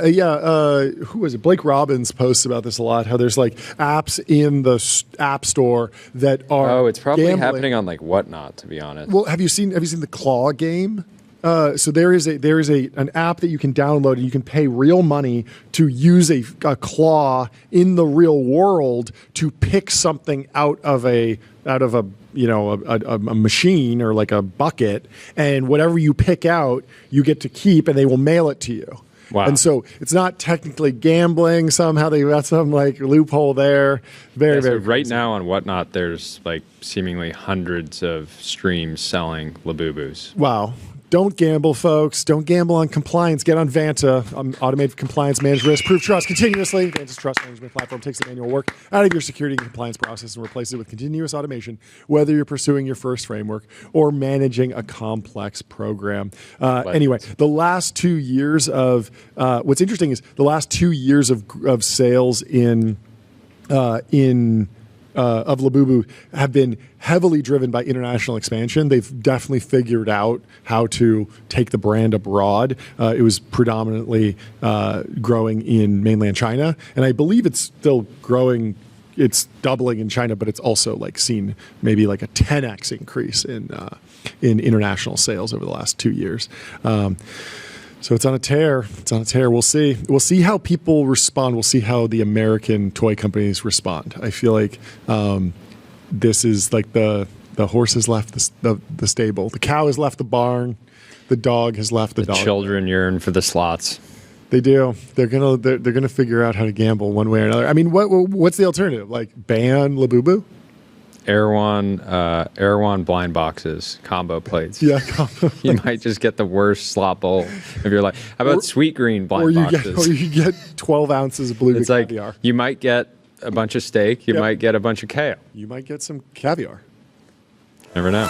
Who was it? Blake Robbins posts about this a lot. How there's like apps in the app store that are. Oh, it's probably gambling. happening on like Whatnot, to be honest. Well, have you seen the Claw game? So there is an app that you can download, and you can pay real money to use a claw in the real world to pick something out of a machine or like a bucket, and whatever you pick out, you get to keep, and they will mail it to you. Wow. And so it's not technically gambling. Somehow they got some like loophole there. Very so crazy. right now on Whatnot, there's like seemingly hundreds of streams selling Labubus. Wow. Don't gamble, folks. Don't gamble on compliance. Get on Vanta, automated compliance managed risk, proof trust continuously. Vanta's trust management platform takes the manual work out of your security and compliance process and replaces it with continuous automation, whether you're pursuing your first framework or managing a complex program. Anyway, the last 2 years of what's interesting is the last 2 years of sales of Labubu have been heavily driven by international expansion. They've definitely figured out how to take the brand abroad. It was predominantly growing in mainland China, and I believe it's still growing. It's doubling in China, but it's also like seen maybe like a 10x increase in international sales over the last 2 years. So it's on a tear. We'll see. We'll see how people respond. We'll see how the American toy companies respond. I feel like this is like the horse has left the stable. The cow has left the barn. The dog has left the dog. Children yearn for the slots. They do. They're gonna figure out how to gamble one way or another. I mean, what's the alternative? Like ban Labubu? Erewhon blind boxes, combo plates. Yeah, combo plates. You might just get the worst slot bowl of your life. How about Sweet Green blind boxes? Or you get 12 ounces of blue caviar. Like, you might get a bunch of steak. You might get a bunch of kale. You might get some caviar. Never know.